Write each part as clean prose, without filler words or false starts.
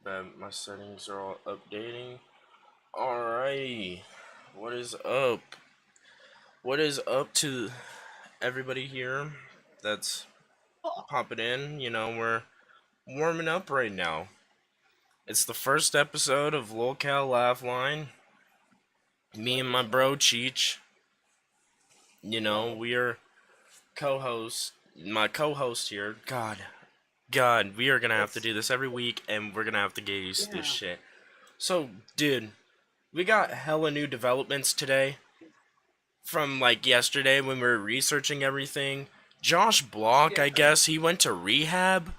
My settings are all updating. Alrighty. What is up? What is up to everybody here that's popping in? We're warming up right now. It's the first episode of Lolcow LaughLine. Me and my bro Cheech. We are co-hosts. My co-host here. God, we are gonna have to do this every week, and we're gonna have to get used to this Yeah. shit. So, dude, we got hella new developments today from like yesterday when we were researching everything. Josh Block, I guess he went to rehab.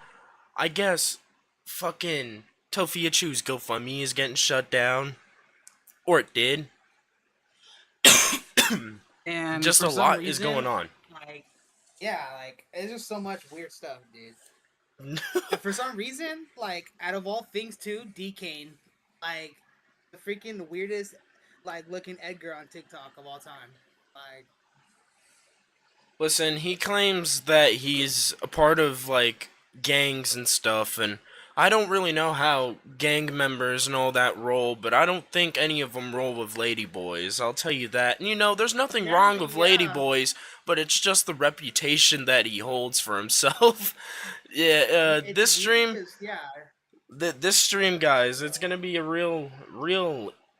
I guess fucking Tofiachu's GoFundMe is getting shut down, or it did. And Just for a some lot is going reason, on. it's just so much weird stuff, dude. And for some reason, out of all things, too, D Kane, like the freaking weirdest, looking Edgar on TikTok of all time. Like, Listen, he claims that he's a part of like gangs and stuff, and I don't really know how gang members and all that roll, but I don't think any of them roll with ladyboys. I'll tell you that. And there's nothing wrong apparently, with yeah. ladyboys, but it's just the reputation that he holds for himself. Yeah, It's this weird stream, because, yeah, this stream, guys, it's gonna be a real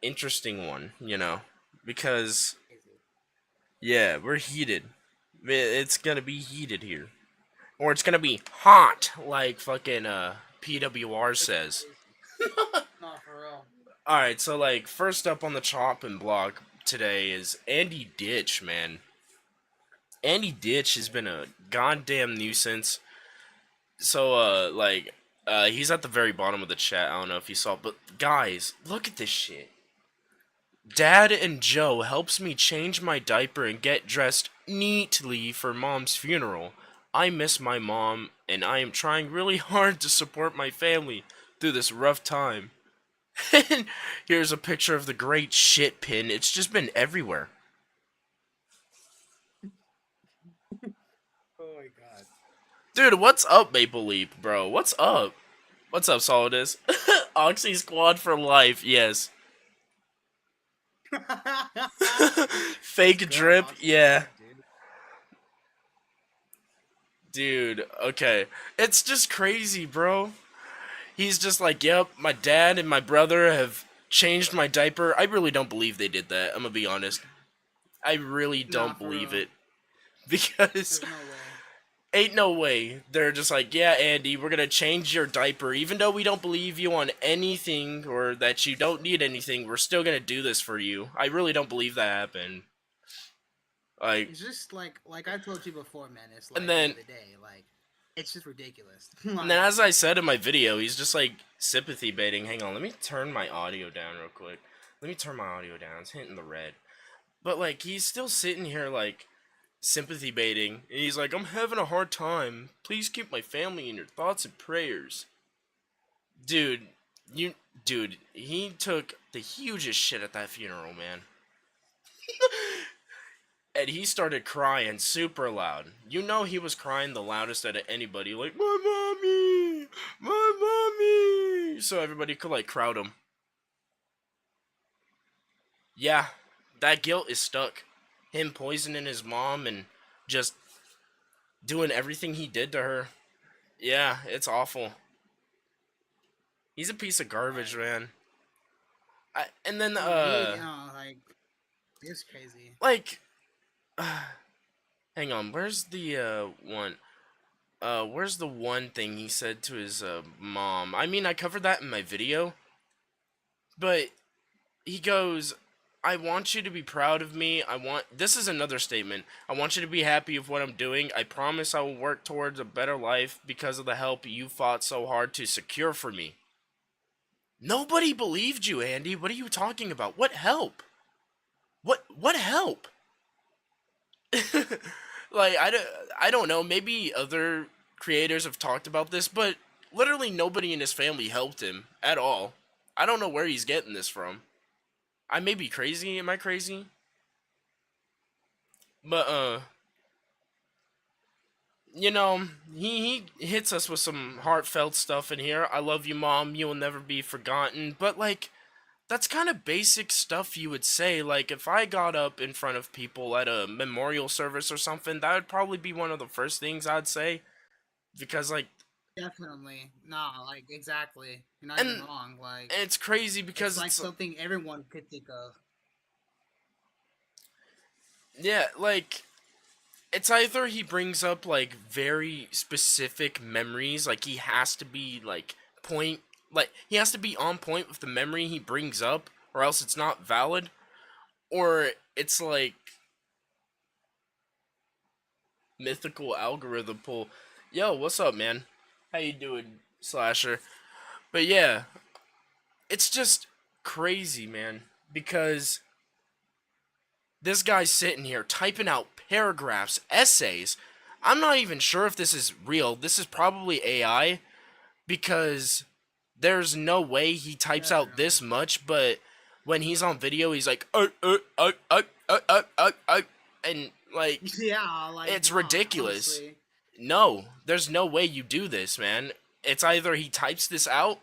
interesting one. Because crazy. yeah, we're heated. It's gonna be heated here. Or it's gonna be hot, like fucking PWR Freaking says. crazy. No, for real. Alright, so like first up on the chopping block today is Andy Ditch, man. Andy Ditch has been a goddamn nuisance. So he's at the very bottom of the chat. I don't know if you saw, but guys, look at this shit. Dad and Joe helps me change my diaper and get dressed neatly for mom's funeral. I miss my mom, and I am trying really hard to support my family through this rough time. And here's a picture of the great shit pin. It's just been everywhere. Oh my god. Dude, what's up, Maple Leaf, bro? What's up? What's up, Solidus? Oxy Squad for life, yes. Let's Fake go, drip, Oxy yeah. Squad, dude. Dude, okay. It's just crazy, bro. He's just like, yep, my dad and my brother have changed my diaper. I really don't believe they did that. I'm gonna be honest. I really Nah, don't for believe real. it. Because There's no way. ain't no way. They're just like, yeah, Andy, we're gonna change your diaper. Even though we don't believe you on anything or that you don't need anything, we're still gonna do this for you. I really don't believe that happened. Like, It's just like I told you before, man. It's and like the then other day, it's just ridiculous. And then, as I said in my video, he's just like sympathy baiting. Hang on, let me turn my audio down real quick. Let me turn my audio down. It's hitting the red. But like, he's still sitting here like sympathy baiting, and he's like, "I'm having a hard time. Please keep my family in your thoughts and prayers." Dude, you, dude, he took the hugest shit at that funeral, man. And he started crying super loud. He was crying the loudest out of anybody, like, my mommy! My mommy! So everybody could, like, crowd him. Yeah, that guilt is stuck. Him poisoning his mom and just doing everything he did to her. Yeah, it's awful. He's a piece of garbage, Like, man. And then, no, he, it's crazy. like, hang on, where's the, one? Where's the one thing he said to his mom? I mean, I covered that in my video, but he goes, "I want you to be proud of me. This is another statement. I want you to be happy with what I'm doing. I promise I will work towards a better life because of the help you fought so hard to secure for me." Nobody believed you, Andy. What are you talking about? What help? What help? Like, I don't know, maybe other creators have talked about this, but literally nobody in his family helped him at all. I don't know where he's getting this from. I may be crazy. Am I crazy? But you know, he hits us with some heartfelt stuff in here. I love you, mom. You will never be forgotten. But like, that's kind of basic stuff you would say. Like, if I got up in front of people at a memorial service or something, that would probably be one of the first things I'd say. Because like, Definitely. No, like exactly. You're not even and wrong. Like and it's crazy it's because like it's something everyone could think of. yeah, like it's either he brings up like very specific memories, like he has to be point, like he has to be on point with the memory he brings up, or else it's not valid, or it's like mythical algorithm pull. Yo, what's up, man? How you doing, Slasher? But yeah, it's just crazy, man, because this guy's sitting here typing out paragraphs, essays. I'm not even sure if this is real. This is probably AI because there's no way he types out Definitely. this much, but when he's on video, he's like, and like, Yeah, like it's nah, ridiculous. honestly. No, there's no way you do this, man. It's either he types this out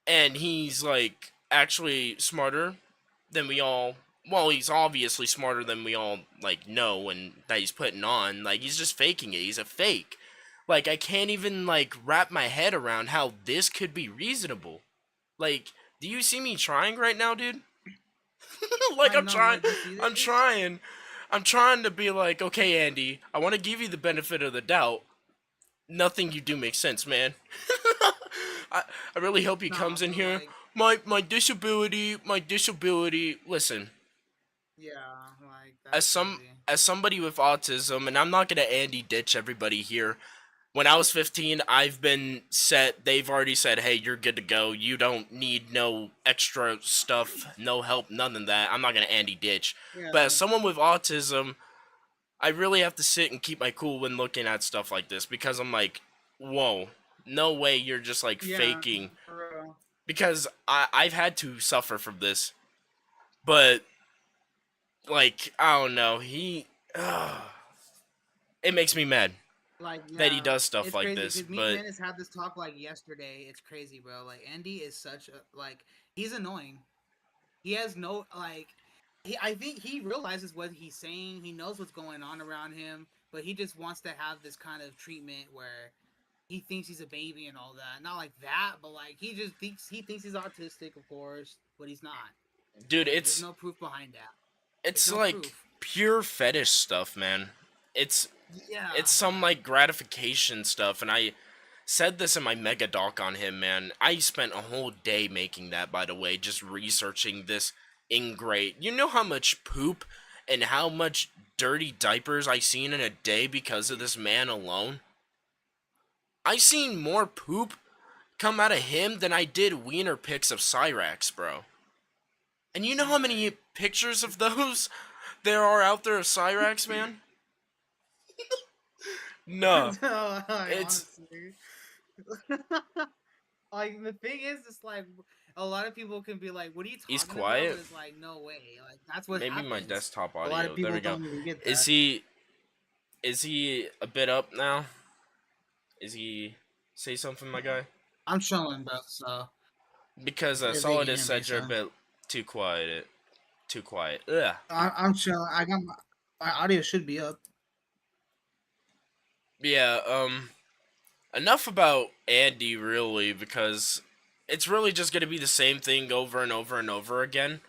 and he's like actually smarter than we all, well, he's obviously smarter than we all like know and that he's putting on. Like he's just faking it. He's a fake. Like I can't even like wrap my head around how this could be reasonable. Like, do you see me trying right now, dude? Like Like I'm no, trying. like you see I'm this? trying. I'm trying to be like, okay, Andy, I want to give you the benefit of the doubt. Nothing you do makes sense, man. I, I really hope he Nah, comes in but here. like My disability, my disability. Listen, yeah, like as that's some crazy. as somebody with autism, and I'm not gonna Andy ditch everybody here. When I was 15, I've been set. They've already said, "Hey, you're good to go. You don't need no extra stuff, no help, none of that." I'm not gonna Andy ditch, but as Yeah. someone with autism, I really have to sit and keep my cool when looking at stuff like this because I'm like, "Whoa, no way! You're just like Yeah, faking." for real. Because I've had to suffer from this, but like I don't know, it makes me mad Like that he yeah, does stuff it's like crazy this. because me and But Menace had this talk like yesterday. It's crazy, bro. Like Andy is such a like he's annoying. He has no like I think he realizes what he's saying. He knows what's going on around him, but he just wants to have this kind of treatment where he thinks he's a baby and all that. Not like that, but like he thinks he's autistic, of course, but he's not. dude, And there's no proof behind that. There's it's no like proof. pure fetish stuff, man. It's Yeah, it's some like like gratification stuff, and I said this in my mega doc on him, man. I spent a whole day making that, by the way, just researching this ingrate. You know how much poop and how much dirty diapers I seen in a day because of this man alone? I seen more poop come out of him than I did wiener pics of Cyraxx, bro. And you know how many right. pictures of those there are out there of Cyraxx, man? Nah. So, like, It's honestly. Like the thing is, it's like a lot of people can be like, "What are you he's talking about?" But quiet. it's like, no way. Like that's what Maybe my happens. desktop A lot of audio. There people we go. don't even get Is that. he is he a bit up now? Is he say something, my guy? I'm chilling, bro. So Because if they can Solidus hear me, said you're a so bit too quiet. Too quiet. Ugh. I'm chilling. I got my audio should be up. Yeah. Enough about Andy, really, because it's really just gonna be the same thing over and over and over again.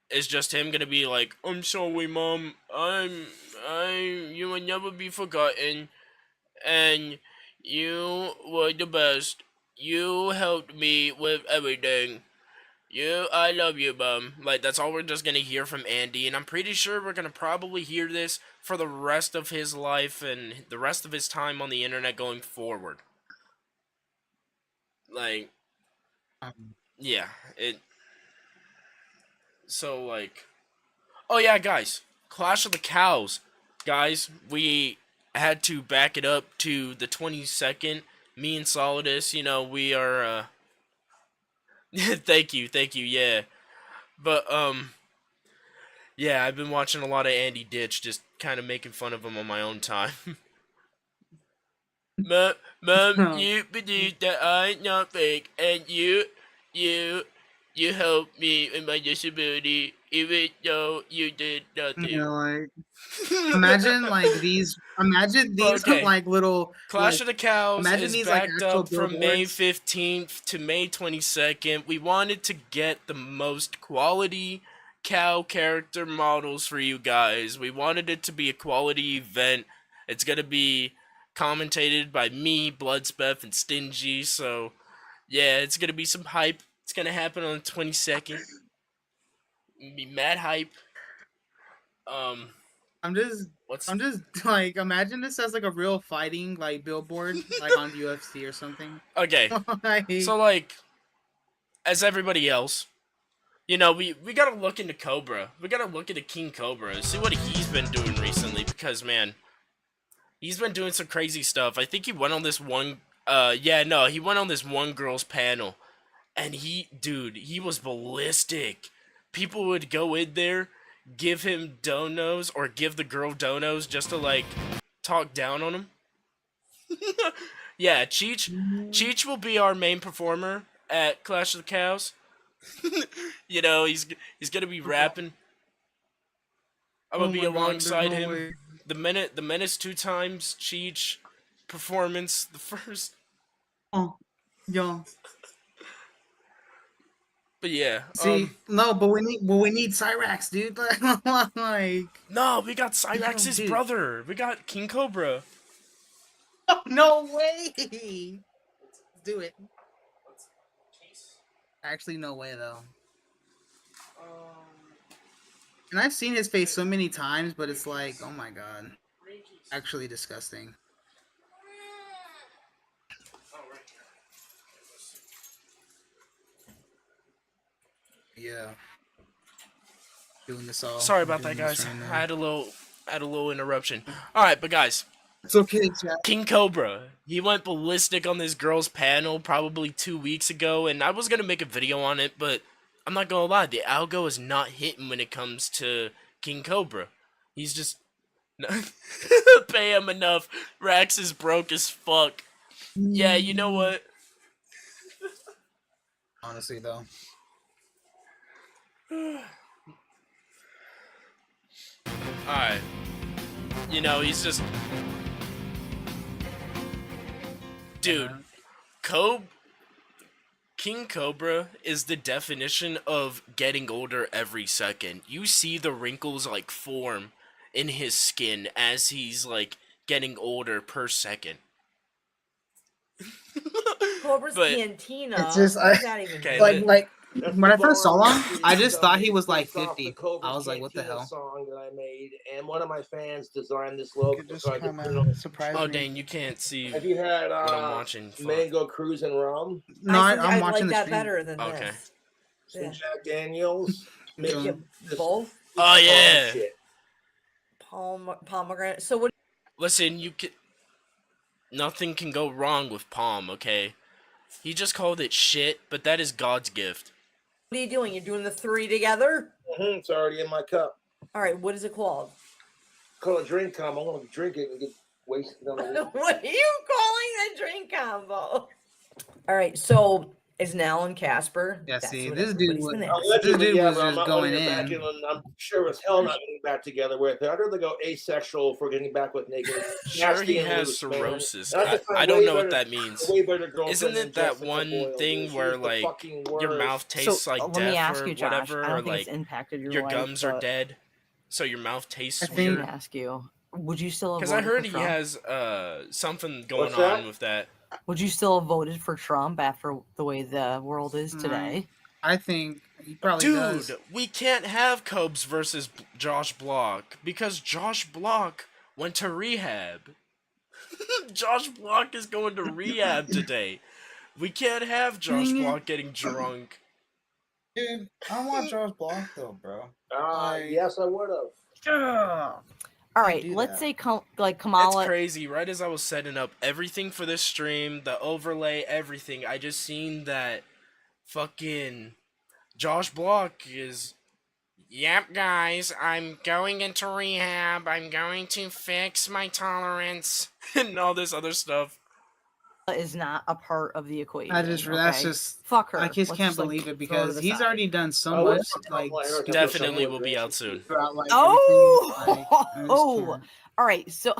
It's just him gonna be like, "I'm sorry, mom. You will never be forgotten, and you were the best. You helped me with everything. I love you, mom." Like that's all we're just gonna hear from Andy, and I'm pretty sure we're gonna probably hear this for the rest of his life and the rest of his time on the internet going forward. Like, Um, yeah, it. So like, oh yeah, guys, Clash of the Cows, guys. We had to back it up to the 22nd. Me and Solidus, we are. Thank you. Yeah, but yeah, I've been watching a lot of Andy Ditch, just kind of making fun of him on my own time. Mom, No. you believe that I'm not fake, and you, you helped me in my disability, even though you did You nothing. know, like imagine these Okay, like little Clash like of the Cows imagine is these like backed actual up from May billboards. 15th to May 22nd. We wanted to get the most quality cow character models for you guys. We wanted it to be a quality event. It's going to be commentated by me, Bloodspeth, and Stingy. So, yeah, it's going to be some hype. It's going to happen on the 22nd. Be mad hype. Um, I'm just what's. I'm just like imagine this as like a real fighting like billboard like on UFC or something. Okay, Like so, like, as everybody else, you know, we gotta look into Cobra. We gotta look into King Cobra and see what he's been doing recently because man, he's been doing some crazy stuff. I think he went on this one yeah, no, he went on this one girl's panel and he was ballistic. People would go in there, give him donos or give the girl donos just to like talk down on him. Yeah, Cheech will be our main performer at Clash of the Cows. You know, he's gonna be rapping. I'm gonna oh be my god, there's alongside no him. way. The menace two times Cheech performance. The first, Oh, yo. but yeah. See, no, but we need Cyraxx, dude. Like, No, we got yo, Cyraxx's dude. brother. We got King Cobra. Oh, no way. Let's do it. Actually, no way though. And I've seen his face so many times, but it's like, oh my god, actually disgusting. Yeah, doing this all, Sorry about that, doing this guys. right I now. had a little interruption. All right, but guys, It's okay, chat. King Cobra. He went ballistic on this girl's panel probably 2 weeks ago, and I was gonna make a video on it, but I'm not gonna lie, the algo is not hitting when it comes to King Cobra. He's just pay him enough. Rax is broke as fuck. Yeah, you know what? Honestly, though. Alright. You know, he's just. Dude, Yeah. Cob. King Cobra is the definition of getting older every second. You see the wrinkles like form in his skin as he's like getting older per second. Cobra's But It's Cantina. just What does that even okay, mean? like That's when the I first bar saw on the him, street I in just thought he Dundee, was like based off the 50. I Cobra's was like, what the Cantina hell? song that I made, and one of my fans designed this You logo could just so I could kind put it on. of surprise oh me. dang, you can't see Have you had what I'm watching. Fuck. mango cruise and rum, No, I think I'm I'd watching like the that stream. better than Okay. this. some Yeah. Jack Daniels? I'm Mixed Yeah, chilling. this both Oh bomb yeah. shit. pomegranate. So what Listen, you can. Nothing can go wrong with Palm. Okay. He just called it shit, but that is God's gift. are you doing? You're doing the three together? It's already in my cup. All right, what is it called? Call it drink cum. I'm gonna drink it and get wasted on it. What are you calling a drink combo? All right, so is Nell and Casper? Yeah, That's see, what this dude everybody's was been asking. this Allegedly, dude yeah, was but I'm just not letting going her back in. in, and I'm sure as hell not getting back together with her. I'd rather go asexual for getting back with naked. Sure, Nasty he and has loose, man. cirrhosis. And I just find I don't way know what better- that means. a way better girlfriend Isn't than it that Jessica one Boyle, thing dude. She where was the like fucking your worst. mouth tastes like let me death ask or you, Josh. whatever, I don't or think like it's impacted your your life, gums are but dead, so your mouth I tastes let think me weird? ask you: Would you still have Because I voted heard for he Trump? has something going What's that? on with that. Would you still have voted for Trump after the way the world is today? I think he probably Dude, does. we can't have Cobes versus Josh Block because Josh Block went to rehab. Josh Block is going to rehab today. We can't have Josh Dang it. Block getting drunk. Dude, I want Josh Block though, bro. Like- Yes, I would have. All right, do let's that. say like It's Kamala. crazy. Right as I was setting up everything for this stream, the overlay, everything, I just seen that fucking Josh Block is. Yep, guys, I'm going into rehab. I'm going to fix my tolerance and all this other stuff. is not a part of the equation. That's okay? just Fuck her. I just Let's can't like, believe it throw her to because the he's side. already done so Oh, much what's the like LaughLine? stupid Definitely shit will be out soon. throughout like Oh, everything. Like, I just can't. all right. So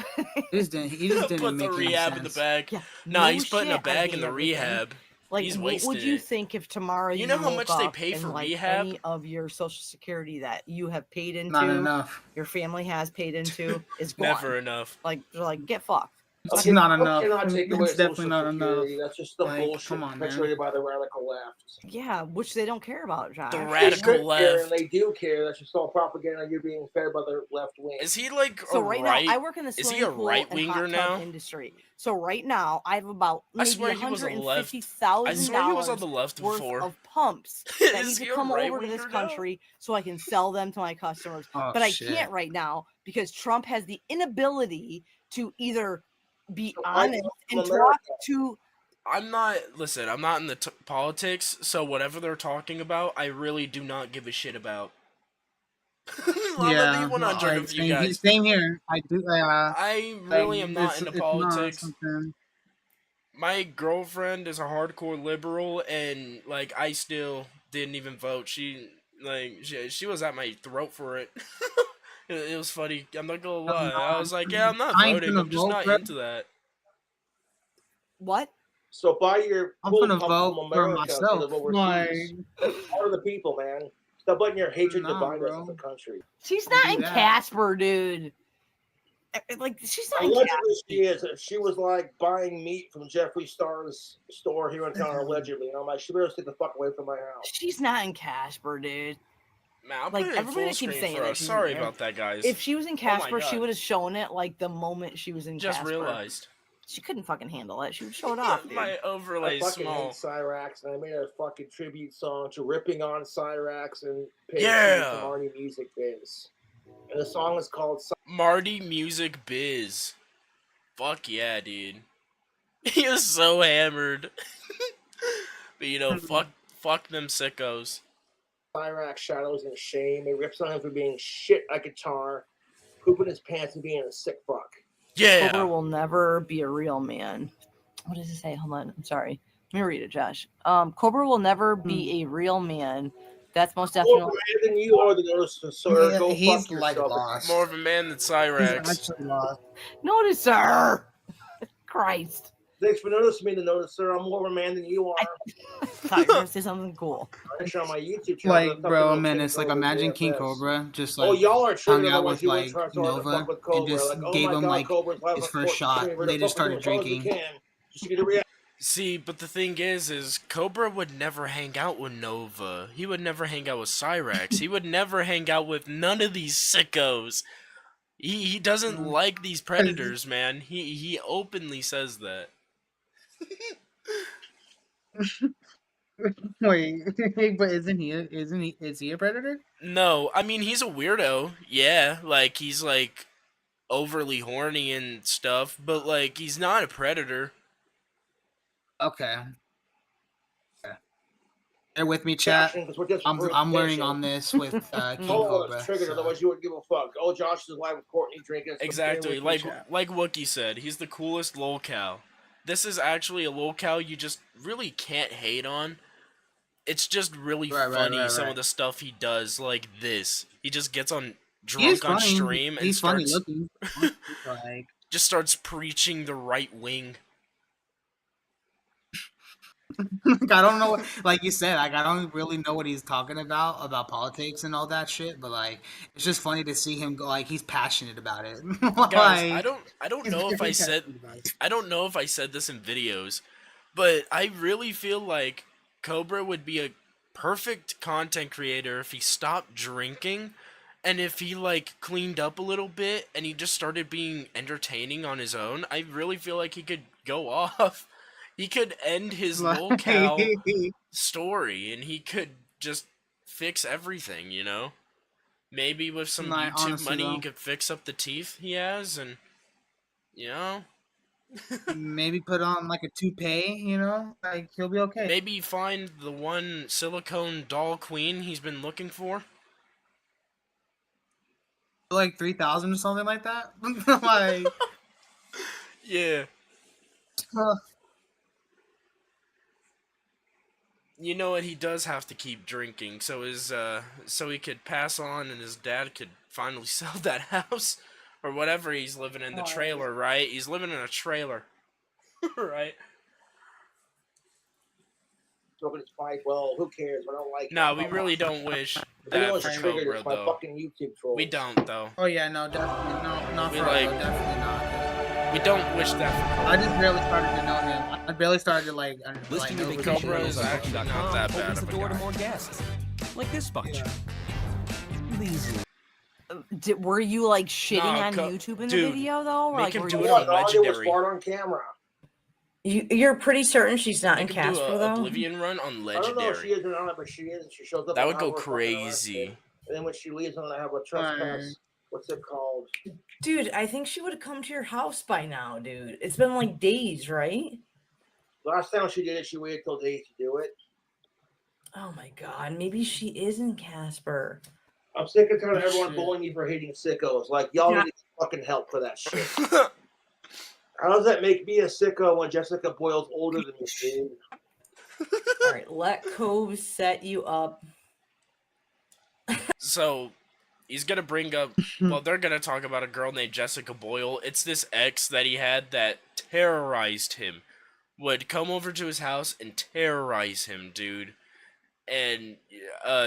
He just didn't Put the make any rehab in the sense. bag. yeah, Nah, no he's putting a shit, I bag hate in the everything. rehab. Like, He's what would wasting you it. think if tomorrow You know how woke much they up pay for and, like, rehab? any of your social security that you have paid Not into, enough. your family has paid into, is gone? Never enough. Like, they're like, get fucked. It's Okay, not you enough. cannot take away It's definitely Social not enough. Security. That's just the Like, bullshit come on, man. perpetuated by the radical left. Yeah, which they don't care about, Josh. The They radical should care, and left. they do care. That's just all propaganda you're being fed by the left wing. Is he like So a right right? now, I work in the Is he swimming a pool right and winger hot tub now? industry. So right now, I have about I maybe swear he was a left. I $150,000 swear he was on the left worth before. of pumps that Is need he to a come right over to this winger now? country so I can sell them to my customers. Oh, But I shit. can't right now because Trump has the inability to either be So why honest from and America? talk to. I'm not. Listen, I'm not in the politics, so whatever they're talking about, I really do not give a shit about. I'm gonna Yeah, be 100 like of you guys. same here. I do. I really am not into It's not politics. something. My girlfriend is a hardcore liberal, and like I still didn't even vote. She was at my throat for it. It was funny. I'm not gonna lie. I was like, yeah, I'm not I ain't voting. gonna I'm just vote, not bro. into that. What? So buy your I'm pool gonna pump vote from for America instead myself. of overseas. Part of the people, man. Stop letting your hatred Nah, divide us bro. as a country. She's Don't not do in that. Casper, dude. Like, she's not in Allegedly, Casper. she is. She was like buying meat from Jeffree Star's store here in town. Allegedly, and I'm like, she better stay the fuck away from my house. She's not in Casper, dude. Man, I'll Like, put it in everybody full that keeps screen saying for that us. she's Sorry in there. about that, guys. If she was in Oh my Casper, she God. would have shown it like the moment she was in Just Casper. realized. She couldn't fucking handle it. She would show it off, dude. My I overlay fucking small. hate Cyraxx, and I made a fucking tribute song to ripping on Cyraxx and Yeah. from Marty Music Biz. And the song is called Marty Music Biz. Fuck yeah, dude. He was so hammered. But you know, fuck them sickos. Cyraxx Shadows and Shame. It rips on him for being shit like a tar, pooping his pants and being a sick fuck. Yeah. Cobra will never be a real man. What does it say? Hold on. I'm sorry. Let me read it, Josh. Cobra will never be a real man. That's most More definitely. of a man than you are, the notice, sir. Go He's fuck like yourself. lost. More of a man than He's Cyraxx. actually lost. Notice, sir. Christ. Thanks for noticing me, the notice, sir. I'm more of a man than you are. I thought you were going to say something cool. I'm sure on my YouTube channel. Like, bro, man, it's like imagine King Cobra just like Oh, y'all are hung triggered. out Otherwise, with you would like try to Nova fuck with and Cobra. just Like, oh gave my him God, like Cobra's live his on first shot. We're They just started as we drinking. can. Just to get a reaction. See, but the thing is Cobra would never hang out with Nova. He would never hang out with Cyraxx. He would never hang out with none of these sickos. He doesn't like these predators, man. He openly says that. Wait, but is he a predator? No, I mean he's a weirdo. Yeah, like he's like overly horny and stuff, but like he's not a predator. Okay. Bear with me, chat. I'm learning on this with King Oh, Cobra. it's triggered. So. Otherwise, you wouldn't give a fuck. Oh, Josh is live with Courtney drinking. So Exactly, bear with me, chat. like Wookie said, he's the coolest Lolcow. This is actually a Lolcow you just really can't hate on. It's just really funny some of the stuff he does, like this. He just gets on drunk on stream and He's funny starts looking. Like, just starts preaching the right wing. I don't know, like you said, like I don't really know what he's talking about politics and all that shit. But like, it's just funny to see him go. Like he's passionate about it. Guys, Like, I don't he's know if very I said passionate about it. I don't know if I said this in videos, but I really feel like Cobra would be a perfect content creator if he stopped drinking and if he like cleaned up a little bit and he just started being entertaining on his own. I really feel like he could go off. He could end his Lolcow story and he could just fix everything, you know? Maybe with some Like, YouTube honestly, money, he though. could fix up the teeth he has, and you know, Maybe put on like a toupee, you know, like he'll be okay. maybe find the one silicone doll queen he's been looking for. Like 3,000 or something like that. Like, Yeah. you know what? He does have to keep drinking, so so he could pass on, and his dad could finally sell that house or whatever he's living in, the Oh, trailer, right? He's living in a trailer, right? Smoking his pipe. Well, who cares? I don't like. No, we really don't wish that for triggered Cobra, this, my though. fucking YouTube trolls. We don't, though. Oh yeah, no, definitely not We for like- real, definitely not. We don't wish that for Cobra. I just barely started to know him. I barely started to like. Listing your know who he Cobra vacation is was. actually not that bad opens of the a door guy. to more guests. Like this bunch. Yeah. These Were you like shitting No, on YouTube in the dude, video though? Or, make like, him were do you- it What? on All I did was Legendary. fart on camera. You're pretty certain she's not in Make him do Casper a though. Oblivion run on I don't know Legendary. if she is or not, but she is. She shows up. That on would go Howard fucking crazy. Arrested. And then when she leaves, I'm gonna have a trespass. What's it called? Dude, I think she would have come to your house by now, dude. It's been like days, right? Last time she did it, she waited till days to do it. Oh my god, maybe she is in Casper. I'm sick and tired of everyone Shit. bullying me for hating sickos. Like, y'all Yeah. need fucking help for that shit. How does that make me a sicko when Jessica Boyle's older than me, dude? All right, let Cove set you up. So, he's gonna bring up. Well, they're gonna talk about a girl named Jessica Boyle. It's this ex that he had that terrorized him. Would come over to his house and terrorize him, dude. And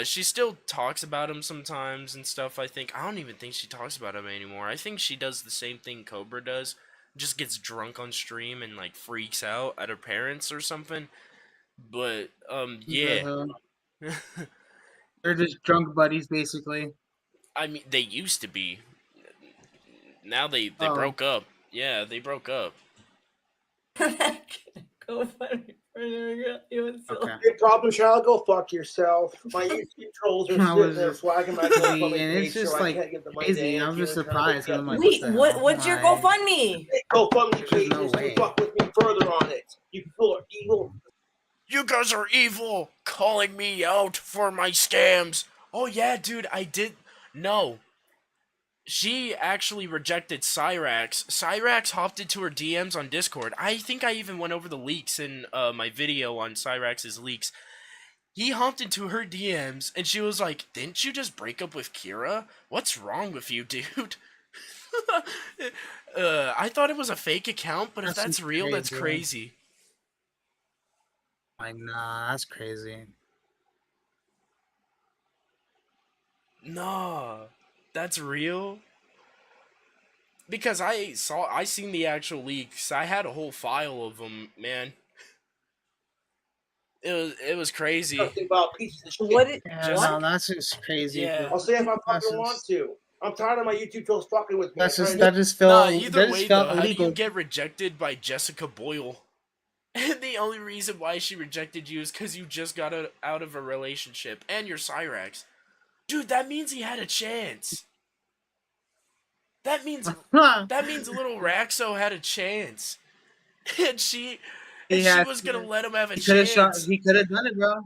she still talks about him sometimes and stuff. I don't even think she talks about him anymore. I think she does the same thing Cobra does. Just gets drunk on stream and like freaks out at her parents or something. But yeah. They're just drunk buddies, basically. I mean, they used to be. Now they Oh. broke up. Yeah, they broke up. Go find me for you and Phil. Okay. Big problem, child. Go fuck yourself. My YouTube trolls are I sitting was there just- flagging my and GoFundMe it's page, just, so I like, can't get the money. crazy. I'm just surprised. I'm like, Wait, what the what? hell? What's your Like, GoFundMe? GoFundMe There's no pages. way. You fuck with me further on it. You people are evil. You guys are evil, calling me out for my scams. Oh yeah, dude, I did. No. She actually rejected Cyraxx. Cyraxx hopped into her DMs on Discord. I think I even went over the leaks in my video on Cyraxx's leaks. He hopped into her DMs and she was like, "Didn't you just break up with Kira? What's wrong with you, dude?" I thought it was a fake account, but if That's that's real, that's crazy. crazy. Like, nah, that's crazy. Nah, that's real. Because I seen the actual leaks. I had a whole file of them, man. It was crazy. Nothing about pieces of shit. What? Yeah, Just- no, that's just crazy. Yeah. I'll say if I That's fucking want to. I'm tired of my YouTube trolls fucking with me. That's I'm just trying that just Nah, felt either that way just though, felt how do illegal. you get rejected by Jessica Boyle? And the only reason why she rejected you is because you just got out of a relationship and you're Cyraxx. Dude, that means he had a chance. That means little Raxo had a chance. And she was gonna let him have a He could have shot. chance. He could have done it, bro.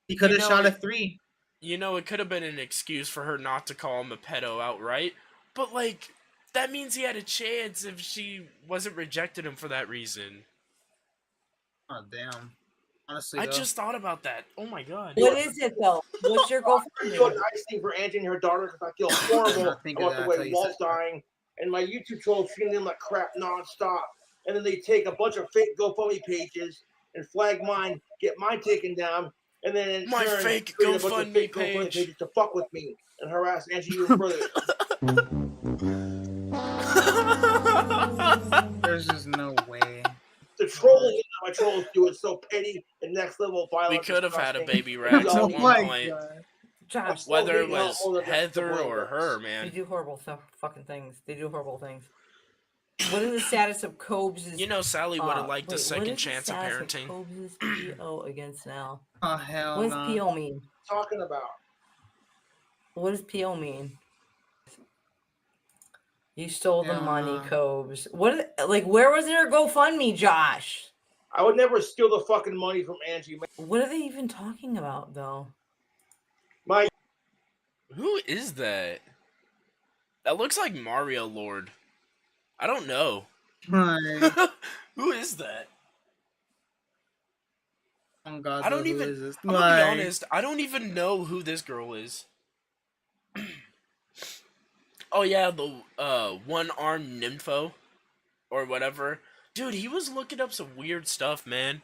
He could have know shot a it- 3. You know, it could have been an excuse for her not to call him a pedo outright. But, like, that means he had a chance if she wasn't rejecting him for that reason. Oh damn. Honestly, I though. just thought about that. Oh my god. What is it though? What's your to do a GoFundMe? nice thing for Angie and her daughter because I feel horrible Not think of about the that way till you Walt's said that. dying, and my YouTube trolls treating them like crap nonstop. And then they take a bunch of fake GoFundMe pages and flag mine, get mine taken down, and then in My turn fake create a bunch of GoFundMe fake page. GoFundMe pages to fuck with me and harass Angie even further. There's just no way. The trolling that my trolls do is so petty and next level We violent. could have had a disgusting. baby Rax Oh at my one point. Josh, Whether it Still hating was all the Heather Boyle or ones. her, they man. do horrible fucking things. They do horrible things. What is the status of Cobes'? You know, Sally would have liked a wait, what second is the chance at status of parenting. Cobes' PO against now? Oh hell What does no. PO mean? Talking about. What does PO mean? You stole the Yeah, money, no. Cobes. What? Like, where was their GoFundMe, Josh? I would never steal the fucking money from Angie. What are they even talking about, though? My Who is that? That looks like Mario Lord. I don't know. Like, Who is that? Oh God, I don't who even. is this? I'm gonna be Like, honest. I don't even know who this girl is. Oh yeah, the one-armed nympho or whatever. Dude, he was looking up some weird stuff, man.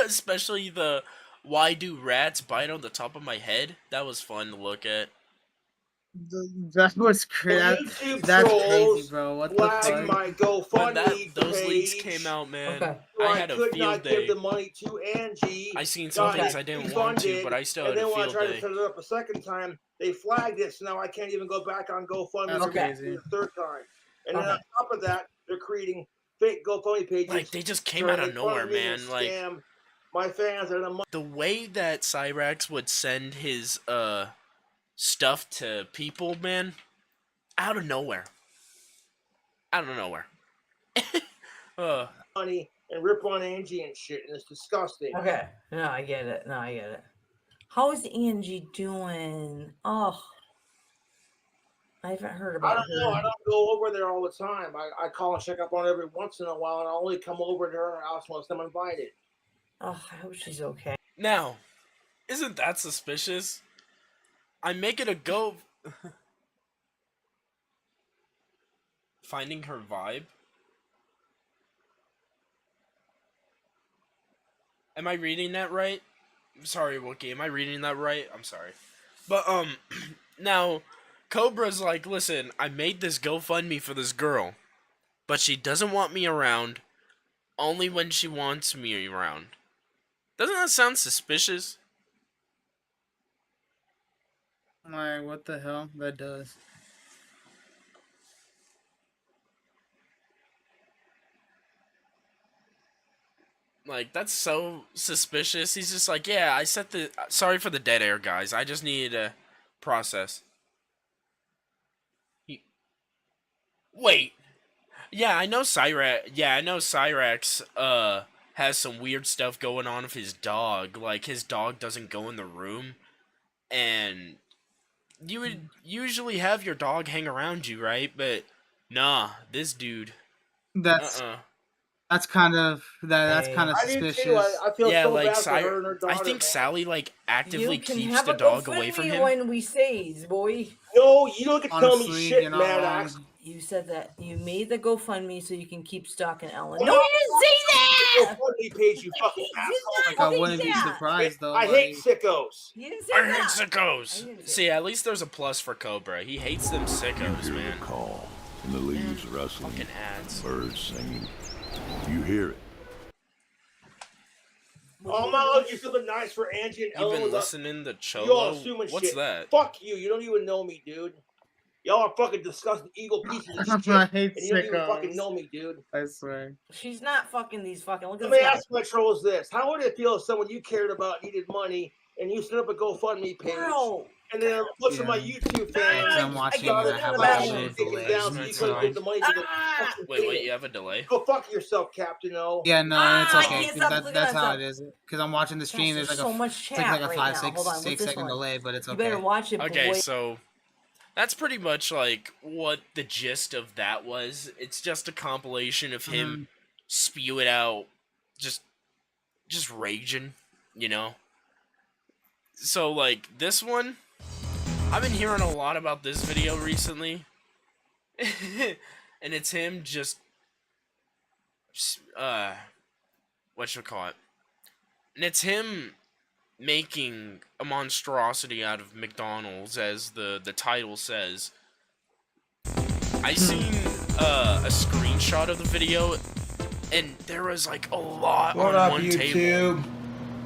Especially the why do rats bite on the top of my head? That was fun to look at. that was Well, crazy. YouTube That's trolls crazy, bro. What the flagged fuck? my When GoFundMe those leaks page. came out, man, Okay. So I I had a could field not give day. the money to Angie. I seen some got things it I didn't want to, refunded, but I still and had a then when I field tried to day. set it up a second time, they flagged it, so now I can't even go back on GoFundMe That's to crazy. the third time. And then Okay. on top of that, they're creating fake GoFundMe pages. Like they just came trying out to of make fun nowhere, me man. and Like scam my fans out of money. the way that Cyraxx would send his stuff to people, man, out of nowhere. Out of nowhere. Money and rip on Angie and shit, and it's disgusting. Okay. No, I get it. No, I get it. How is Angie doing? Oh, I haven't heard I about don't know. her. I don't go over there all the time. I call and check up on her every once in a while, and I only come over to her house once I'm invited. Oh, I hope she's okay. Now, isn't that suspicious? I'm making a go. Finding her vibe. Am I reading that right? I'm sorry, Wookie. Am I reading that right? I'm sorry. But, now, Cobra's like, listen, I made this GoFundMe for this girl, but she doesn't want me around only when she wants me around. Doesn't that sound suspicious? Like, what the hell? That does. Like, that's so suspicious. He's just like, yeah, I set the... Sorry for the dead air, guys. I just needed to process. Wait. Yeah, I know Cyraxx, has some weird stuff going on with his dog. Like, his dog doesn't go in the room. And you would usually have your dog hang around you, right? But, nah, this dude... That's kind of that's Hey. kind of I do suspicious. too. I feel Yeah, so like, bad for her and her daughter. I think man. Sally, like, actively You can keeps have the a dog away from GoFundMe him. when we say, boy. No, you don't get to tell me Honestly, shit, you're not Mad wrong. Axe. You said that you made the GoFundMe so you can keep stalking Ellen. Well, No, you didn't say that. GoFundMe page, you fucking You asshole. did Like, I say wouldn't be that. surprised though. I hate like, sickos. You didn't say I hate that. sickos. I didn't say See, at least there's a plus for Cobra. He hates them sickos, You hear man. the call, and the leaves rustling, Fucking ads. birds singing. You hear it. Oh my God, you something nice for Angie and You've Ellen. been with us. listening to Y'all Cholo? assuming What's shit. that? Fuck you. You don't even know me, dude. Y'all are fucking disgusting evil pieces of shit. I hate And you don't even sickos. fucking know me, dude. I swear. She's not fucking these fucking. Look at Let me this guy. ask my trolls this. How would it feel if someone you cared about needed money and you set up a GoFundMe page? Bro, And then a bunch of my Yeah. YouTube Because fans I'm watching get that it have in like the a back. weird taken delay. down so you couldn't give the money to the fucking Wait, kid. you have a delay? Go fuck yourself, Captain O. Yeah, no, it's I okay. can't 'Cause stop That, looking that's at how stuff. it is. Because I'm watching the stream. Gosh, There's there's like so much it's like chat a right 5, now. 6, Hold on, what's 6 this second one? delay, but it's You okay. better watch it, Okay, boy. so that's pretty much like what the gist of that was. It's just a compilation of him spewing out just raging, you know? So like this one, I've been hearing a lot about this video recently. And it's him just whatchamacallit. And it's him making a monstrosity out of McDonald's, as the title says. I seen a screenshot of the video, and there was like a lot What on up, one YouTube? table.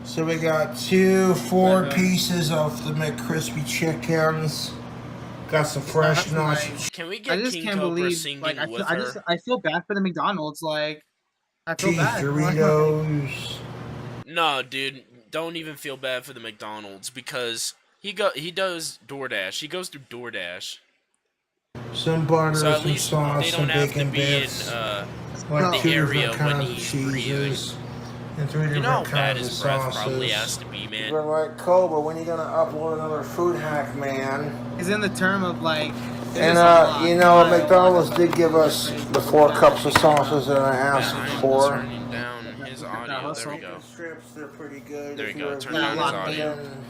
So we got 2 4 Okay. pieces of the McCrispy chickens. Got some fresh That's nuts. nice. Can we I get just King can't Cobra believe. singing Like, with her? I feel bad for the McDonald's. Like, I feel Cheese bad. Doritos. No, dude, don't even feel bad for the McDonald's, because he does DoorDash. He goes through DoorDash. Some butter, So at some least sauce, they some don't have to bacon be in bits. the Like 2 area different when kinds of he's cheeses. And 3 you know how different bad kinds his of breath probably has sauces. to be, man. We're like, Cobra, when you gonna upload another food hack, man? He's in the term of like. And there's a lot. you know, Like, McDonald's did give us the 4 cups of sauces that I Man, asked I am for. turning down his audio. go. There we Russell. go. Strips, they're pretty good. There If you go, you're a turn down his vegan, audio. then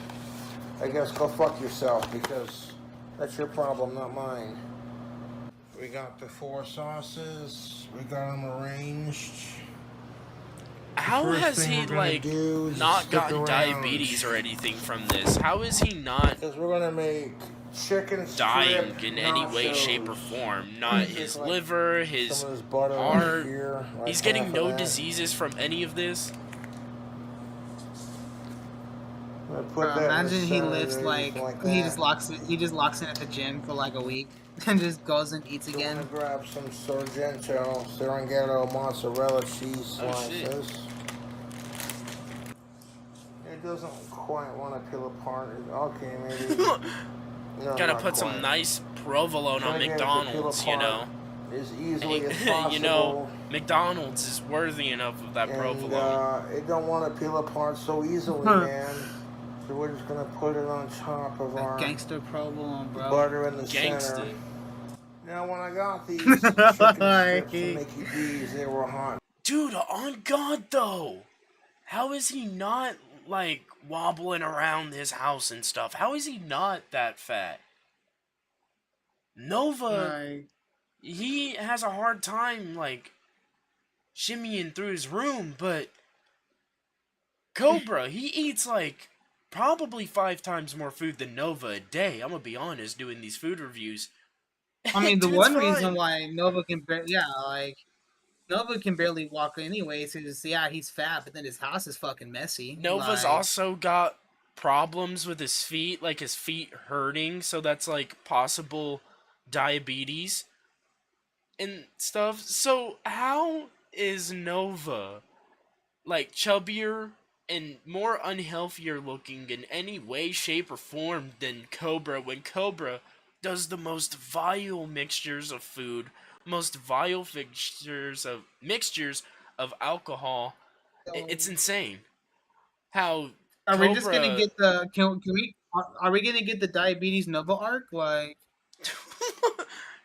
I guess go fuck yourself, because that's your problem, not mine. We got the 4 sauces. We got them arranged. How First has thing he we're gonna like do is not stick gotten around. diabetes or anything from this? How is he not Because we're gonna make chicken dying strip in any way, shape, or nachos. form? Not his liver, his Some of this butter heart. right here. Like He's getting half no of that. diseases from any of this. I'm gonna put Bro, that in the imagine he center lifts there, like that. he just locks in at the gym for like a week and just goes and eats So again. I'm gonna grab some Serengeti mozzarella cheese Oh, shit. slices. It doesn't quite want to peel apart. Okay, maybe. No, Gotta not put some quite. nice provolone on Trying to get it to peel McDonald's, you know. apart as easily as possible. You know, McDonald's is worthy enough of that provolone. And it don't want to peel apart so easily, man. So we're just gonna put it on top of our Gangster provolone, bro. butter in the Gangsta. center. Now, when I got these chicken strips from Mickey D's, they were hot. Dude, on God though, how is he not like wobbling around his house and stuff? How is he not that fat? Nova, he has a hard time like shimmying through his room, but Cobra, he eats like probably 5 times more food than Nova a day. I'm gonna be honest, doing these food reviews. I mean, the Dude's one fine. reason why Nova can Nova can barely walk anyways is he's fat, but then his house is fucking messy. Nova's like, also got problems with his feet, like his feet hurting, so that's like possible diabetes and stuff. So how is Nova like chubbier and more unhealthier looking in any way, shape, or form than Cobra when Cobra does the most vile mixtures of food, most vile mixtures of alcohol? It's insane. How are Cobra... we just gonna get the are we gonna get the diabetes Nova arc? Like,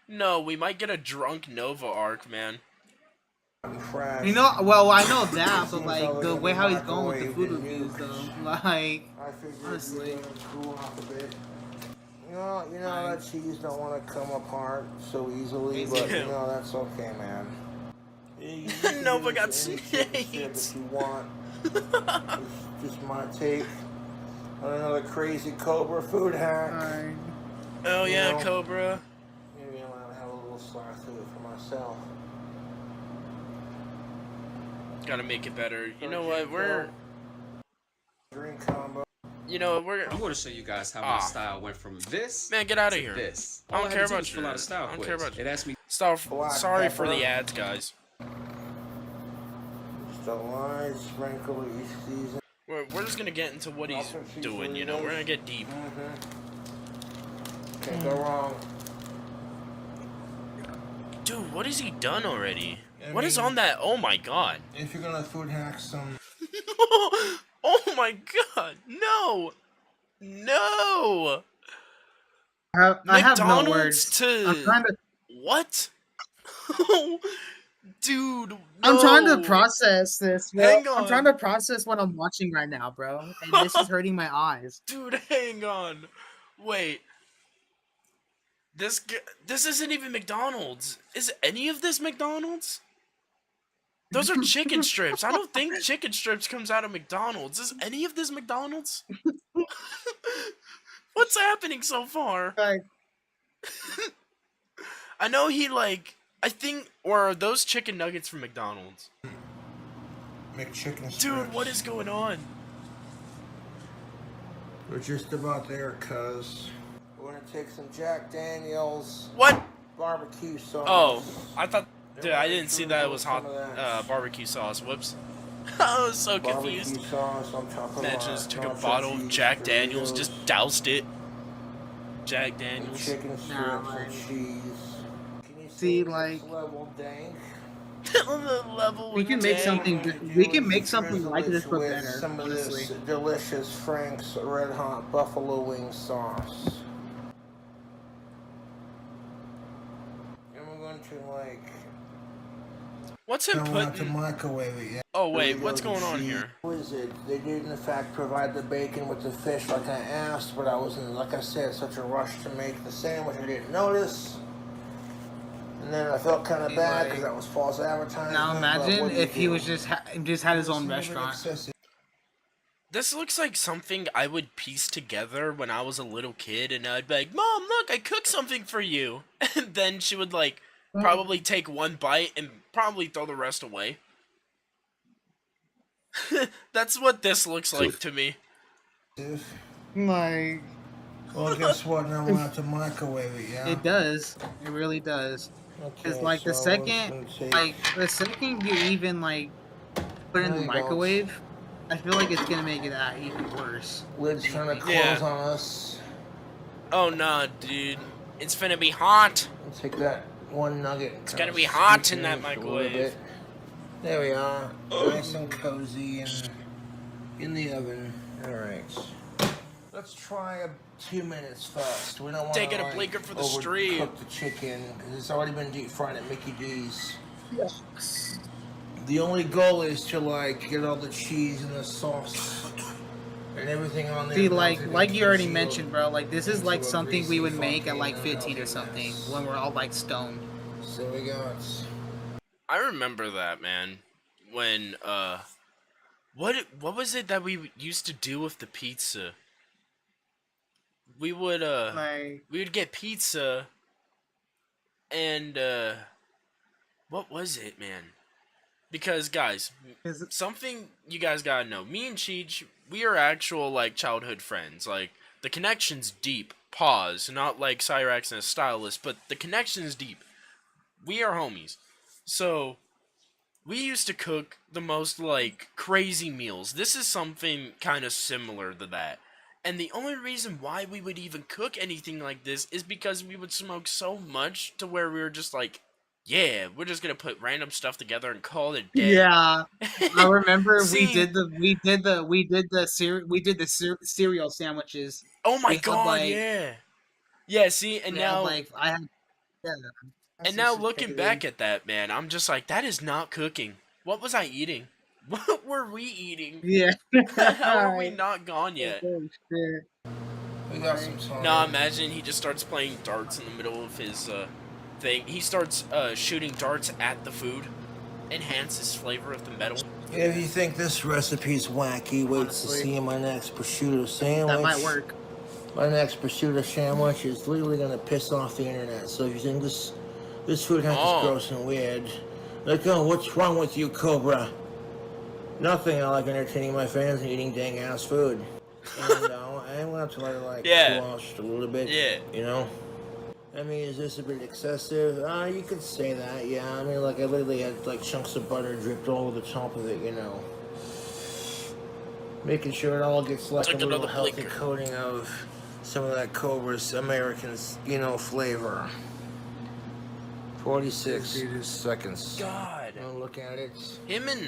No, we might get a drunk Nova arc, man. you know, well, I know that, but like the way how he's going with the food reviews, though, like, honestly. You know that cheese don't want to come apart so easily, but you know that's okay, man. Nova got If you want, just my take on another crazy Cobra food hack. Oh yeah, know? Cobra. Maybe I'll have a little slice of it for myself. Gotta make it better. You So know what? drink combo. You know what? I'm going to show you guys how my style went from this Man, get out of to here. this. I don't care about fill out a style I don't quiz. care about It asked me. Sorry for the ads, guys. Just a light sprinkle each season. We're just gonna get into what he's doing. You know, we're gonna get deep. Can't go wrong. Dude, what has he done already? I What is mean- on that? Oh my god. If you're gonna food hack some. Oh my god. No. No. I have no McDonald's words. to I'm trying to. what? Dude, no. I'm trying to process this. Bro. Hang I'm on. trying to process what I'm watching right now, bro, and this is hurting my eyes. Dude, hang on. Wait. This isn't even McDonald's. Is any of this McDonald's? Those are chicken strips. I don't think chicken strips comes out of McDonald's. Is any of this McDonald's? What's happening so far? Like, I know he like I think or are those chicken nuggets from McDonald's? McChicken strips. Dude, what is going on? We're just about there, cuz. We're gonna take some Jack Daniels What? barbecue sauce. Oh, I thought dude, I didn't see that it was hot barbecue sauce. Whoops. I was so confused. Barbecue sauce on top of Imagine our just took a nacho bottle of cheese Jack Daniels, Doritos, just doused it. Jack and Daniels. chicken strips Nah, and cheese. Can you See, this like- level dank? The level we can make something. We can make something like this, but with better. some of Honestly. this delicious Frank's Red Hot Buffalo Wing sauce. And we're going to like What's him I don't want to putting? microwave it yet. Oh Here we wait, go, what's the going on cheese. here? What is it? They did in fact provide the bacon with the fish like I asked, but I was in, like I said, such a rush to make the sandwich I didn't notice. And then I felt kind of bad because that was false advertising. Now imagine if he was just had his own restaurant. This looks like something I would piece together when I was a little kid, and I'd be like, "Mom, look, I cooked something for you," and then she would like probably take one bite and probably throw the rest away. That's what this looks like to me. Like, Well, guess what? Now I'm out to microwave it, yeah? it does. It really does. It's Okay, like the so it's second, gonna take- like the second you even like put it in No, the you don't. microwave, I feel like it's gonna make it that even worse. Lid's trying to close Yeah. on us. Oh nah, dude, it's finna be hot. Let's take that one nugget. It's gonna be hot in that microwave. There we are. Nice and cozy and in the oven. Alright. Let's try 2 minutes first. We don't want Taking to a blinker for the overcook stream. the chicken because it's already been deep fried at Mickey D's. Yes. The only goal is to like get all the cheese and the sauce and everything on there. See, melted like and you already congealed mentioned, bro. Like this is into like a something we greasy, would make at funky, like and 15 or melty something mess. when we're all like stoned. So we got. I remember that, man. When what was it that we used to do with the pizza? We would Like, we would get pizza and what was it, man? Because guys, is something you guys gotta know. Me and Cheech, we are actual like childhood friends. Like the connection's deep. Pause. Not like Cyraxx and a stylist, but the connection's deep. We are homies. So we used to cook the most like crazy meals. This is something kind of similar to that. And the only reason why we would even cook anything like this is because we would smoke so much to where we were just like, yeah, we're just gonna put random stuff together and call it a day. yeah. I remember See- we did the cereal sandwiches. Oh my We had, god, like- yeah. Yeah, see, and We had, now like I had, yeah. and now looking back at that, man, I'm just like, that is not cooking. What was I eating? What were we eating? yeah. How are we not gone yet? Oh, shit. We got some time. No, imagine he just starts playing darts in the middle of his thing. He starts shooting darts at the food, enhances flavor of the metal. If you think this recipe's wacky, wait to Honestly. see my next prosciutto sandwich. That might work. My next prosciutto sandwich is literally gonna piss off the internet. So if you think this food has Oh. is gross and weird, like, oh, what's wrong with you, Cobra? Nothing. I like entertaining my fans and eating dang ass food. And I'm gonna have to let it like Yeah. cool off just a little bit. Yeah. You know. I mean, is this a bit excessive? You could say that, yeah. I mean, like, I literally had, like, chunks of butter dripped all over the top of it, you know. Making sure it all gets, like, Took a little another healthy blinker. coating of some of that Cobra's American's, you know, flavor. 46 seconds. God, Don't look at it. him and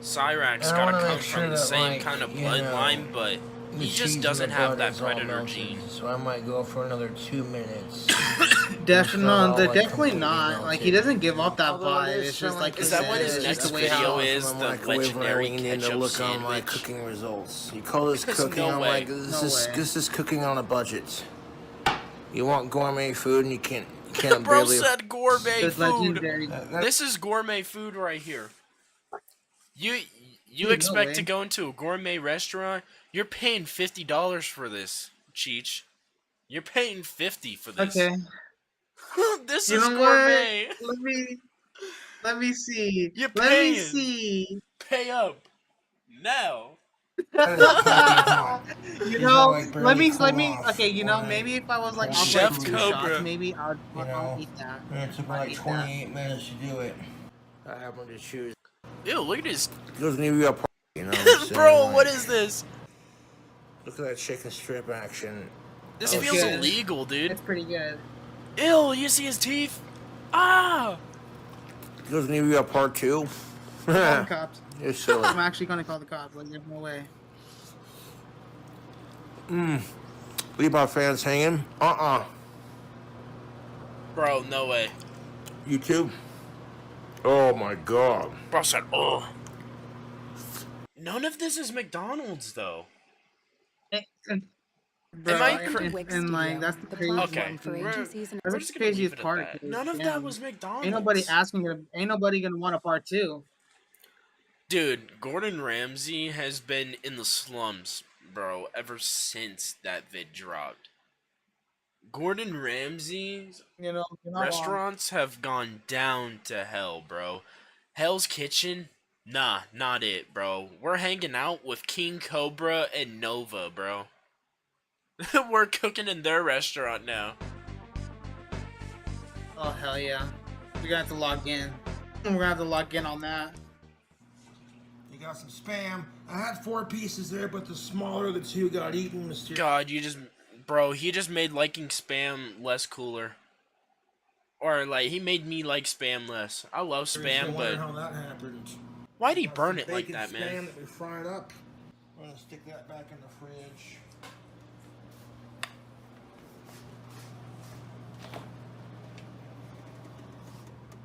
Cyraxx I gotta wanna come make sure from the that, same like, kind of you know, bloodline, but The he cheese just and doesn't the have butter that is all predator melted, gene. So I might go for another 2 minutes. Definitely, like, definitely completely not. Like he melted. doesn't give off that Although vibe. it It's just like Is that what his it's next just the way video how- is? From The microwave legendary when I lean in to ketchup look on my sandwich? cooking results. You call this There's cooking? no I'm way. like, this way. is cooking on a budget. You want gourmet food and you can't Bro barely. said gourmet It's food. legendary. This is gourmet food right here. You no expect way. to go into a gourmet restaurant? You're paying $50 for this, Cheech. You're paying $50 for this. Okay. This You is know gourmet. what? Let me see. You're Let me paying. see. Pay up now. You know, like barely let me. cool Okay, you know, off maybe if I was like when I on Chef like 2 Cobra. shots, maybe I'll know, eat that. And it took me I'll like eat that. 28 minutes to do it. I happened to choose. Ew, look at his. It doesn't give you a part, you know. What I'm saying? Bro, Like, what is this? Look at that chicken strip action. This Oh, feels shit. illegal, dude. It's pretty good. Ew, you see his teeth? Ah! It doesn't give you a part two. Call the cops. You're silly. I'm actually gonna call the cops. Like, there's no way. Leave our fans hanging. Bro, no way. YouTube. Oh my god. Bro said, oh. None of this is McDonald's, though. Bro, Am I and like that's the crazy. Okay, we're That's just the gonna leave craziest it at part. that. 'Cause, None of that damn, was ain't nobody McDonald's. asking. Ain't nobody gonna want a part two. Dude, Gordon Ramsay has been in the slums, bro, ever since that vid dropped. Gordon Ramsay's You're not wrong. restaurants have gone down to hell, bro. Hell's Kitchen? Nah, not it, bro. We're hanging out with King Cobra and Nova, bro. We're cooking in their restaurant now. Oh hell yeah, we're gonna have to log in. We're gonna have to log in on that. You got some spam. I had 4 pieces there, but the smaller of the 2 got eaten. God, bro, he just made liking spam less cooler. Or, like, he made me like spam less. I love spam, but how that happened. why'd he burn it like that, Spam man? that we fried up. I'm gonna stick that back in the fridge.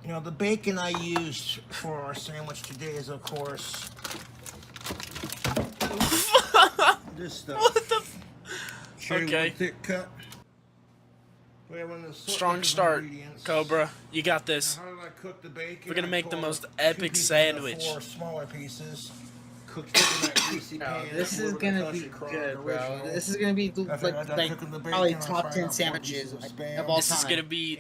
You know, the bacon I used for our sandwich today is, of course, this stuff. What the Cherry Okay. wood thick cut. We have an assortment Strong of start, ingredients. Cobra. You got this. How did I cook the bacon? We're gonna I make the pulled most 2 epic pieces into sandwich. 4 smaller pieces. Cooked it in that greasy pan. This is gonna be good, bro. This is gonna be like probably top 10 sandwiches of all time. This is gonna be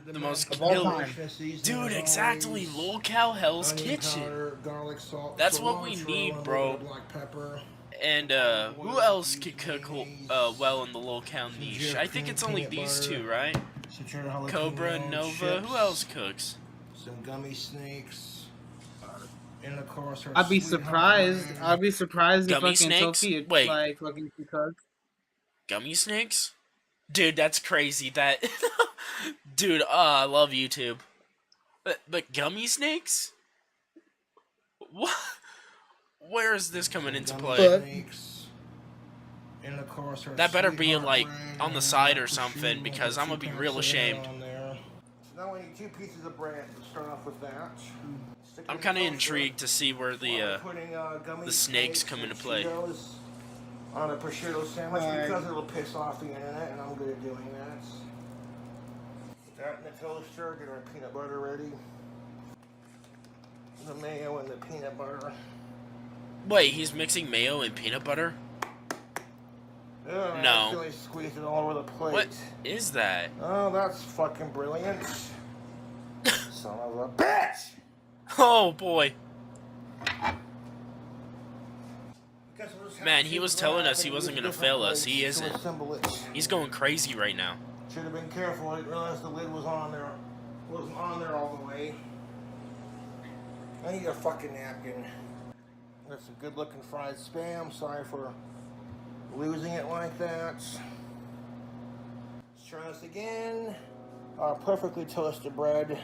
the most Of all killer. time. Dude, exactly. Lolcow Hell's Kitchen. Powder, garlic, salt, That's what we cilantro, need, and a bro. little bit of black pepper. And who else could cook well in the Lolcow niche? I think it's only these 2, right? Cobra, Nova. Who else cooks? Some gummy snakes. And of course, our I'd be sweet surprised. honey. I'd be surprised if Gummy fucking snakes? Sophie Wait. like fucking cook. Gummy snakes? Dude, that's crazy. That, dude, I love YouTube. But gummy snakes? What? Where is this coming into Gummy play? snakes. And of course, our That better be sweetheart like brand on the and side or prosciutto something, and because I'm gonna be 2 real packs of that ashamed. on there. So now we need 2 pieces of bread to start off with that. Stick it I'm in kind of toaster. intrigued to see where While we're putting, gummy the snakes come and into play. Cheetos on a prosciutto sandwich Alright. because it'll piss off the internet, and I'm good at doing that. Put that in the toaster, get our peanut butter ready. The mayo and the peanut butter. Wait, he's mixing mayo and peanut butter? Oh, No. I accidentally squeezed it all over the plate. What is that? Oh, that's fucking brilliant. Son of a bitch! Oh boy. Guess we'll just have Man, to he was grab telling us he and wasn't use gonna different fail us. He plates to isn't. assemble it. He's going crazy right now. Should have been careful. I didn't realize the lid was on there. Wasn't on there all the way. I need a fucking napkin. That's some good looking fried spam. Sorry for losing it like that. Let's try this again. Perfectly toasted bread.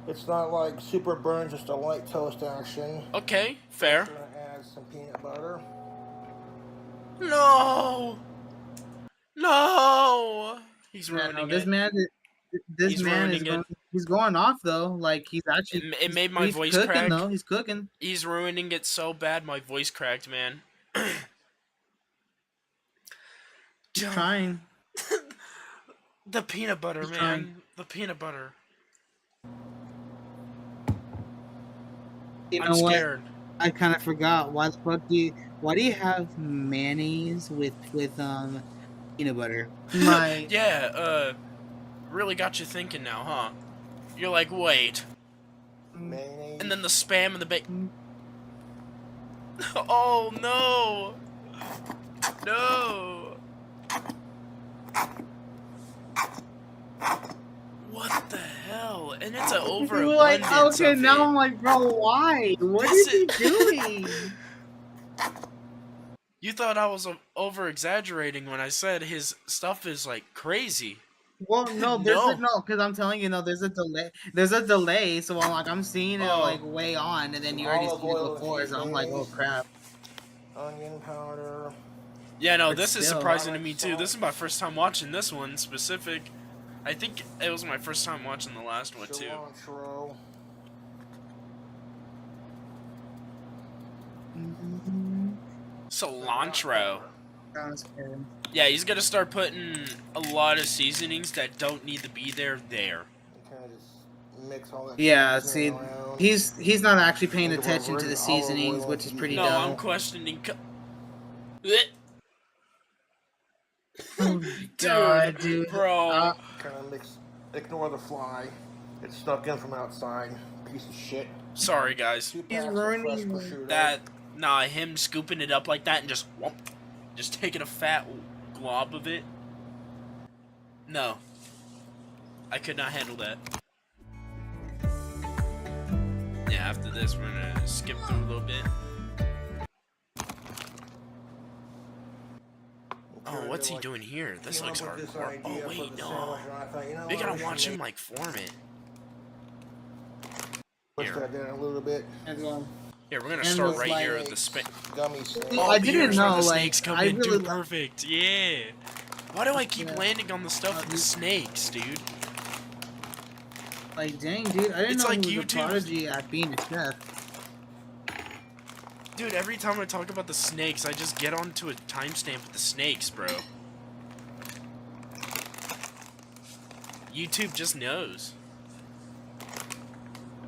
It's not like super burned, just a light toast action. Okay, fair. I'm gonna add some peanut butter. No! No! He's Yeah, ruining no, this it. man, He's ruining it. he's going off though. Like he's actually. It made my he's voice cooking crack. though. He's cooking. He's ruining it so bad my voice cracked, man. He's trying. The peanut butter, He's man. trying. The peanut butter. You I'm know what? scared. I kind of forgot. Why the fuck Why do you have mayonnaise with peanut butter? My Yeah, really got you thinking now, huh? You're like, wait. Mayonnaise. And then the spam and the bacon. Oh, no. No. What the hell? And it's an overabundance like, okay, of now it. I'm like, bro, why? What This is he is- doing? You thought I was over exaggerating when I said his stuff is like crazy. Well, no, No. because I'm telling you, no, there's a delay. There's a delay, so I'm seeing it Oh. like way on, and then you already Olive seen it oil before, and so I'm like, oh mayonnaise. crap. Onion powder. Yeah, no, But this is still, surprising to garlic me too. salt. This is my first time watching this one specific. I think it was my first time watching the last one too. Cilantro. Cilantro. Sounds good. Yeah, he's gonna start putting a lot of seasonings that don't need to be there. Kind of just mix all that Yeah, seasoning see, around. he's not actually paying Think of attention to virgin the olive seasonings, oil which is to pretty use No, it. I'm dumb. questioning. Oh my god, dude. Bro. Kind of mix. Ignore the fly. It snuck in from outside. Piece of shit. Sorry, guys. 2 He's packs of fresh ruining prosciutto. That him scooping it up like that and just whoop, just taking a fat glob of it. No, I could not handle that. Yeah, after this, we're gonna skip through a little bit. Oh, what's he doing here? This looks hardcore. Oh wait, no. We gotta watch him like form it. Push that down a little bit. And, well, Here, we're gonna And start was right like- here with the spin. Gummy snake. Oh, I didn't here's where know, the like, snakes come I in, really dude. Perfect, yeah. Why do I keep landing on the stuff with the snakes, dude? like, dang, dude, I didn't It's know like he was a YouTube. prodigy at being a chef. Dude, every time I talk about the snakes, I just get onto a timestamp with the snakes, bro. YouTube just knows.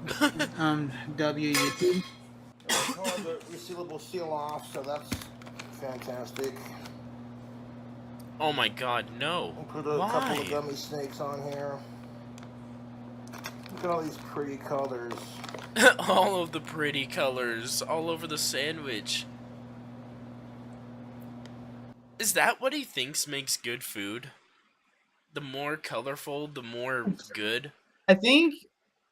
YouTube. It's called the resealable seal off, so that's fantastic. Oh my god, no. We'll put a couple of Why? gummy snakes on here. Look at all these pretty colors. All of the pretty colors all over the sandwich. Is that what he thinks makes good food? The more colorful, the more good? I think,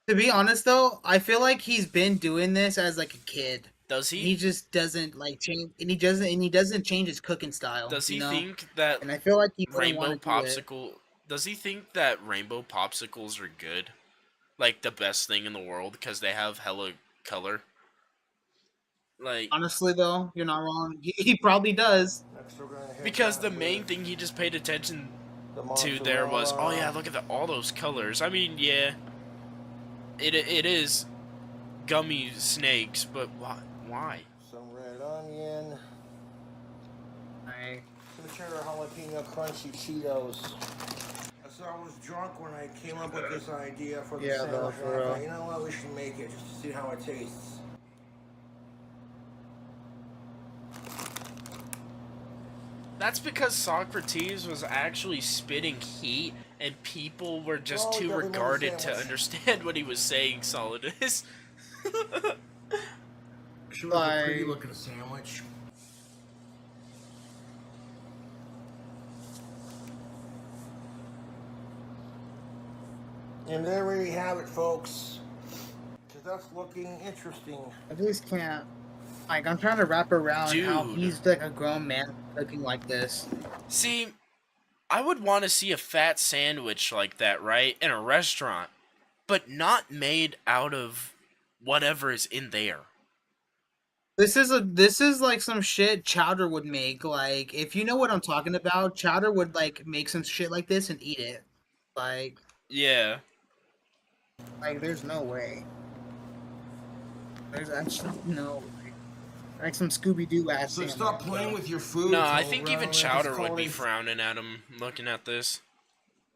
to be honest though, I feel like he's been doing this as like a kid. Does He he? just doesn't like change, and he doesn't change his cooking style. Does he you know? think that And I feel like he wouldn't rainbow want to do it. popsicle... Does he think that rainbow popsicles are good? Like the best thing in the world because they have hella color? Like... Honestly though, you're not wrong. He probably does. Next, we're gonna hit Because that the main with thing he just paid attention the to there was, oh yeah, mozzarella. look at all those colors. I mean, yeah, it is gummy snakes, but why? Some red onion. Right. Some cheddar jalapeno crunchy Cheetos. So I was drunk when I came up with this idea for the Yeah, sandwich. no, And for I real. thought, you know what, we should make it just to see how it tastes. That's because Socrates was actually spitting heat, and people were just Oh, too yeah, we made a regarded to sandwich. understand what he was saying. Solidus. Should look a pretty Like- looking sandwich. And there we have it, folks. Cause that's looking interesting. I just can't. Like, I'm trying to wrap around how Dude. he's like a grown man cooking like this. See, I would want to see a fat sandwich like that, right, in a restaurant, but not made out of whatever is in there. This is like some shit Chowder would make. Like, if you know what I'm talking about, Chowder would like make some shit like this and eat it. Yeah. Like there's no way. There's actually no way. Like some Scooby Doo ass. So thing stop like playing that. with your food. No, I Cole think Brown. even Just Chowder call would be it frowning at him looking at this.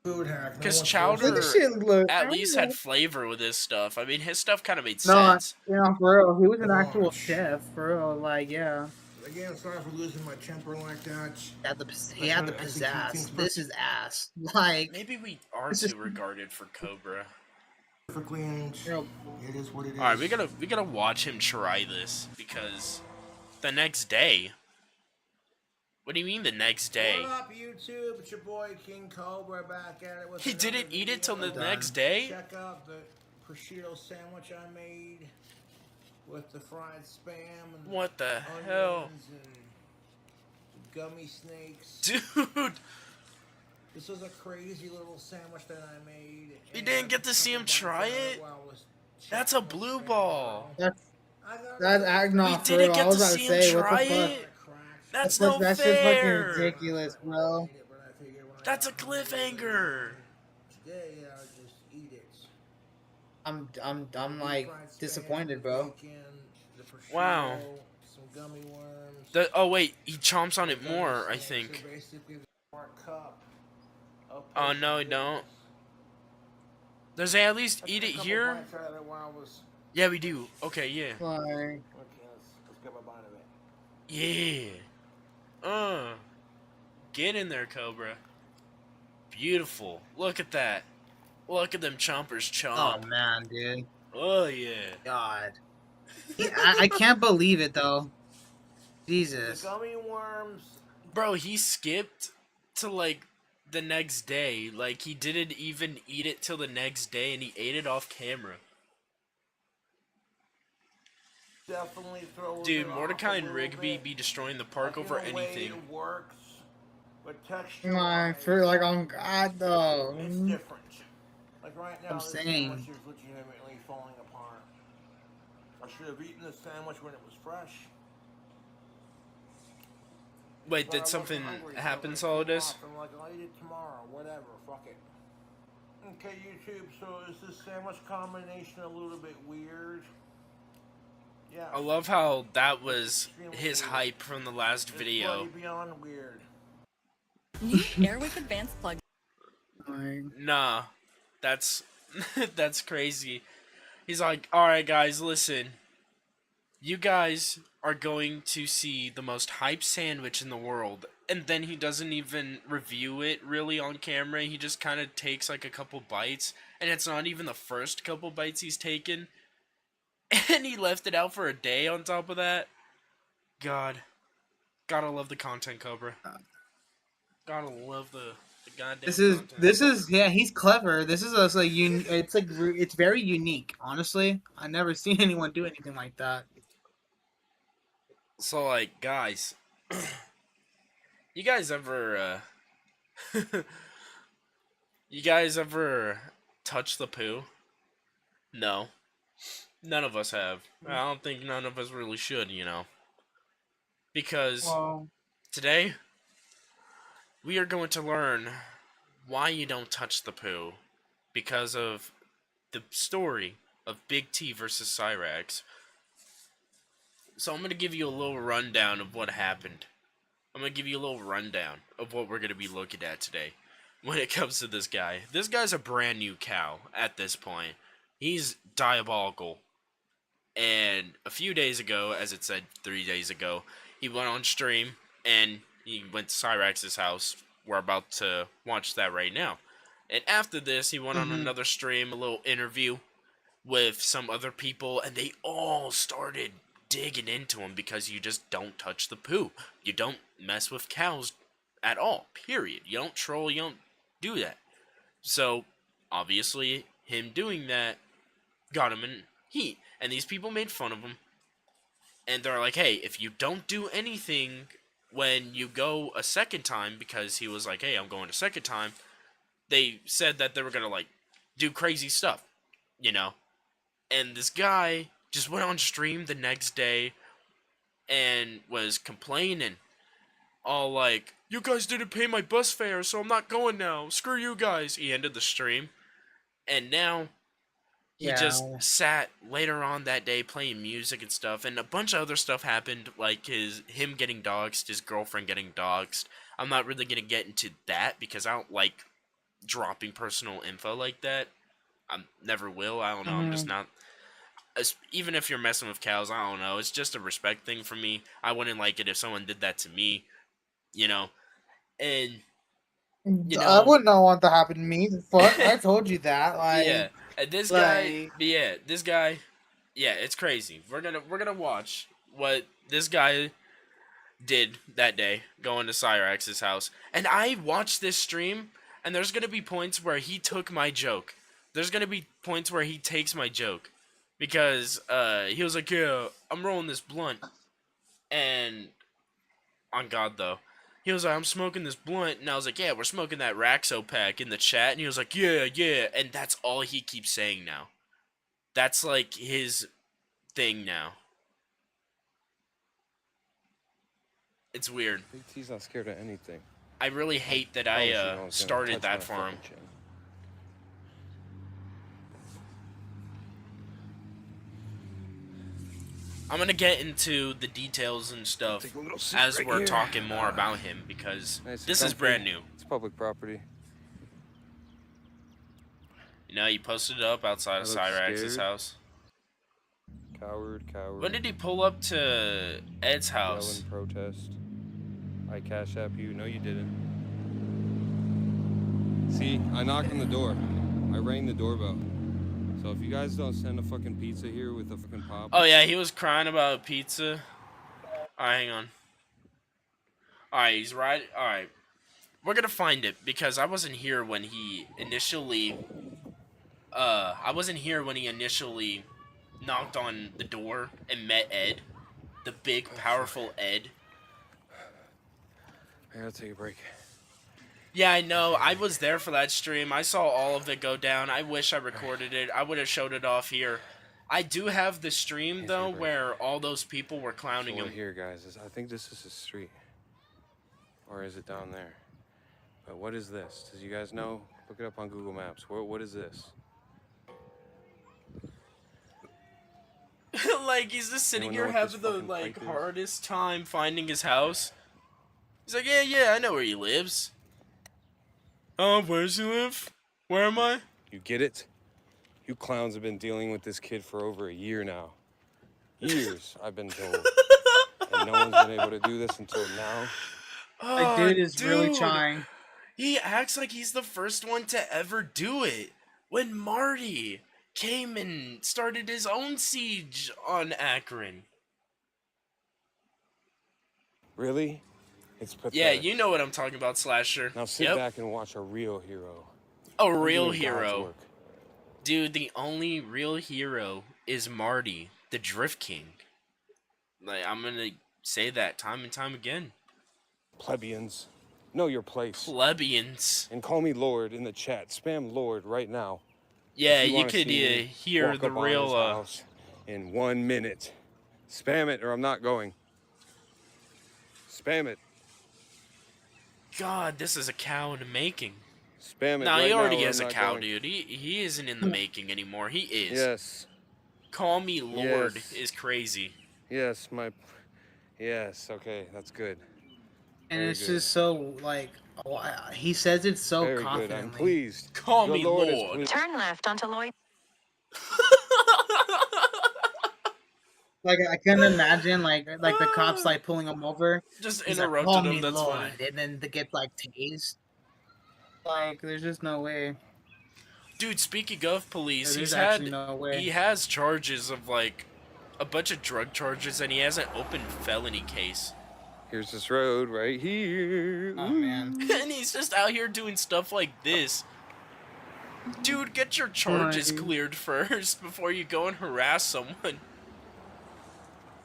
food hack. No Because one's Chowder Look at this shit look. I at don't least know. had flavor with his stuff. I mean, his stuff kind of made No, sense. yeah, for real. He was an actual Gosh. chef, for real. Like, yeah. Again, sorry for losing my temper like that. He had the I think he pizzazz. thinks This is ass. Like, Maybe we are It's just- too regarded for Cobra. Perfectly, and you know, it is what it is. All right, we gotta watch him try this because the next day. What do you mean the next day? What up, YouTube? It's your boy King Cobra back at it with He another didn't eat it till the video. next day? Check out the prosciutto sandwich I made with the fried spam and What the onions hell? and gummy snakes. Dude, This was a crazy little sandwich that I made. You and didn't get to see him try it? That's a blue ball. that's We no, for didn't real. get I was to about to see say, him what try the fuck? it. That's That's no just fucking fair. ridiculous, bro. That's a cliffhanger. Today, I'll just eat it. I'm like disappointed, bro. Bacon, the prosciutto, Wow. some gummy worms. Oh wait, he chomps on it Gummy more, I snakes think. are basically the more cup of Oh no, potion he don't. goodness. Does they at least I eat took it a couple here? bites out of it while I was. Yeah, we do. Okay, yeah. Like, Okay, let's grab a bite of it. Yeah. Get in there, Cobra. Beautiful. Look at that. Look at them chompers oh chomp. man, dude. Oh yeah. God. I can't believe it though. The Jesus. gummy worms. Bro, he skipped to like the next day. Like he didn't even eat it till the next day, and he ate it off camera. Definitely throws Dude, it off Mordecai a and little Rigby bit. be destroying the park Like, over in a way, anything. it works, but texture My for like on God though. it's different. Like right now, I'm this saying. sandwich is legitimately falling apart. I should have eaten the sandwich when it was fresh. Wait, But I did wasn't something hungry, so happen, it came Solidus? off. I'm like, I'll eat it tomorrow, whatever, fuck it. Okay, YouTube, so is this sandwich combination a little bit weird? Yeah. I love how that was Extremely his weird. hype from the last It's video. bloody beyond weird. New Airwick Advanced plug. Like, Nah, that's that's crazy. He's like, alright guys, listen. You guys are going to see the most hype sandwich in the world. And then he doesn't even review it really on camera. He just kind of takes like a couple bites. And it's not even the first couple bites he's taken. And he left it out for a day on top of that. God. Gotta love the content, Cobra. Gotta love the goddamn content. this is yeah, he's clever. This is also it's like it's very unique. Honestly, I never seen anyone do anything like that. So like, guys, you guys ever you guys ever touch the poo? No. None of us have. I don't think none of us really should, you know. Because Well, today we are going to learn why you don't touch the poo because of the story of Big T versus Cyraxx. So I'm going to give you a little rundown of what happened. I'm going to give you a little rundown of what we're going to be looking at today when it comes to this guy. This guy's a brand new cow at this point. He's diabolical. And a few days ago, as it said 3 days ago, he went on stream and he went to Cyraxx's house. We're about to watch that right now. And after this, he went on another stream, a little interview with some other people, and they all started digging into him because you just don't touch the poo. You don't mess with cows at all, period. You don't troll, you don't do that. So, obviously, him doing that got him in heat. And these people made fun of him. And they're like, hey, if you don't do anything when you go a second time, because he was like, hey, I'm going a second time, they said that they were going to, like, do crazy stuff, you know? And this guy just went on stream the next day and was complaining. All like, you guys didn't pay my bus fare, so I'm not going now. Screw you guys. He ended the stream. And now he just sat later on that day playing music and stuff. And a bunch of other stuff happened, like him getting doxxed, his girlfriend getting doxxed. I'm not really going to get into that because I don't like dropping personal info like that. I never will. I don't know. I'm just not. Even if you're messing with cows, I don't know. It's just a respect thing for me. I wouldn't like it if someone did that to me, you know. And you know, I would not want that to happen to me. Fuck, I told you that. Like, yeah. And this guy, this guy, yeah, it's crazy. We're gonna watch what this guy did that day, going to Cyraxx's house. And I watched this stream, and there's gonna be points where he took my joke. There's gonna be points where he takes my joke. Because he was like, yeah, I'm rolling this blunt. And on God, though. He was like, I'm smoking this blunt. And I was like, yeah, we're smoking that Raxo pack in the chat. And he was like, yeah, yeah. And that's all he keeps saying now. That's like his thing now. It's weird. Big T's not scared of anything. I really hate that I started that for him. I'm gonna get into the details and stuff Take a little seat as right we're here. talking more about him, because Nice and this is comfy. brand new. It's public property. You know, he posted it up outside of I look Cyraxx's scared. house. Coward. When did he pull up to Ed's house? Yell and protest. I cash app you. No, you didn't. See, I knocked on the door. I rang the doorbell. So if you guys don't send a fucking pizza here with a fucking pop. Oh yeah, he was crying about pizza. Alright, hang on. Alright, he's right. Alright. We're gonna find it, because I wasn't here when he initially knocked on the door and met Ed. The big, powerful Ed. I gotta take a break. Yeah, I know. I was there for that stream. I saw all of it go down. I wish I recorded it. I would have showed it off here. I do have the stream, though, where all those people were clowning So him. here, guys, I think this is a street. Or is it down there? But what is this? Does you guys know? Look it up on Google Maps. What is this? Like, he's just sitting Anyone here know what having this the, fucking like, pipe is? hardest time finding his house. He's like, yeah, I know where he lives. Oh, where does he live? Where am I? You get it? You clowns have been dealing with this kid for over a year now. Years, I've been told. And no one's been able to do this until now. Like, dude is really trying. He acts like he's the first one to ever do it. When Marty came and started his own siege on Akron. Really? It's pathetic. Yeah, you know what I'm talking about, Slasher. Now sit back and watch a real hero. A real doing God's hero. work. Dude, the only real hero is Marty, the Drift King. Like, I'm gonna say that time and time again. Plebeians, know your place. Plebeians. And call me Lord in the chat. Spam Lord right now. Yeah, If you wanna could see me hear walk the up on real, his house in 1 minute. Spam it or I'm not going. Spam it. God, this is a cow in the making. Spam it Nah, right he already now or is I'm a not cow, going. dude. He isn't in the making anymore. He is. Yes. Call me Lord Yes. is crazy. Yes, Yes, okay, that's good. And Very it's good. just so, like, he says it so Very confidently. good. I'm pleased. Call Your me Lord is Lord. pleased. Turn left onto Lloyd. Like, I can imagine, like the cops, like, pulling him over. Just He's like, interrupted call him, me that's Lord. funny. And then they get, like, tased. Like, there's just no way. Dude, speaking of police, There's he's actually had no way. he has charges of like a bunch of drug charges, and he has an open felony case. Here's this road right here. Oh, man. And he's just out here doing stuff like this. Dude, get your charges cleared first before you go and harass someone.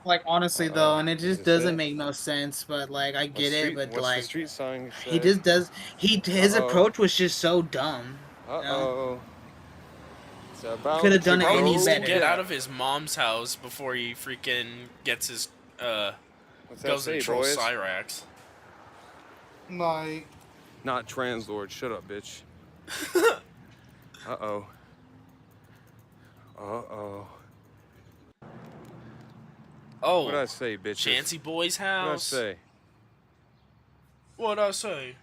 Like, honestly, though, and it just Is this doesn't it? make no sense, but, like, I get it, but, What's the like, street sign he say? just does, his Uh-oh. approach was just so dumb. Uh-oh. It's about Could've done to it any go better. Get down. out of his mom's house before he freaking gets his What's that goes say, and trolls boys? Cyraxx. Like, Not trans lord. Shut up, bitch. Uh-oh. Uh-oh. Oh, What'd I say, bitch? Chancy Boy's What'd I house. say? What'd I say?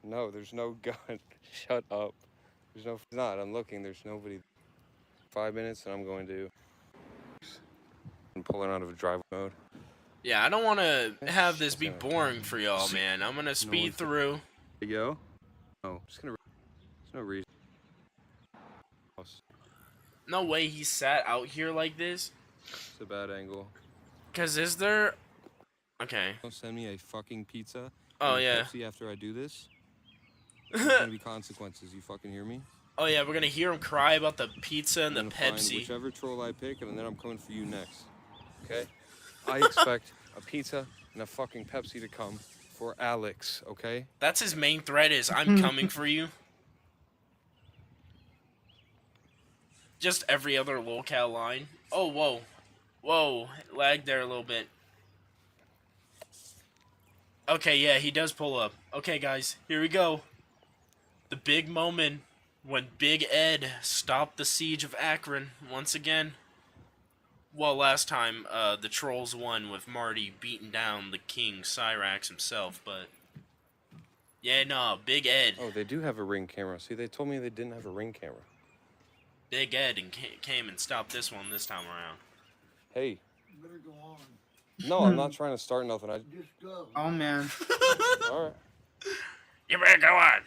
No, there's no gun. Shut up. There's no... It's not. I'm looking. There's nobody. 5 minutes and I'm going to... I'm pulling out of drive mode. Yeah, I don't want to have this be boring for y'all, man. I'm gonna speed through. There you go. No, just gonna... There's no reason. No way he sat out here like this. It's a bad angle. Cause is there? Okay. Don't send me a fucking pizza. Oh, and a yeah. Pepsi after I do this. There's gonna be consequences. You fucking hear me? Oh yeah, we're gonna hear him cry about the pizza and the I'm gonna find Pepsi. whichever troll I pick, and then I'm coming for you next. Okay? I expect a pizza and a fucking Pepsi to come for Alex. Okay? That's his main threat is I'm coming for you. Just every other Lolcow line. Oh whoa, whoa, lagged there a little bit. Okay, yeah, he does pull up. Okay, guys, here we go. The big moment when Big Ed stopped the siege of Akron once again. Well, last time, the Trolls won with Marty beating down the king, Cyraxx himself, but... Yeah, no, Big Ed. Oh, they do have a ring camera. See, they told me they didn't have a ring camera. Big Ed and came and stopped this one this time around. Hey. You better go on. No, I'm not trying to start nothing. I Just go. Oh man. All right. You better go on.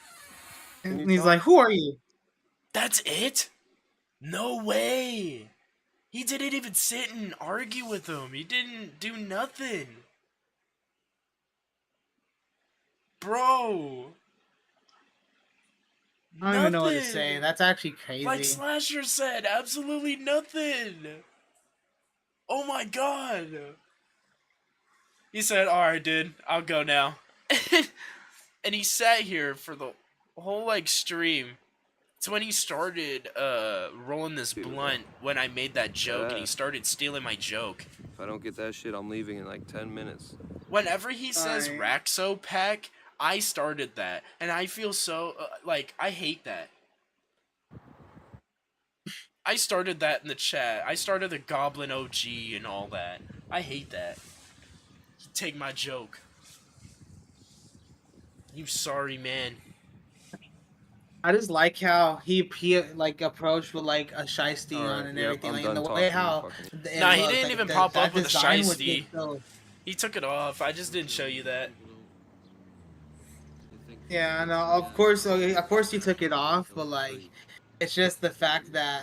And he's like, "Who are you?" That's it? No way. He didn't even sit and argue with him. He didn't do nothing. Bro. I don't even know what to say. That's actually crazy. Like Slasher said, absolutely nothing. Oh my god. He said, alright, dude, I'll go now. And he sat here for the whole, like, stream. It's when he started, rolling this blunt when I made that joke, and he started stealing my joke. If I don't get that shit, I'm leaving in like 10 minutes. Whenever he says Raxo Pack, I started that. And I feel so, like, I hate that. I started that in the chat. I started the Goblin OG and all that. I hate that. Take my joke. You sorry man. I just like how he like approached with like a shiesty on and everything, like in the way how. Nah, he didn't even pop up with a shiesty. He took it off. I just didn't show you that. Yeah, no, of course he took it off, but like, it's just the fact that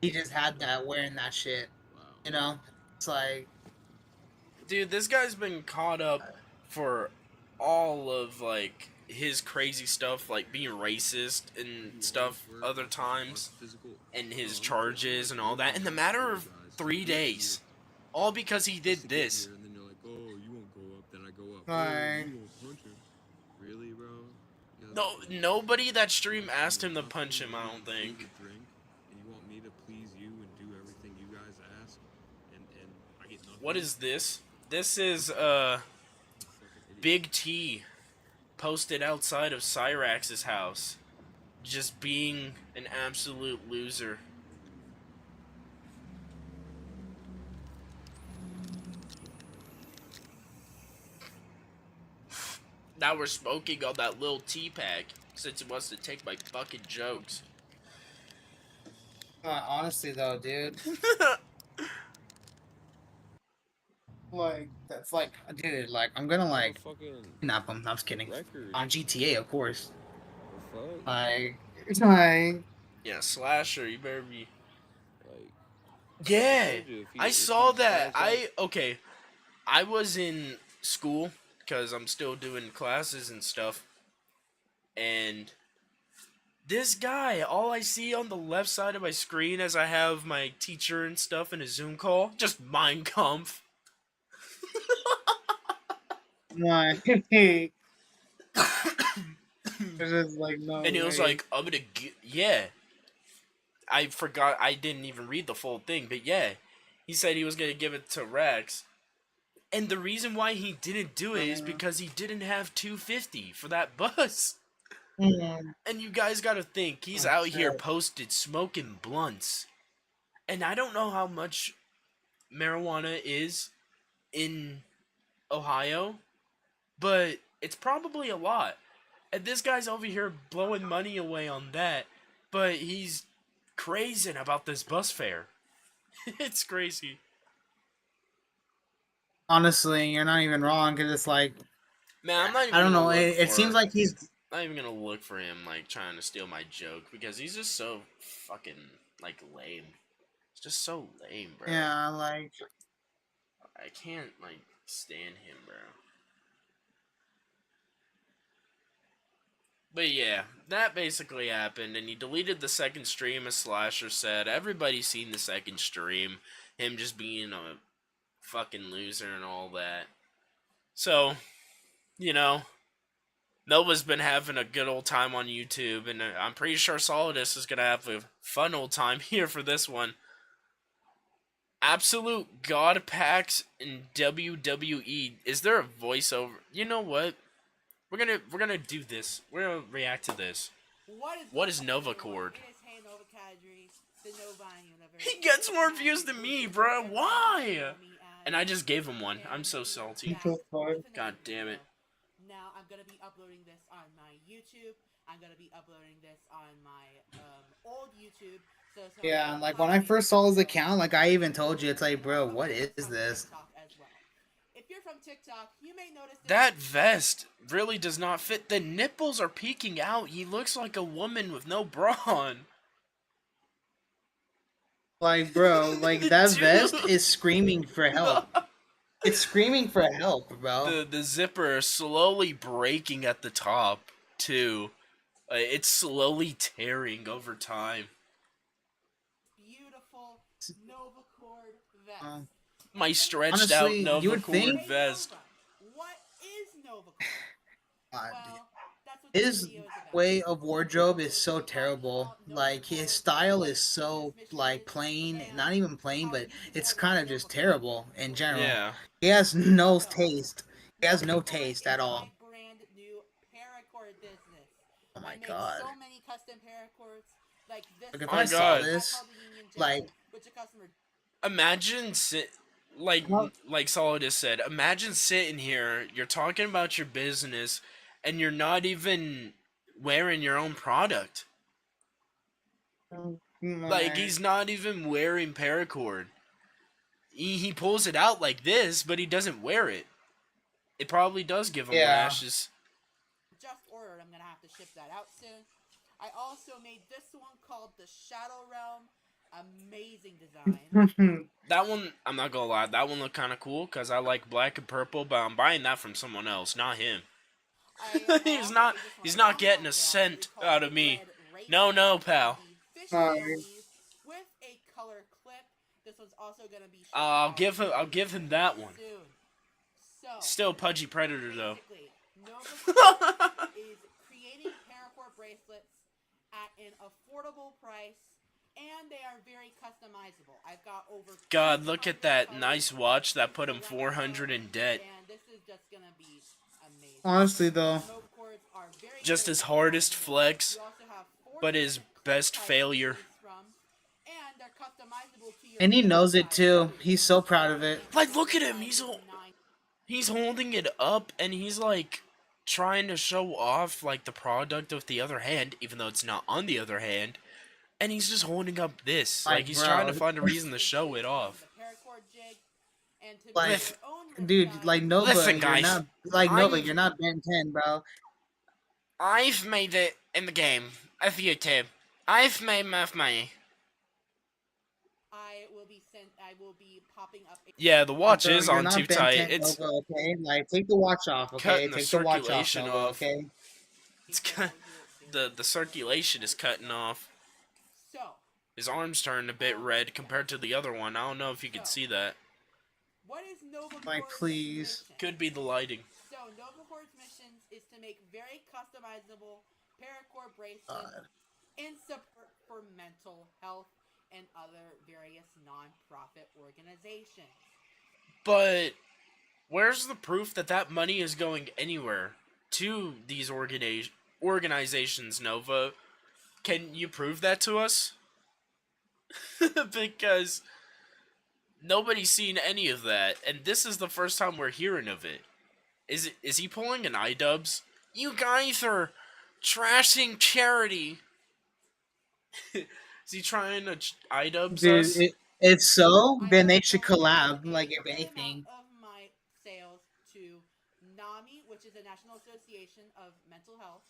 he just had that wearing that shit. You know, it's like, dude, this guy's been caught up for all of like his crazy stuff, like being racist and stuff other times, and his charges and all that in the matter of 3 days, all because he did this. No, nobody that stream asked him to punch him, I don't think. What is this? This is Big T posted outside of Cyraxx's house, just being an absolute loser. Now we're smoking on that little tea pack since he wants to take my fucking jokes. honestly though, dude. Like, that's like, dude, like, I'm gonna like kidnap him. No, I'm just kidding. On GTA, of course. Like, it's like, yeah, Slasher, you better be. Yeah, I saw that. Okay, I was in school because I'm still doing classes and stuff, and this guy, all I see on the left side of my screen as I have my teacher and stuff in a Zoom call, just Mein Kampf. like, it's just like, no. And he was like, I'm gonna get, yeah. I forgot, I didn't even read the full thing, but yeah. He said he was gonna give it to Rex. And the reason why he didn't do it is because he didn't have 250 for that bus. And you guys gotta think, he's out here posted smoking blunts. And I don't know how much marijuana is in Ohio, but it's probably a lot. And this guy's over here blowing money away on that, but he's crazing about this bus fare. It's crazy. Honestly, you're not even wrong, because it's like, man, I'm not even I don't know, it seems like he's not even gonna look for him like trying to steal my joke, because he's just so fucking like lame. It's just so lame, bro. Yeah, like, I can't like stand him, bro. But yeah, that basically happened, and he deleted the second stream, as Slasher said. Everybody's seen the second stream, him just being a fucking loser and all that. So, you know, Nova's been having a good old time on YouTube, and I'm pretty sure Solidus is gonna have a fun old time here for this one. Absolute God Packs in WWE. Is there a voiceover? You know what? We're gonna do this. We're gonna react to this. What is Nova Chord? He gets more views than me, bro. Why? And I just gave him one. I'm so salty. God damn it. Now I'm gonna be uploading this on my YouTube. I'm gonna be uploading this on my old YouTube. So Yeah, like when I first saw his account, like I even told you, it's like, bro, what is this? as well. If you're from TikTok, you may notice that vest really does not fit. The nipples are peeking out. He looks like a woman with no bra on. Like, bro, like that vest is screaming for help. It's screaming for help, bro. The zipper is slowly breaking at the top too. It's slowly tearing over time. Beautiful Novacord vest. My stretched honestly, out you would think Novacord vest. What is Novacord? Well, his way of wardrobe is so terrible. Like his style is so like plain, not even plain, but it's kind of just terrible in general. Yeah. He has no taste. He has no taste at all. Brand new paracord business. Oh my god. So many custom paracords like this. Like if I saw this, like imagine like Solidus said, imagine sitting here, you're talking about your business, and you're not even wearing your own product. Like, he's not even wearing paracord. He pulls it out like this, but he doesn't wear it. It probably does give him rashes. Just ordered. I'm gonna have to ship that out soon. I also made this one called the Shadow Realm. Amazing design. That one, I'm not gonna lie, that one looked kind of cool because I like black and purple, but I'm buying that from someone else, not him. he's not getting a cent out of me. No, pal. With a color clip. This one's also gonna be. I'll give him that one. Still Pudgy Predator though. Nova is creating paracord bracelets at an affordable price. And they are very customizable. I've got over. God, look at that nice watch that put him 400 in debt. And this is just gonna be amazing. Honestly, though, just his hardest flex, but his best failure. and he knows it too. He's so proud of it. Like, look at him. He's holding it up, and he's like trying to show off like the product with the other hand, even though it's not on the other hand. And he's just holding up this. Like, he's trying to find a reason to show it off. Like, dude, like, Nova, listen, guys, you're not, like, Nova, you're not Ben 10, bro. I've made it in the game of YouTube. I've made enough money. I will be popping up. Yeah, the watch is you're on not too Ben tight. 10, It's Nova, okay? Like, take the watch off, okay? cutting Take the watch off, circulation Nova, off. okay? It's the circulation is cutting off. His arm's turned a bit red compared to the other one. I don't know if you can see that. What is Novacord's like, please. mission? Could be the lighting. So Novacord's mission is to make very customizable paracord bracelets in support for mental health and other various non-profit organizations. But where's the proof that that money is going anywhere to these organizations, Nova? Can you prove that to us? Because nobody's seen any of that, and this is the first time we're hearing of it. Is he pulling an iDubbbz? You guys are trashing charity. Is he trying to iDubbbz us? Dude, if so, then they should collab, like, if anything. Of my sales to NAMI, which is the National Association of Mental Health,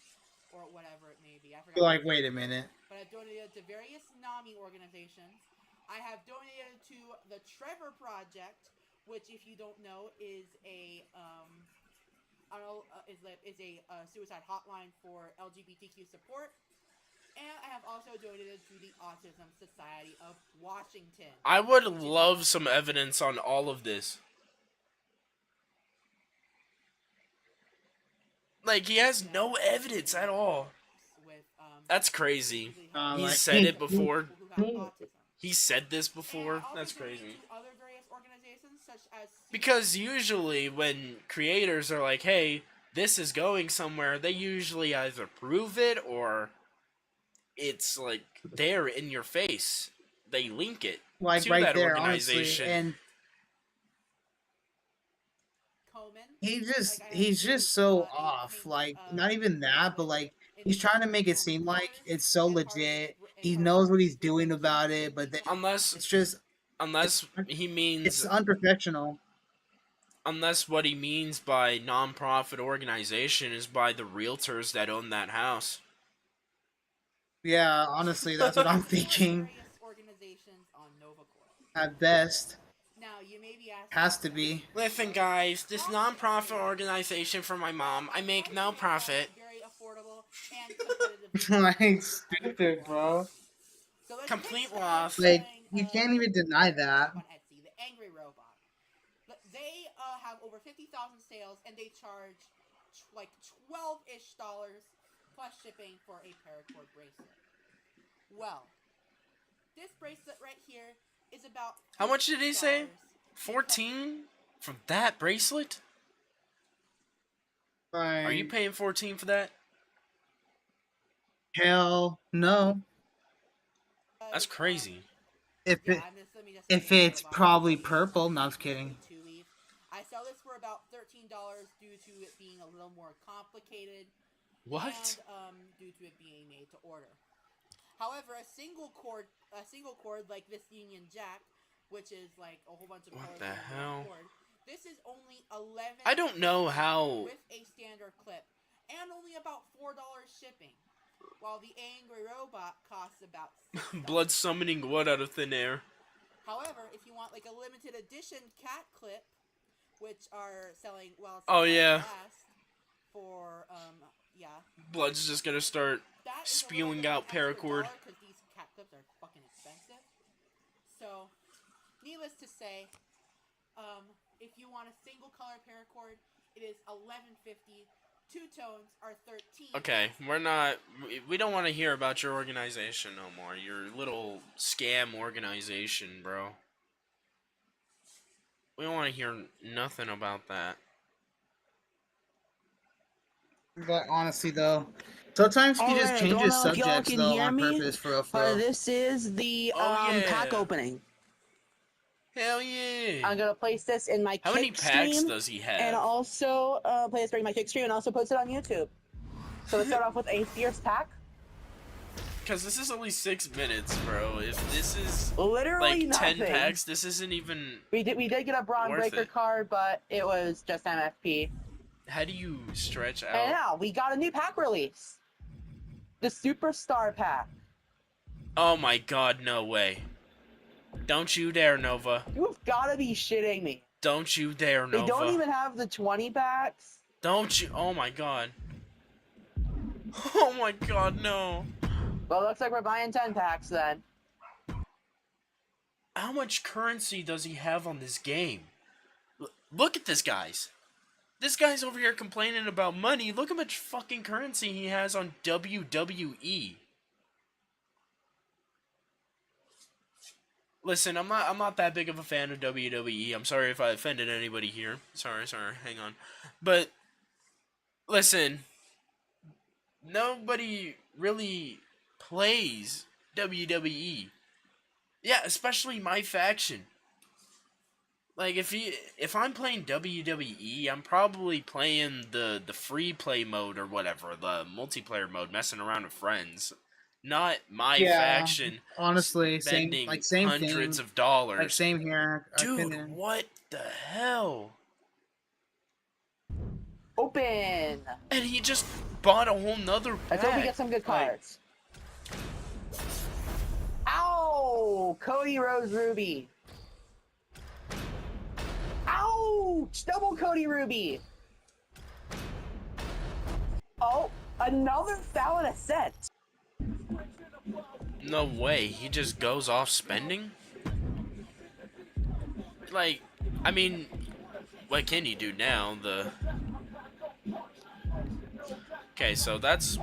or whatever it may be. I forgot. You're like, wait a minute. But I've donated to various NAMI organizations. I have donated to the Trevor Project, which, if you don't know, is a suicide hotline for LGBTQ support. And I have also donated to the Autism Society of Washington. I would love some evidence on all of this. Like, he has no evidence at all. That's crazy. He said it before. He said this before. That's crazy. Because usually when creators are like, hey, this is going somewhere, they usually either prove it or it's like there in your face. they link it like to right that there, honestly. organization. And Coleman. he's just so off. Like, not even that, but like he's trying to make it seem like it's so legit. He knows what he's doing about it, but then it's just Unless he means it's unprofessional. Unless what he means by non-profit organization is by the realtors that own that house. Yeah, honestly, that's what I'm thinking. Organizations on NovaCore. At best. Now, you may be asking, has to be. Listen, guys, this non-profit organization for my mom, I make no profit. Very affordable and competitive. Like, stupid, bro. Complete loss. Like, you can't even deny that. On Etsy, the Angry Robot. They have over 50,000 sales, and they charge like $12-ish plus shipping for a paracord bracelet. Well, this bracelet right here is about How much did he say? 14 for that bracelet? Right. Are you paying 14 for that? Hell no. That's crazy. If it's probably purple, no, I was kidding. I sell this for about $13 due to it being a little more complicated. What? And due to it being made to order. However, a single cord like this Union Jack, which is like a whole bunch of What colors the on hell? cord, this is only $11. I don't know how. With a standard clip, and only about $4 shipping, while the Angry Robot costs about $6. Blood summoning what out of thin air? However, if you want like a limited edition cat clip, which are selling Oh yeah. For yeah. Blood's just gonna start spewing out paracord. Because these cat clips are fucking expensive. So, needless to say, if you want a single color paracord, it is $11.50. Two tones are $13. Okay, we don't want to hear about your organization no more. Your little scam organization, bro. We don't want to hear nothing about that. But honestly, though, sometimes he just changes subjects, though, on purpose for a flow. This is the pack opening. Hell yeah! I'm gonna place this in my How many kick packs stream does he have? and also play this during my kick stream and also post it on YouTube. So let's start off with a fierce pack. Because this is only 6 minutes, bro. If this is literally like 10 nothing. packs, this isn't even. We did get a Braun Breaker card, but it was just MFP. How do you stretch out? And now we got a new pack release, the Superstar pack. Oh my god, no way. Don't you dare, Nova. You've got to be shitting me. Don't you dare, Nova. They don't even have the 20 packs. Don't you? Oh my god. Oh my god, no. Well, it looks like we're buying 10 packs then. How much currency does he have on this game? Look at this, guys. This guy's over here complaining about money. Look how much fucking currency he has on WWE. Listen, I'm not that big of a fan of WWE. I'm sorry if I offended anybody here. Sorry, hang on. But listen, nobody really plays WWE. Yeah, especially my faction. Like if I'm playing WWE, I'm probably playing the free play mode or whatever, the multiplayer mode, messing around with friends. Not my faction. Honestly, same hundreds thing. of dollars. Like same here. Dude, what the hell? Open. And he just bought a whole nother pack. Let's hope we get some good cards. Ow! Cody Rose Ruby. Ouch! Double Cody Ruby. Oh, another foul a set. No way, he just goes off spending? Like, I mean, what can you do now? Okay, so that's...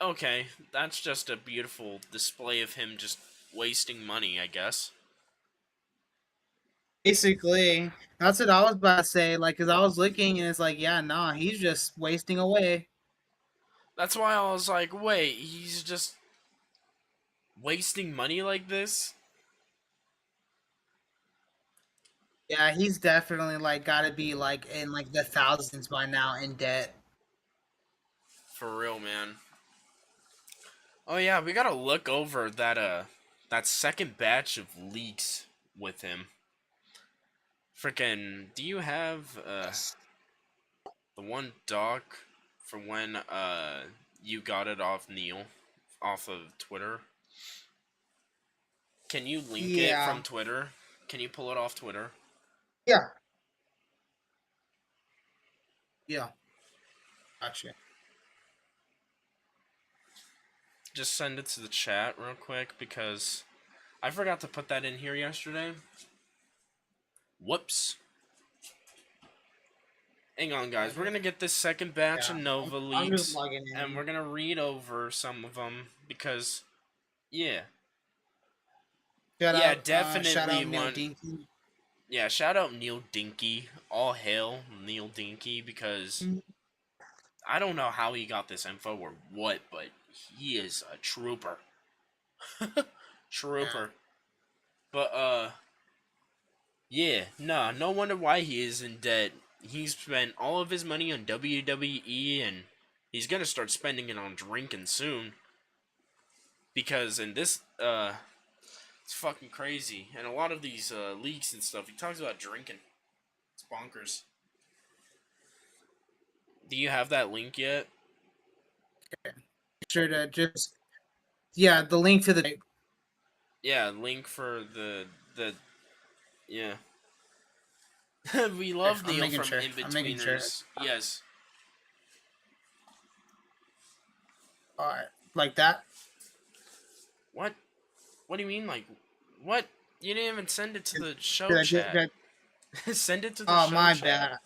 Okay, that's just a beautiful display of him just wasting money, I guess. Basically, that's what I was about to say. Like, cause I was looking and it's like, yeah, nah, he's just wasting away. That's why I was like, wait, he's just wasting money like this? Yeah, he's definitely like got to be like in like the thousands by now in debt. For real, man. Oh yeah, we gotta look over that second batch of leaks with him. Freaking, do you have the one doc from when you got it off Neil off of Twitter? Can you link it Yeah. from Twitter? Can you pull it off Twitter? Yeah. Yeah. Gotcha. Just send it to the chat real quick because I forgot to put that in here yesterday. Whoops. Hang on, guys. We're gonna get this second batch of Nova I'm just leaks, logging in. and we're gonna read over some of them because, yeah, Shout yeah, out, definitely Neil one. Dinky. Yeah, shout out Neil Dinky. All hail Neil Dinky because I don't know how he got this info or what, but he is a trooper. Trooper. But yeah, nah, no wonder why he is in debt. He's spent all of his money on WWE and he's gonna start spending it on drinking soon. Because in this it's fucking crazy. And a lot of these leaks and stuff, he talks about drinking. It's bonkers. Do you have that link yet? Sure to just the link to the Yeah, link for the yeah. We love I'm Neil making from sure. I'm making sure. In-Betweeners. Yes. Alright. Like that? What? What do you mean, like, what? You didn't even send it to the show Did I chat. Send it to the show my chat.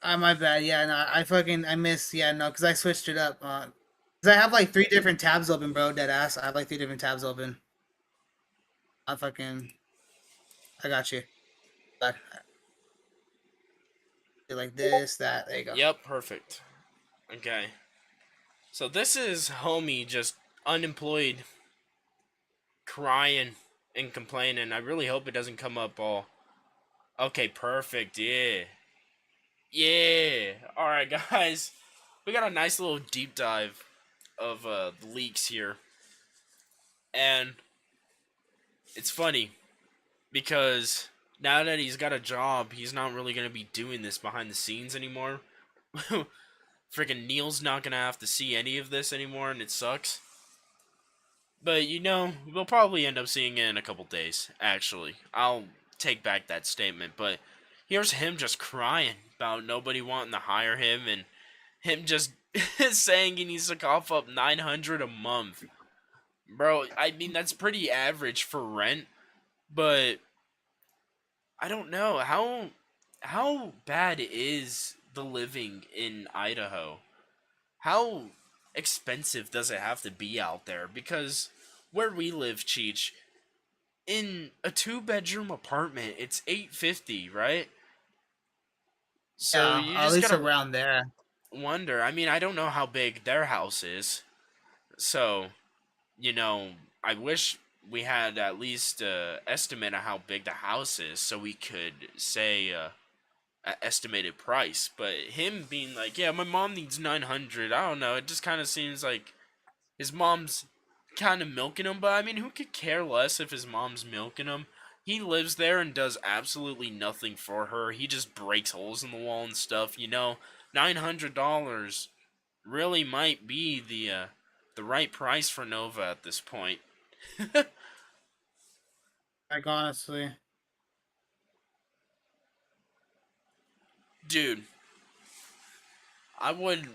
bad. My bad. Yeah, no, I missed. Yeah, no, because I switched it up. Cause I have like 3 different tabs open, bro. Dead ass. I have like 3 different tabs open. I got you. But like this, that. There you go. Yep, perfect. Okay. So this is homie just unemployed, crying and complaining. I really hope it doesn't come up all. Okay, perfect. Yeah. Yeah. All right, guys. We got a nice little deep dive of the leaks here. And it's funny because now that he's got a job, he's not really going to be doing this behind the scenes anymore. Freaking Neil's not going to have to see any of this anymore, and it sucks. But, we'll probably end up seeing it in a couple days, actually. I'll take back that statement, but here's him just crying about nobody wanting to hire him, and him just saying he needs to cough up $900 a month. Bro, I mean, that's pretty average for rent, but I don't know. How bad is the living in Idaho? How expensive does it have to be out there? Because where we live, Cheech, in a 2-bedroom apartment, it's $850, right? So you At just least gotta around there. wonder. I mean, I don't know how big their house is, so I wish we had at least an estimate of how big the house is, so we could say an estimated price. But him being like, "Yeah, my mom needs 900," I don't know. It just kind of seems like his mom's kind of milking him. But I mean, who could care less if his mom's milking him? He lives there and does absolutely nothing for her. He just breaks holes in the wall and stuff. $900 really might be the right price for Nova at this point. Like honestly. Dude, I would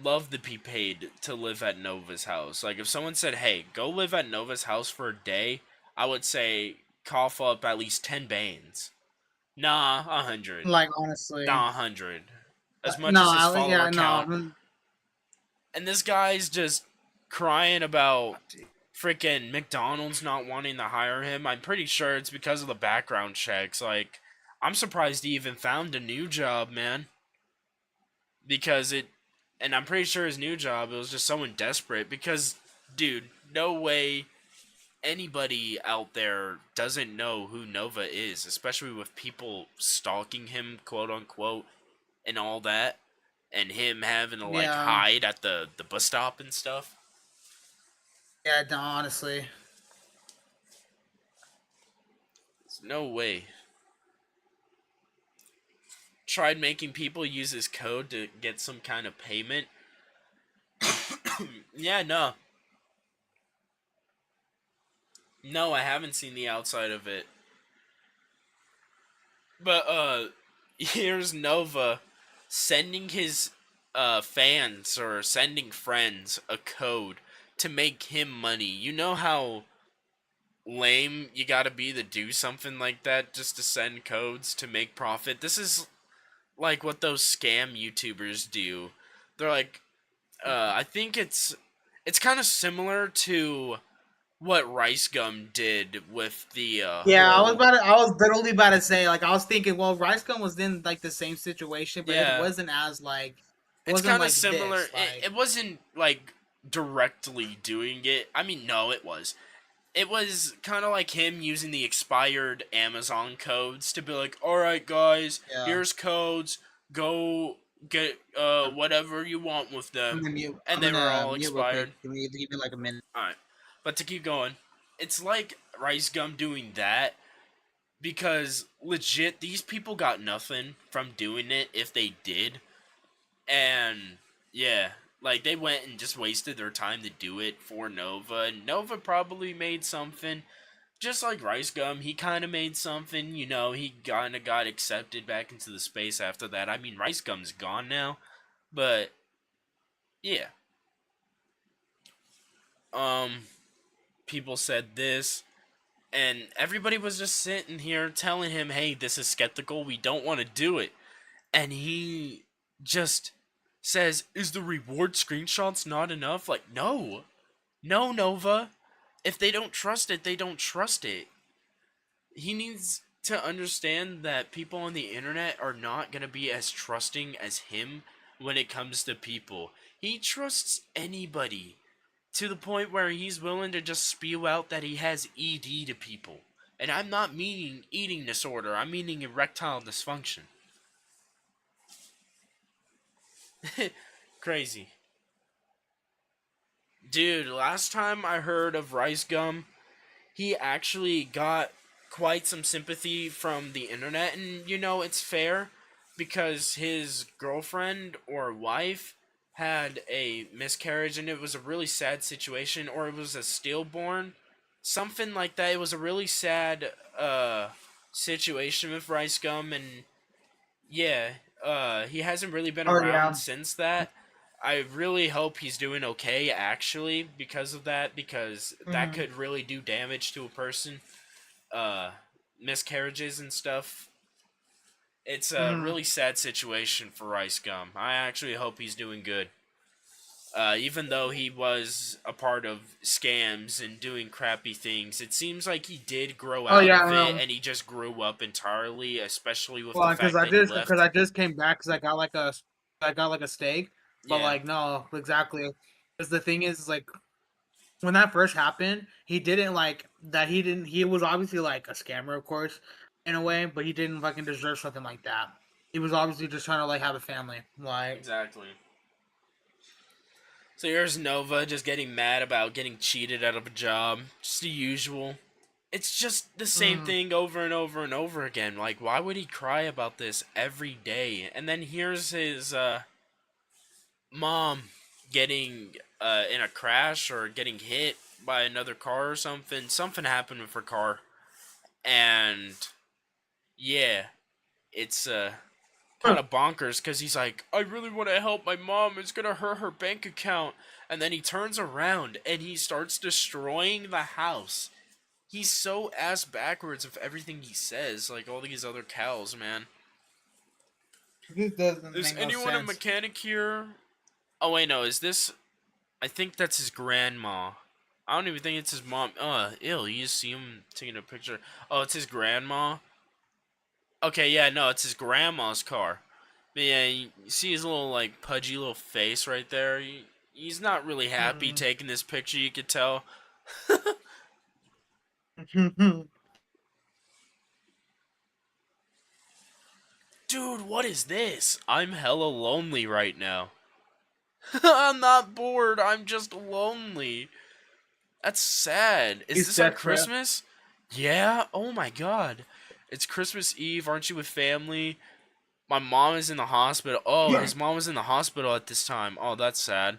love to be paid to live at Nova's house. Like, if someone said, hey, go live at Nova's house for a day, I would say, cough up at least 10 banes. Nah, 100. Like honestly. Nah, 100. As much as his follower count. No. And this guy's just crying about freaking McDonald's not wanting to hire him. I'm pretty sure it's because of the background checks. Like, I'm surprised he even found a new job, man. Because and I'm pretty sure his new job, it was just someone desperate. Because, dude, no way anybody out there doesn't know who Nova is, especially with people stalking him, quote unquote, and all that, and him having to like Yeah. hide at the bus stop and stuff. Yeah, no, honestly. There's no way. Tried making people use his code to get some kind of payment. Yeah, no. No, I haven't seen the outside of it. But here's Nova sending his fans or sending friends a code to make him money. You know how lame you gotta be to do something like that just to send codes to make profit? This is like what those scam YouTubers do. They're like, I think it's kind of similar to what Rice Gum did with the Yeah, whole... I was literally about to say, like, I was thinking, well, Rice Gum was in like the same situation, but it Yeah. wasn't as like, it It's wasn't kind of like similar. this. Like, It wasn't like directly doing it. I mean, no, it was. It was kind of like him using the expired Amazon codes to be like, all right, guys, yeah. here's codes. Go get whatever you want with them. And they were all expired. Give me like a minute. All right, but to keep going, it's like Rice Gum doing that because legit, these people got nothing from doing it if they did. And yeah, like they went and just wasted their time to do it for Nova. And Nova probably made something. Just like Rice Gum, he kind of made something. You know, he kind of got accepted back into the space after that. I mean, Rice Gum's gone now, but yeah. People said this, and everybody was just sitting here telling him, "Hey, this is skeptical. We don't want to do it," and he just says, "Is the reward screenshots not enough?" Like, no, Nova. If they don't trust it, they don't trust it. He needs to understand that people on the internet are not gonna be as trusting as him when it comes to people. He trusts anybody to the point where he's willing to just spew out that he has ED to people. And I'm not meaning eating disorder, I'm meaning erectile dysfunction. Crazy. Dude, last time I heard of Rice Gum, he actually got quite some sympathy from the internet, and you know, it's fair because his girlfriend or wife had a miscarriage and it was a really sad situation, or it was a stillborn, something like that. It was a really sad situation with Rice Gum, and yeah, he hasn't really been around since that. I really hope he's doing okay, actually, because of that, because that could really do damage to a person. Miscarriages and stuff. It's a really sad situation for Rice Gum. I actually hope he's doing good. Even though he was a part of scams and doing crappy things, it seems like he did grow out of it, and he just grew up entirely, especially with the fact that he left. Because I just came back because I got like a steak, but Yeah. like no, exactly. Because the thing is, like, when that first happened, he didn't like that. He was obviously like a scammer, of course, in a way, but he didn't fucking deserve something like that. He was obviously just trying to like have a family, like exactly. So here's Nova just getting mad about getting cheated out of a job. Just the usual. It's just the same thing over and over and over again. Like, why would he cry about this every day? And then here's his mom getting in a crash or getting hit by another car or something. Something happened with her car. And yeah, it's kind of bonkers because he's like, I really want to help my mom. It's going to hurt her bank account. And then he turns around and he starts destroying the house. He's so ass backwards of everything he says, like all these other cows, man. this doesn't Is make no anyone a sense. mechanic here? Oh, wait, no. Is this... I think that's his grandma. I don't even think it's his mom. Ew, you just see him taking a picture. Oh, it's his grandma? Okay, yeah, no, it's his grandma's car. But yeah, you see his little, like, pudgy little face right there? He's not really happy taking this picture, you could tell. Dude, what is this? I'm hella lonely right now. I'm not bored, I'm just lonely. That's sad. Is He's this on desperate. Christmas? Yeah? Oh my god. It's Christmas Eve, aren't you with family? My mom is in the hospital. Oh, his mom was in the hospital at this time. Oh, that's sad.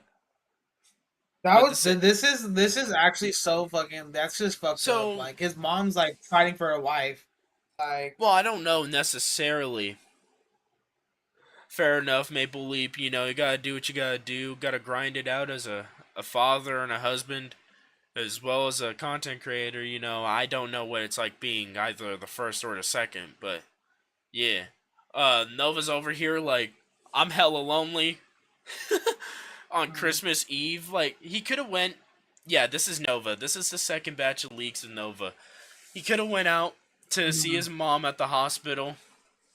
That But was this is actually so fucking. That's just fucked up. so, Like his mom's like fighting for her life. Like well, I don't know necessarily. Fair enough, Maple Leap. You know, you gotta do what you gotta do. Gotta grind it out as a father and a husband, as well as a content creator. You know, I don't know what it's like being either the first or the second, but yeah. Nova's over here like, I'm hella lonely on Christmas Eve. Like, he could have went. Yeah, this is Nova. This is the second batch of leaks of Nova. He could have went out to see his mom at the hospital.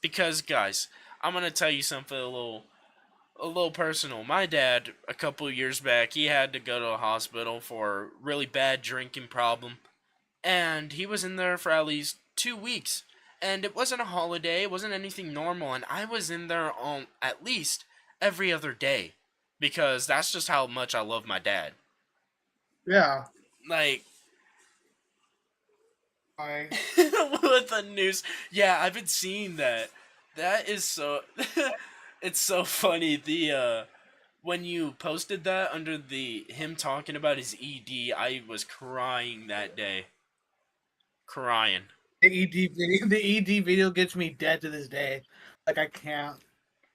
Because, guys, I'm gonna tell you something a little personal. My dad, a couple of years back, he had to go to a hospital for a really bad drinking problem, and he was in there for at least 2 weeks. And it wasn't a holiday, it wasn't anything normal, and I was in there on at least every other day, because that's just how much I love my dad. yeah. Like, I with the news, yeah, I've been seeing that. That is so. It's so funny. The when you posted that under the him talking about his ED, I was crying that day. Crying. the ED video gets me dead to this day. Like I can't.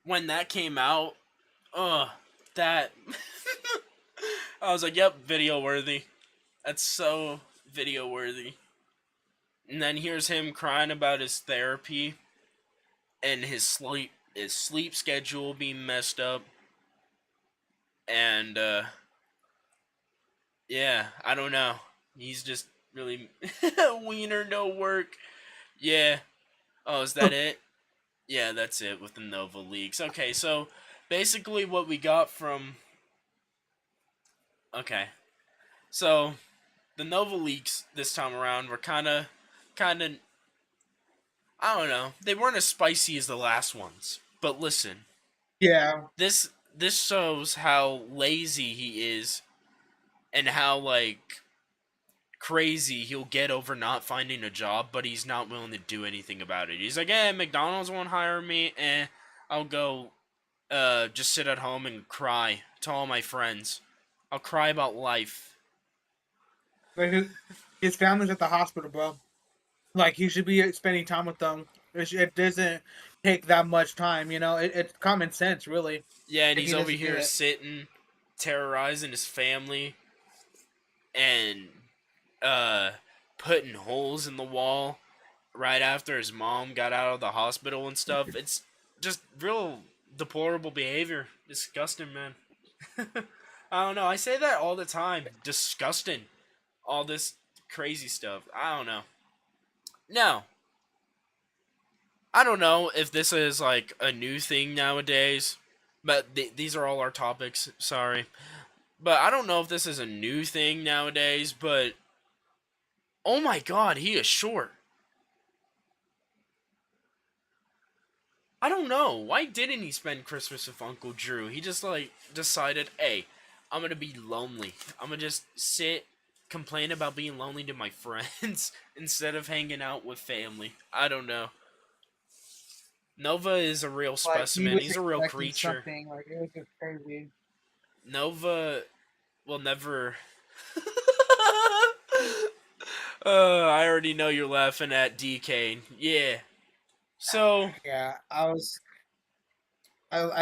When that came out, that I was like, "Yep, video worthy." That's so video worthy. And then here's him crying about his therapy and his sleep schedule being messed up. And yeah, I don't know. He's just really wiener no work. Yeah. Oh, is that it? Yeah, that's it with the Nova leaks. Okay, so basically what we got from okay. So the Nova leaks this time around were kind of I don't know. They weren't as spicy as the last ones. But listen, Yeah. this shows how lazy he is and how like crazy he'll get over not finding a job, but he's not willing to do anything about it. He's like, McDonald's won't hire me, I'll go just sit at home and cry to all my friends. I'll cry about life. Like his family's at the hospital, bro. Like he should be spending time with them. It doesn't take that much time, you know. It's common sense, really. Yeah, and Like, he's he over doesn't get here it. sitting, terrorizing his family, and putting holes in the wall right after his mom got out of the hospital and stuff. It's just real deplorable behavior. Disgusting, man. I don't know. I say that all the time. Disgusting. All this crazy stuff. I don't know. Now, I don't know if this is like a new thing nowadays, but these are all our topics. Sorry. But I don't know if this is a new thing nowadays, but oh my god, he is short. I don't know. Why didn't he spend Christmas with Uncle Drew? He just like decided, hey, I'm gonna be lonely. I'm gonna just sit, complain about being lonely to my friends instead of hanging out with family. I don't know. Nova is a real Like he specimen. was He's a real expecting creature. something. Like it was just crazy. Nova will never. I already know you're laughing at DK. Yeah. So Yeah, I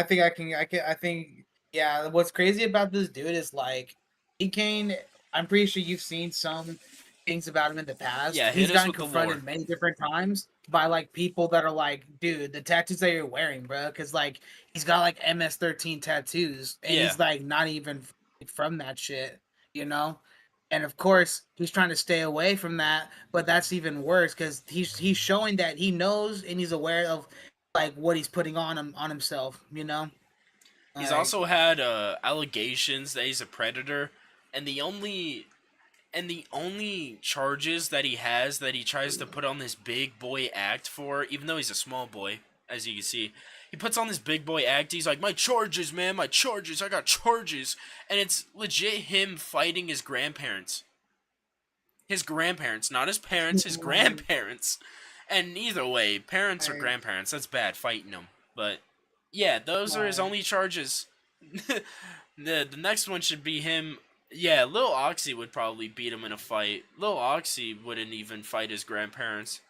think I think yeah, what's crazy about this dude is like he Kane, I'm pretty sure you've seen some things about him in the past. yeah, He's hit us gotten with the lore. confronted many different times by like people that are like, dude, the tattoos that you're wearing, bro, because like he's got like MS-13 tattoos and Yeah. he's like not even from that shit, you know? And of course, he's trying to stay away from that, but that's even worse because he's showing that he knows and he's aware of like what he's putting on himself, you know. He's Like, also had allegations that he's a predator, and the only and the only charges that he has that he tries to put on this big boy act for, even though he's a small boy, as you can see, he puts on this big boy act. He's like, my charges, man, my charges, I got charges. And it's legit him fighting his grandparents. His grandparents, not his parents, his grandparents. And either way, parents or grandparents, that's bad, fighting them. But, yeah, those are his only charges. The next one should be him. Yeah, Lil Oxy would probably beat him in a fight. Lil Oxy wouldn't even fight his grandparents.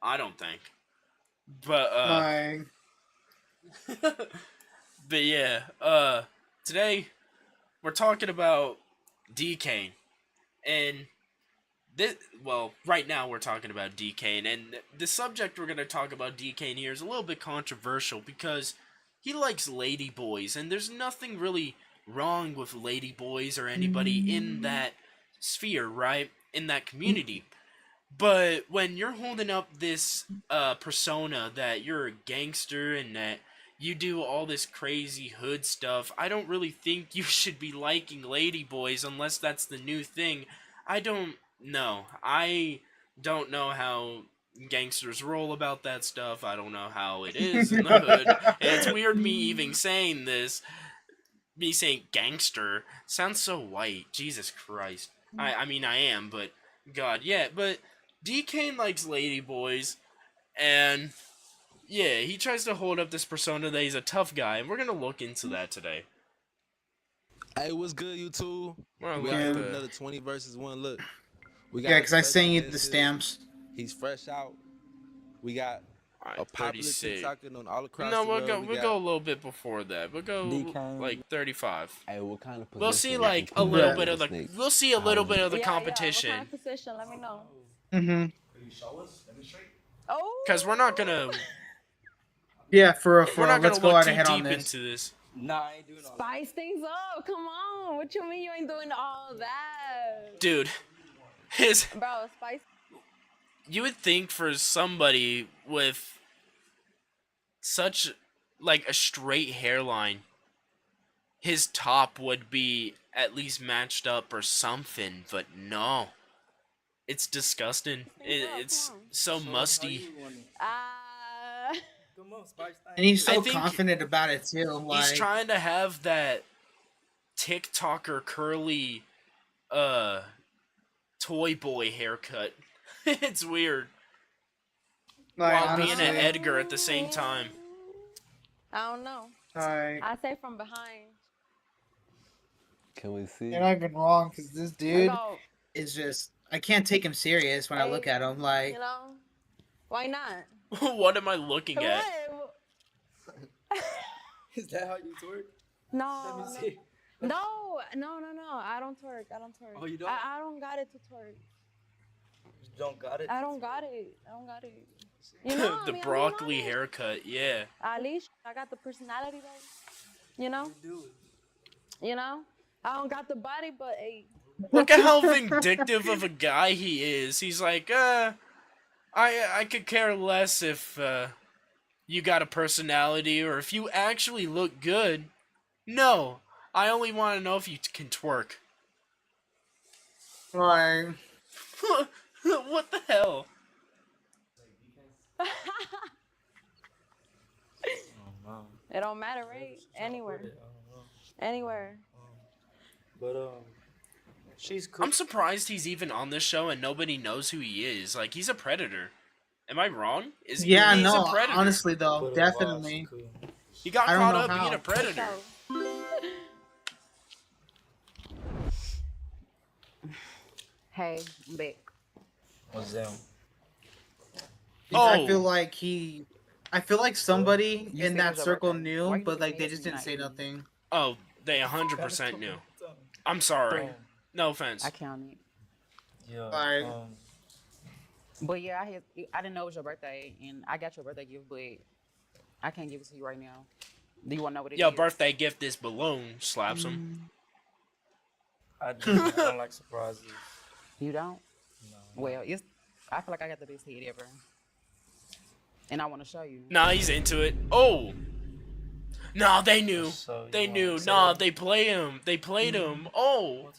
I don't think. But, but yeah, today we're talking about D-Kane. And this, well, right now we're talking about D-Kane, and the subject we're going to talk about D-Kane here is a little bit controversial because he likes lady boys, and there's nothing really wrong with lady boys or anybody in that sphere, right? In that community. But when you're holding up this persona that you're a gangster and that you do all this crazy hood stuff, I don't really think you should be liking lady boys unless that's the new thing. I don't know. I don't know how gangsters roll about that stuff. I don't know how it is in the hood. And it's weird me even saying this. Me saying gangster sounds so white. Jesus Christ. I mean, I am, but God, yeah. But D-Kane likes lady boys, and yeah, he tries to hold up this persona that he's a tough guy, and we're gonna look into that today. Hey, what's good, YouTube? We got another 20 versus 1. Look, we got because I sent you the stamps. He's fresh out. We got a popular 36. TikToker on all across No, the world. we'll go a little bit before that. We'll go like 35. Hey, what kind of position? We'll see like a little bit of the. We'll see a little bit of the competition. What kind of position? Let me know. Oh. Because we're not gonna. Yeah, for we're not let's gonna go look out too ahead on deep this. into this. Nah, I ain't doing all that. Spice things up. Come on. What you mean you ain't doing all that? Dude, his. Bro, spice. You would think for somebody with such like a straight hairline, his top would be at least matched up or something, but no. It's disgusting. It's so musty. And he's so confident about it too. Like, he's trying to have that TikToker curly toy boy haircut. It's weird. Like, while honestly, being an Edgar at the same time. I don't know. Like, I say from behind. Can we see? you're not even wrong, because this dude is just. I can't take him serious when I look at him. Like, you know, why not? What am I looking at? Is that how you twerk? No. Let me see. No. I don't twerk. Oh, you don't? I don't got it to twerk. You don't got it? I don't got it. You know, the broccoli haircut, yeah. At least I got the personality though. You know? You know? I don't got the body, but hey. Look at how vindictive of a guy he is. He's like, I could care less if you got a personality or if you actually look good. No, I only want to know if you can twerk. Like, what the hell? It don't matter, right? Anywhere. But she's cool. I'm surprised he's even on this show and nobody knows who he is. Like, he's a predator. Am I wrong? He's a predator. Honestly though, definitely. He got caught up being a predator. Hey, I'm back. What's that? I feel like somebody in that circle knew, but like they just didn't say nothing. Oh, they 100% knew. I'm sorry. No offense. I counted. Yeah. But yeah, I didn't know it was your birthday, and I got your birthday gift, but I can't give it to you right now. Do you want to know what it is? Your birthday gift is balloon. Slaps him. I don't like surprises. You don't? No. Well, I feel like I got the best head ever. And I want to show you. Nah, he's into it. Oh! Nah, they knew. They knew. Nah, they play him. They played him. Oh!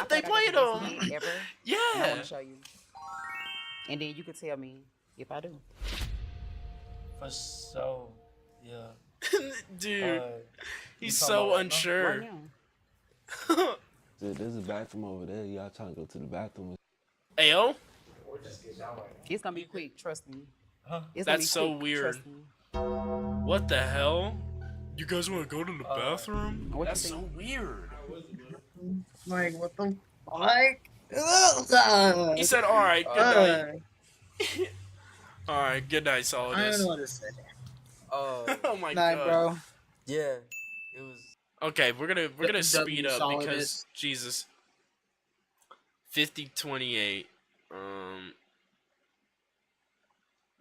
They played them. Ever? Yeah. And I want to show you. And then you can tell me if I do. For sure. Yeah. Dude, he's talking so about right now? unsure. Right now. Dude, there's a bathroom over there. Y'all trying to go to the bathroom? Ayo? It's gonna be quick. Trust me. Huh? It's gonna That's be so quick, weird. Trust me. What the hell? You guys want to go to the bathroom? What That's you so think? weird. Like, what the fuck? He said, "All right, good night." All right, good night, I don't Solidus. know what to say. Oh my Night, god, bro. Yeah. It was. Okay, we're gonna speed up Solidus. because Jesus. 50-28.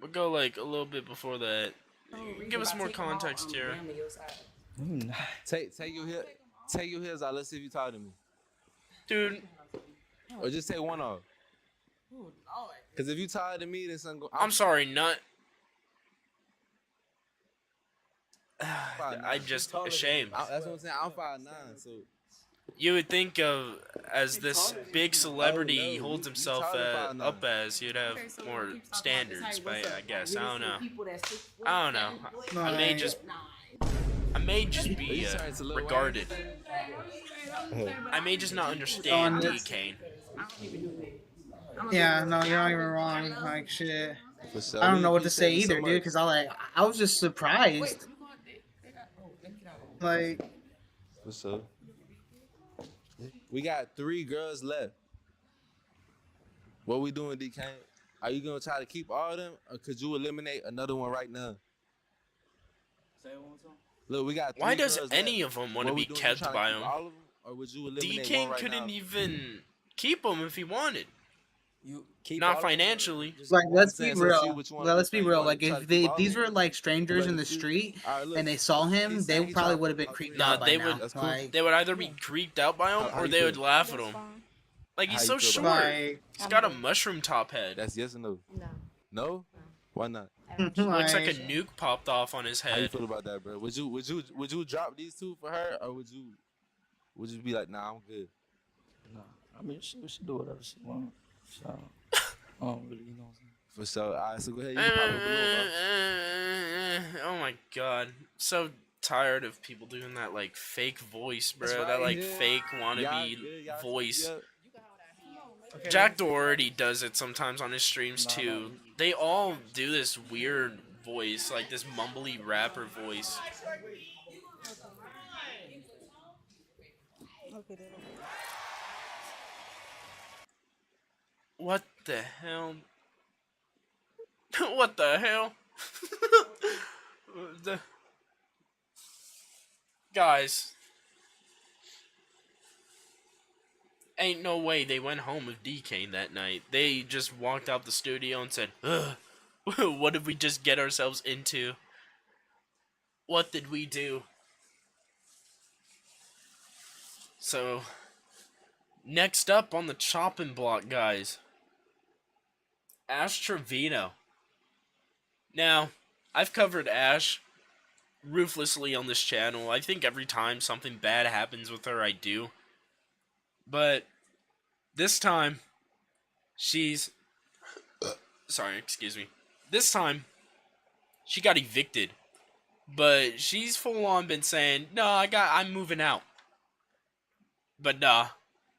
We'll go like a little bit before that. Give us more context here. Take your heels out. Let's see if you tired of me. Dude. Or just take one off. Because if you tired of me, then something go. I'm sorry, Nut. I'm just ashamed. That's what I'm saying. I'm 5'9", so. You would think of as this big celebrity he holds himself up as, you'd have more standards, but I guess I don't know. I don't know. I may just be regarded. I may just not understand D. Kane. Yeah, no, you're not even wrong. Like shit. I don't know what to say either, dude. Because I was just surprised. Like. What's up? We got 3 girls left. What we doing, D. Kane? Are you gonna try to keep all of them, or could you eliminate another one right now? Say it one more time. Look, we got 3 Why does girls any left. of them want to What be we doing? kept You trying to by keep him? all of them, or would you eliminate D. one Kane right couldn't now? even keep them if he wanted. You keep Not all of them, financially. Like, let's be saying, so real. see which one Let's you be think real. you Like, wanna try if to keep all these of them? were like strangers Look, in the if you- street all right, look, and they saw him, he's they saying he probably trying- would have been creeped Nah, out by they now. would. Like, They would either be creeped out by him, How or you they would feel? laugh at him. Like, he's How so you feel short. about like, He's got a mushroom top head. That's yes or no? No. No? Why not? Looks like a nuke popped off on his How you head. feel about that, bro? Would you drop these 2 for her, or would you be like, nah, I'm good? No. I mean, she do whatever she wants. So, I don't really, you know what I'm saying? For sure. All right, so go ahead. You can pop a balloon, bro. Oh my god. So tired of people doing that like fake voice, bro. That's That right, like yeah. fake wannabe Y'all- voice. yeah. Jack Doherty does it sometimes on his streams Nah, too. They all do this weird voice, like this mumbly rapper voice. What the hell? What the hell? Guys. Ain't no way they went home with D. Kane that night. They just walked out the studio and said, ugh, what did we just get ourselves into? What did we do? So, next up on the chopping block, guys. Ash Trevino. Now, I've covered Ash ruthlessly on this channel. I think every time something bad happens with her, I do. But this time, she's... Sorry, excuse me. This time, she got evicted. But she's full on been saying, no, I'm moving out. But nah.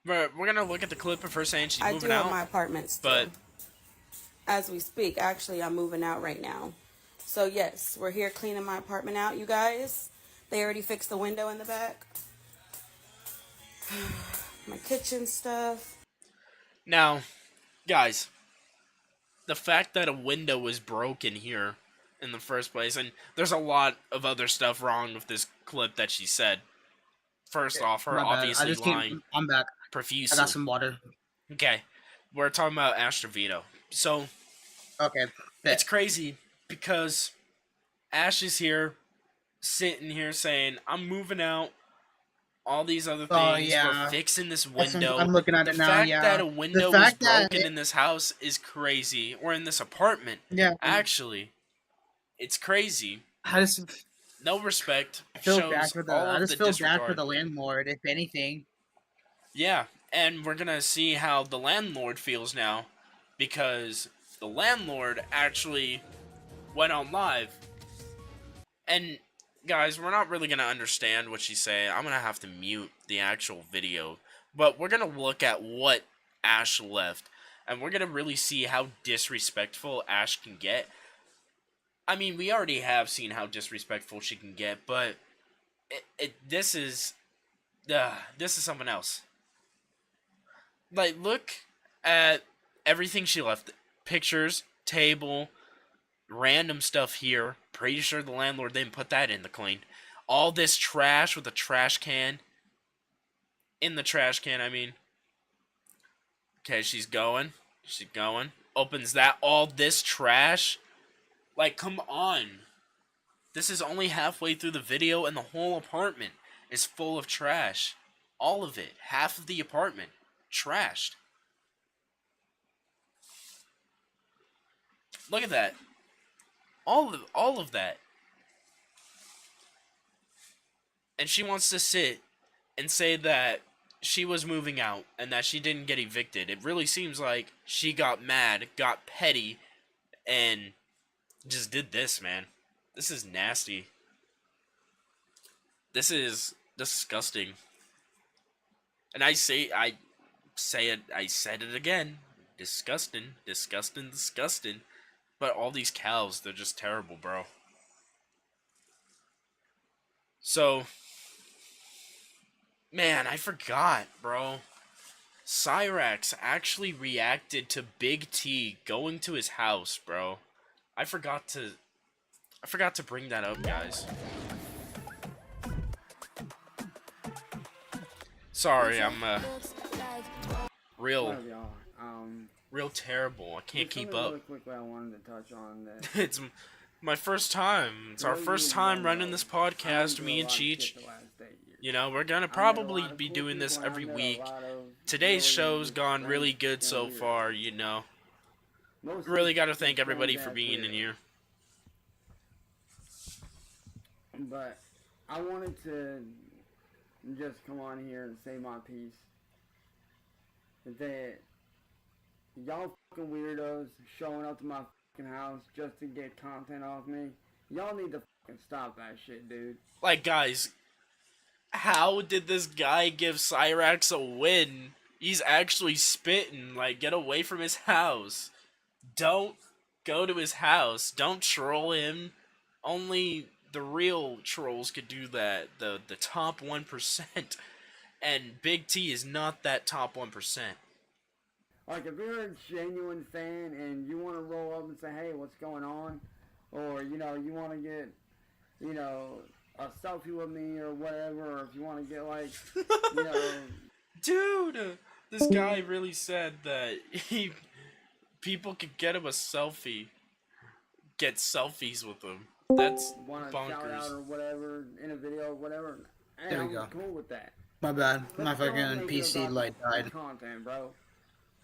We're gonna look at the clip of her saying she's moving out. I do have my apartment still. But as we speak, actually, I'm moving out right now. So yes, we're here cleaning my apartment out, you guys. They already fixed the window in the back. My kitchen stuff. now, guys, the fact that a window was broken here in the first place, and there's a lot of other stuff wrong with this clip that she said. First off, her my bad. obviously lying I'm back. profusely. I got some water. Okay, we're talking about Ash Trevino. So, okay, it's crazy because Ash is here, sitting here saying, I'm moving out. All these other things. Oh, yeah. We're fixing this window. I'm looking at it now, The fact yeah. that a The window was fact that broken in this house is crazy. Or in this apartment. Yeah. Actually, it's crazy. I just No respect. feel Shows bad for the. all I of just the feel bad disregard. for the landlord, if anything. Yeah, And we're gonna see how the landlord feels now, because the landlord actually went on live. And guys, we're not really gonna understand what she's saying. I'm gonna have to mute the actual video. But we're gonna look at what Ash left, and we're gonna really see how disrespectful Ash can get. I mean, we already have seen how disrespectful she can get, but this is something else. Like, look at everything she left. Pictures, table, random stuff here. Pretty sure the landlord didn't put that in the clean. All this trash with a trash can. In the trash can, I mean. Okay, she's going. She's going. Opens that. All this trash. Like, come on. This is only halfway through the video and the whole apartment is full of trash. All of it. Half of the apartment. Trashed. Look at that. All of that. And she wants to sit and say that she was moving out and that she didn't get evicted. It really seems like she got mad, got petty, and just did this, man. This is nasty. This is disgusting. And I said it again. Disgusting, disgusting, disgusting. But all these cows, they're just terrible, bro. So, man, I forgot, bro. Cyraxx actually reacted to Big T going to his house, bro. I forgot to bring that up, guys. Sorry, I'm real terrible. I can't keep up. Really quickly, I wanted to touch on that. It's my first time. It's our first time running this podcast, me and Cheech. You know, we're gonna probably be doing this every week. Today's show's gone really good so far, you know. Really gotta thank everybody for being in here. But I wanted to just come on here and say my piece. That y'all fucking weirdos showing up to my fucking house just to get content off me. Y'all need to fucking stop that shit, dude. Like, guys, how did this guy give Cyraxx a win? He's actually spitting. Like, get away from his house. Don't go to his house. Don't troll him. Only the real trolls could do that. The top 1%. And Big T is not that top 1%. Like, if you're a genuine fan and you want to roll up and say, hey, what's going on? Or, you know, you want to get, you know, a selfie with me or whatever. Or if you want to get, like, you know... Dude! This guy really said that people could get him a selfie. Get selfies with him. That's want to shout out bonkers. or whatever in a video or whatever. Hey, There we I'm go. cool with that. My bad. Let's My go fucking make it PC about light died. Content, bro.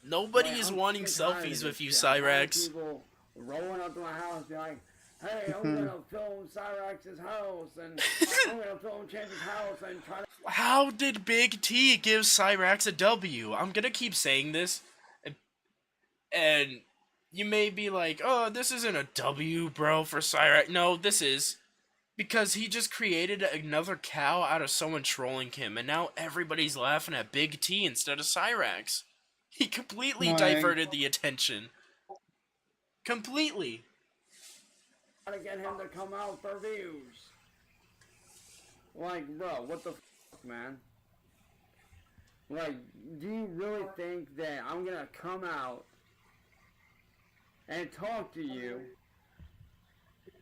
Nobody Like, is I'm wanting sick and tired selfies of with this you, shit. I'm tired of Cyraxx. People rolling up to my house, be like, "Hey, I'm gonna film Cyraxx's house, and I'm gonna film Chance's house, and try to." How did Big T give Cyraxx a W? I'm gonna keep saying this, and you may be like, "Oh, this isn't a W, bro, for Cyraxx." No, this is. Because he just created another cow out of someone trolling him, and now everybody's laughing at Big T instead of Cyraxx. He completely diverted the attention. Completely. Try to get him to come out for views. Like, bro, what the fuck, man? Like, do you really think that I'm gonna come out and talk to you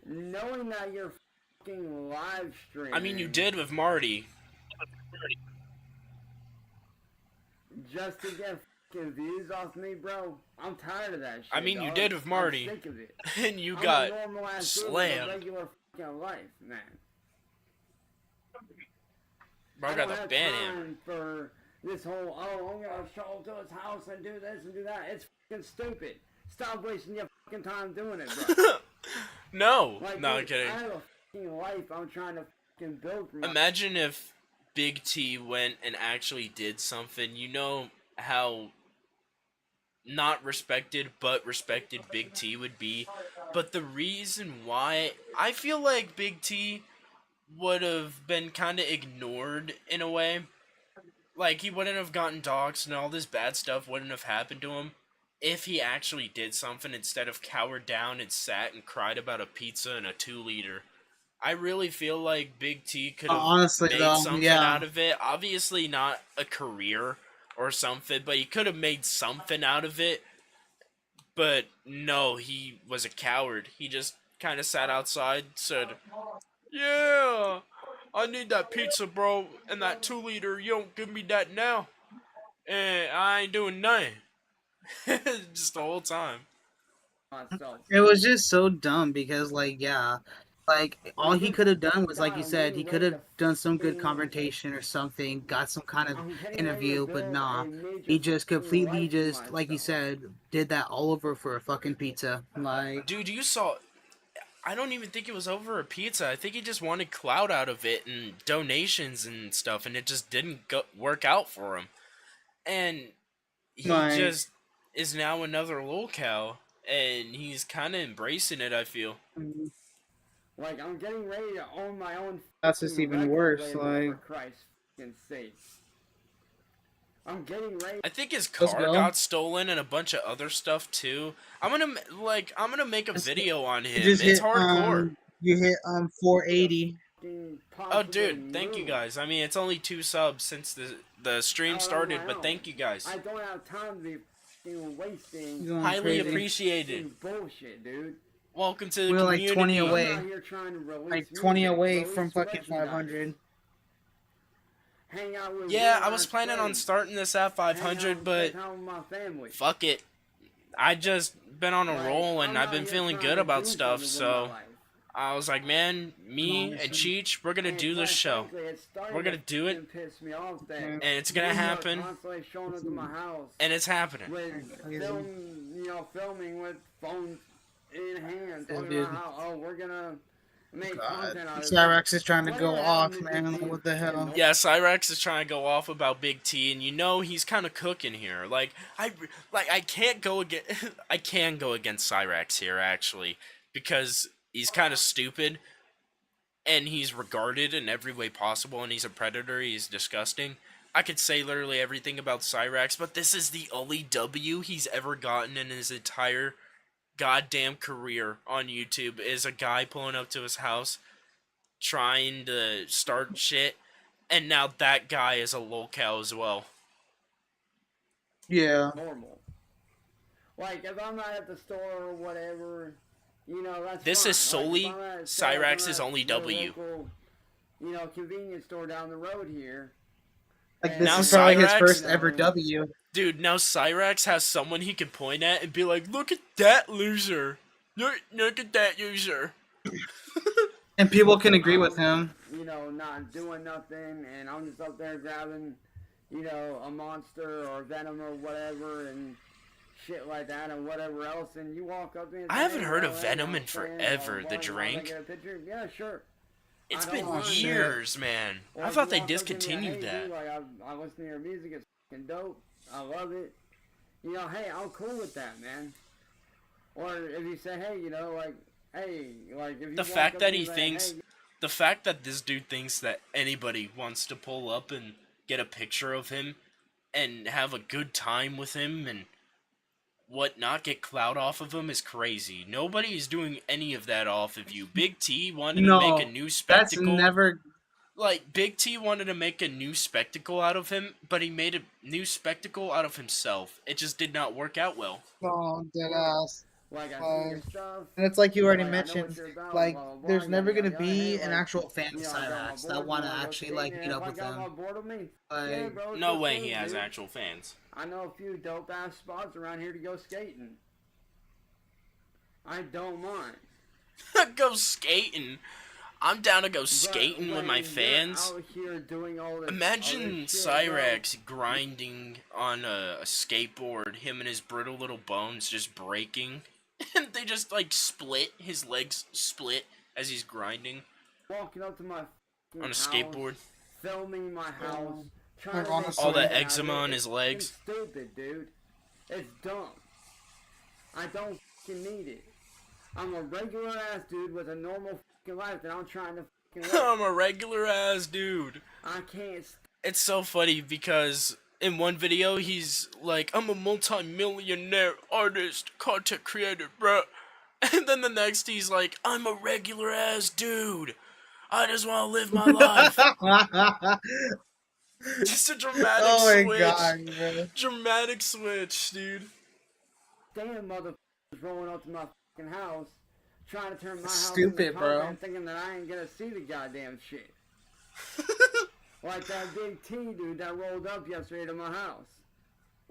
knowing that you're fucking live streaming? I mean, you did with Marty. Just to get fucking views off me, bro? I'm tired of that shit. I mean, you dog. did with Marty. I'm sick of it. And you I'm got a normal ass dude with a slammed. regular fucking life, man. Bro, I got don't the have ban time for this whole, oh, I'm gonna show up to his house and do this and do that. It's fucking stupid. Stop wasting your fucking time doing it, bro. No, Like, no, I'm dude, kidding. I have a fucking life I'm trying to fucking build for myself. Imagine if Big T went and actually did something. You know, how not respected but respected Big T would be. But the reason why I feel like Big T would have been kind of ignored in a way, like he wouldn't have gotten doxxed and all this bad stuff wouldn't have happened to him if he actually did something instead of cowered down and sat and cried about a pizza and a 2-liter. I really feel like Big T could have Honestly, made though, something yeah. out of it. Obviously not a career or something, but he could have made something out of it. But no, he was a coward. He just kind of sat outside, said, "Yeah, I need that pizza, bro, and that 2-liter. You don't give me that now, and I ain't doing nothing." Just the whole time. It was just so dumb because, like, yeah, like all he could have done was, like you said, he could have done some good confrontation or something, got some kind of interview, but nah, he just completely just, like you said, did that all over for a fucking pizza. Like, Dude, you saw. I don't even think it was over a pizza. I think he just wanted clout out of it and donations and stuff, and it just didn't work out for him. And he Like- just is now another Lolcow, and he's kind of embracing it, I feel. Like, I'm getting ready to own my own. That's just even record worse, label, like- for Christ's sake. I'm getting ready. I think his Let's car go. got stolen and a bunch of other stuff too. I'm gonna make a video on him. you just It's hit, hardcore. you hit 480. Oh, dude, thank you guys. I mean, it's only 2 subs since the stream started, but thank you guys. I don't have time to be fucking wasting. Going Highly crazy. appreciated. Bullshit, dude. Welcome to the We're like community. 20 I'm away. out here trying to release Like 20 music, away release from fucking merchandise, 500. hang out with Yeah, real I was life planning on friends, starting this at 500, but hang out with my family. fuck it. I just been on a roll and I'm I've been out here feeling trying good to about do stuff, something with my so life. I was like, man, me and Cheech, we're gonna do this show. We're gonna do it, Piss me off that and it's gonna people are happen, constantly showing up to my house and it's happening. with filming with phones in hand, Oh, talking dude. about how we're gonna make God. content out of it. Cyraxx is trying to go Whatever off, happened to man. Big Like, what the hell? Yeah, Cyraxx is trying to go off about Big T, and you know he's kind of cooking here. Like I can't go against I can go against Cyraxx here actually because he's kind of stupid, and he's regarded in every way possible, and he's a predator. He's disgusting. I could say literally everything about Cyraxx, but this is the only W he's ever gotten in his entire goddamn career on YouTube. Is a guy pulling up to his house, trying to start shit, and now that guy is a Lolcow as well. Yeah. Normal. Like, if I'm not at the store or whatever, that's This fine. is solely Like, if I'm at a store, if I'm Cyraxx's at only the W. Local, convenience store down the road here. Like, and- this Now is probably his Cyraxx- first ever W. Dude, now Cyraxx has someone he can point at and be like, look at that loser. Look at that loser. And people can agree with him. Not doing nothing, and I'm just up there grabbing, a monster or venom or whatever, and shit like that, and whatever else, and you walk up and I say, haven't "Hey, heard of well, Venom in I'm saying, forever, the boy, can I drink. get a picture?" Yeah, sure. It's I been don't mind. years, man. Or I if thought you they walk up to me, discontinued "Hey, that. dude, like, I listen to your music, it's fucking dope. I love it. Hey, I'm cool with that, man. Or if you say, hey, hey, like, if you The walk fact up that to he me, like, thinks, hey, the fact that this dude thinks that anybody wants to pull up and get a picture of him and have a good time with him and whatnot, get clout off of him is crazy. Nobody is doing any of that off of you. Big T wanted to make a new that's spectacle. never. Like, Big T wanted to make a new spectacle out of him, but he made a new spectacle out of himself. It just did not work out well. Oh, dead ass. like, I see your stuff. And it's like you already like, I know what mentioned, you're about, like, blah, blah, blah, there's yada, never yada, gonna yada. be Hey, an like, actual fan of I got my Cyraxx board, that want to you go actually, skating, like, and meet if up I with got my them. board with me, Like, yeah, bro, it's No so way cool, he has dude. actual fans. I know a few dope ass spots around here to go skating. I don't mind. Go skating. I'm down to go But skating with when my you're fans. out here doing all this Imagine other shit, Cyraxx grinding on a skateboard, him and his brittle little bones just breaking. And they just, like, split. His legs split as he's grinding bro, walking up to my on a house, skateboard. filming my house, trying to make all money that out of eczema it. on his It's legs. stupid, dude. It's dumb. I don't fucking need it. I'm a regular ass dude with a normal fucking life that I'm trying to fucking live. I'm a regular ass dude. I can't. It's so funny because in one video he's like, I'm a multi-millionaire artist, content creator, bruh. And then the next he's like, I'm a regular ass dude. I just want to live my life. Just a dramatic Oh my switch. God, bro. Dramatic switch, dude. Damn motherfuckers rolling up to my fucking house, trying to turn my house Stupid, into bro. content, thinking that I ain't gonna see the goddamn shit. Like that big T dude that rolled up yesterday to my house.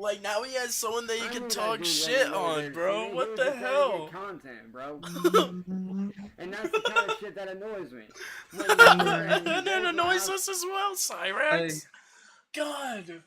Like, now he has someone that you I can knew talk that dude shit wasn't really on, there to bro. see me. What He was the just there to hell? get content, bro. And that's the kind of shit that annoys me. That annoys us as well, Cyraxx. God.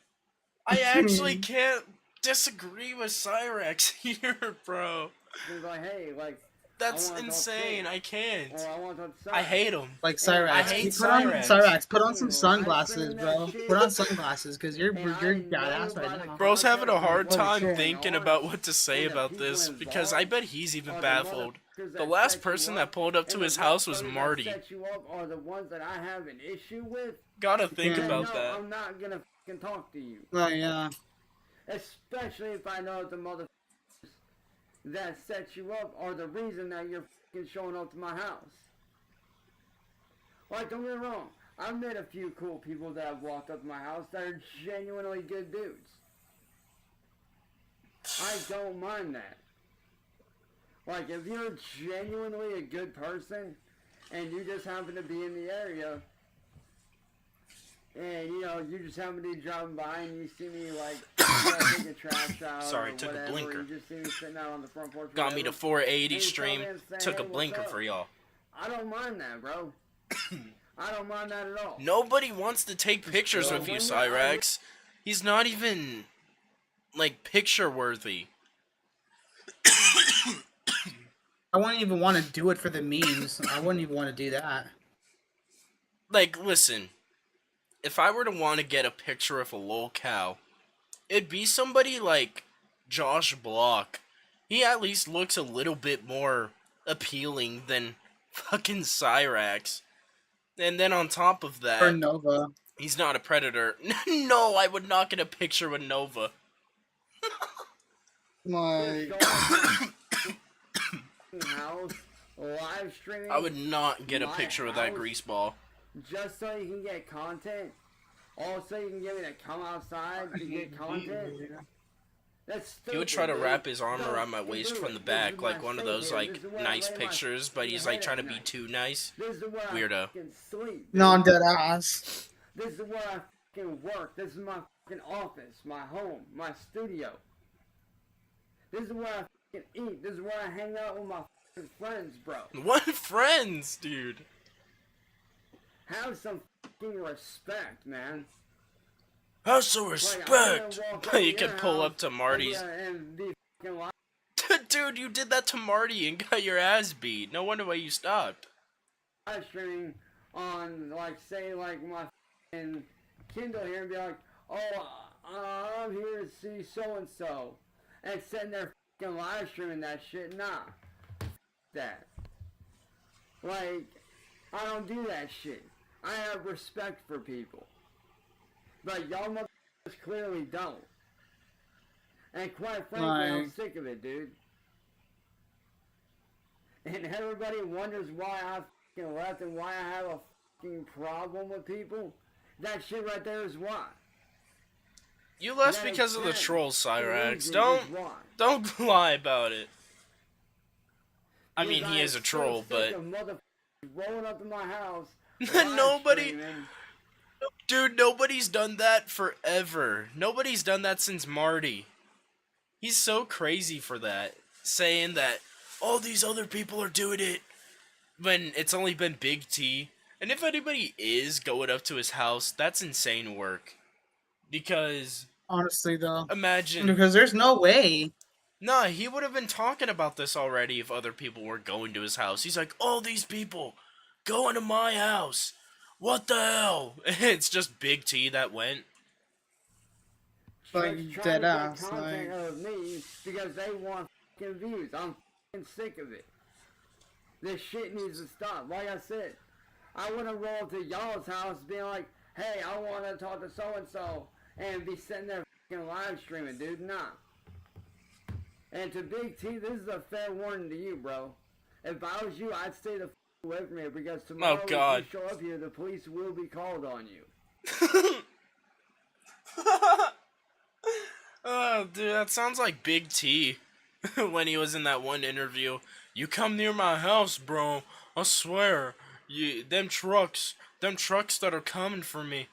I actually can't disagree with Cyraxx here, bro. He's like, hey, like, that's insane. I can't. Or I want to talk I hate him. Like Cyraxx, I hate Cyraxx, put on some sunglasses, bro. Put on sunglasses, cause you're badass right now. Bro's having a hard time thinking about what to say about this because I bet he's even baffled. The last person that pulled up to his house was Marty. Are the ones that I have an issue with. Gotta think about that. I'm not gonna fucking talk to you. Oh yeah. Especially if I know the motherfuckers that set you up are the reason that you're fucking showing up to my house. Like, don't get me wrong. I've met a few cool people that have walked up to my house that are genuinely good dudes. I don't mind that. Like, if you're genuinely a good person and you just happen to be in the area and, you know, you just happen to be driving by and you see me, like, take a trash out. Sorry, or took whatever, a blinker. You just see me sitting out on the front porch. Got me to whatever, 480 and you stream. come in and say, Took a "Hey, what's blinker up?" for y'all. I don't mind that, bro. I don't mind that at all. Nobody wants to take pictures with you, Cyraxx. He's not even, like, picture worthy. I wouldn't even want to do it for the memes. I wouldn't even want to do that. Like, listen. If I were to want to get a picture of a Lolcow, it'd be somebody like Josh Block. He at least looks a little bit more appealing than fucking Cyraxx. And then on top of that, Or Nova. He's not a predator. No, I would not get a picture with Nova. Like, house, live streaming. I would not get a my picture with that house, grease ball. Just so you can get content. Also, you can get me to come outside to get content. That's stupid. He would try to dude. wrap his arm Don't around my fucking waist do from it. the This back, is like my one of safe those haven. like This is where I nice lay my pictures, but he's fucking like trying to head be at too nice. This is where Weirdo. I fucking sleep. no, I'm dead ass. This is where I fucking work. This is my fucking office, my home, my studio. This is where I fucking eat. This is where I hang out with my fucking friends, bro. What friends, dude? Have some fucking respect, man. Have some Like, respect. I'm gonna walk up You to could your pull house up to Marty's. and be fucking like, Dude, you did that to Marty and got your ass beat. No wonder why you stopped. live streaming on, like, say, like, my fucking Kindle here and be like, oh, I'm here to see so-and-so. And sitting there fucking live streaming that shit. Nah. That. Like, I don't do that shit. I have respect for people. But y'all motherfuckers clearly don't. And quite frankly, I'm Like- sick of it, dude. And everybody wonders why I fucking left and why I have a fucking problem with people. That shit right there is why. You left That because of the exact trolls, Cyraxx. reason Don't is why. don't lie about it. I mean, Because he is a am troll, sick but of motherfuckers rolling up to my house. nobody, streaming. dude, nobody's done that forever. Nobody's done that since Marty. He's so crazy for that, saying that all these other people are doing it when it's only been Big T. And if anybody is going up to his house, that's insane work. Because honestly, though, imagine, because there's no way. nah, he would have been talking about this already if other people were going to his house. He's like, all these people going to my house. What the hell? It's just Big T that went. Like Like, trying dead to get ass, content like... of me because they want fucking views. I'm fucking sick of it. This shit needs to stop. Like I said, I wouldn't roll to y'all's house being like, hey, I want to talk to so-and-so and be sitting there fucking live streaming, dude. Nah. And to Big T, this is a fair warning to you, bro. If I was you, I'd stay the fuck away from here because tomorrow God. if you show up here, the police will be called on you. Oh, dude, that sounds like Big T when he was in that one interview. You come near my house, bro. I swear. Them trucks that are coming for me.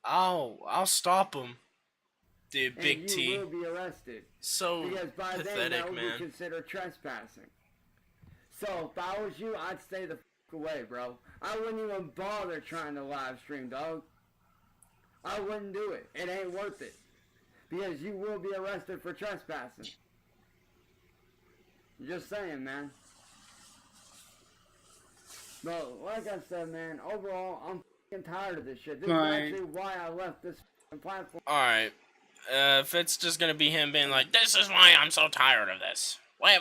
I'll stop them. Dude, Big And T. you will be arrested. So because by then pathetic, that would man. be considered trespassing. So if I was you, I'd stay the fuck away, bro. I wouldn't even bother trying to live stream, dog. I wouldn't do it. It ain't worth it. Because you will be arrested for trespassing. Just saying, man. But like I said, man, overall, I'm fucking tired of this shit. This is actually why I left this platform. Alright. If it's just gonna be him being like, this is why I'm so tired of this. Wait.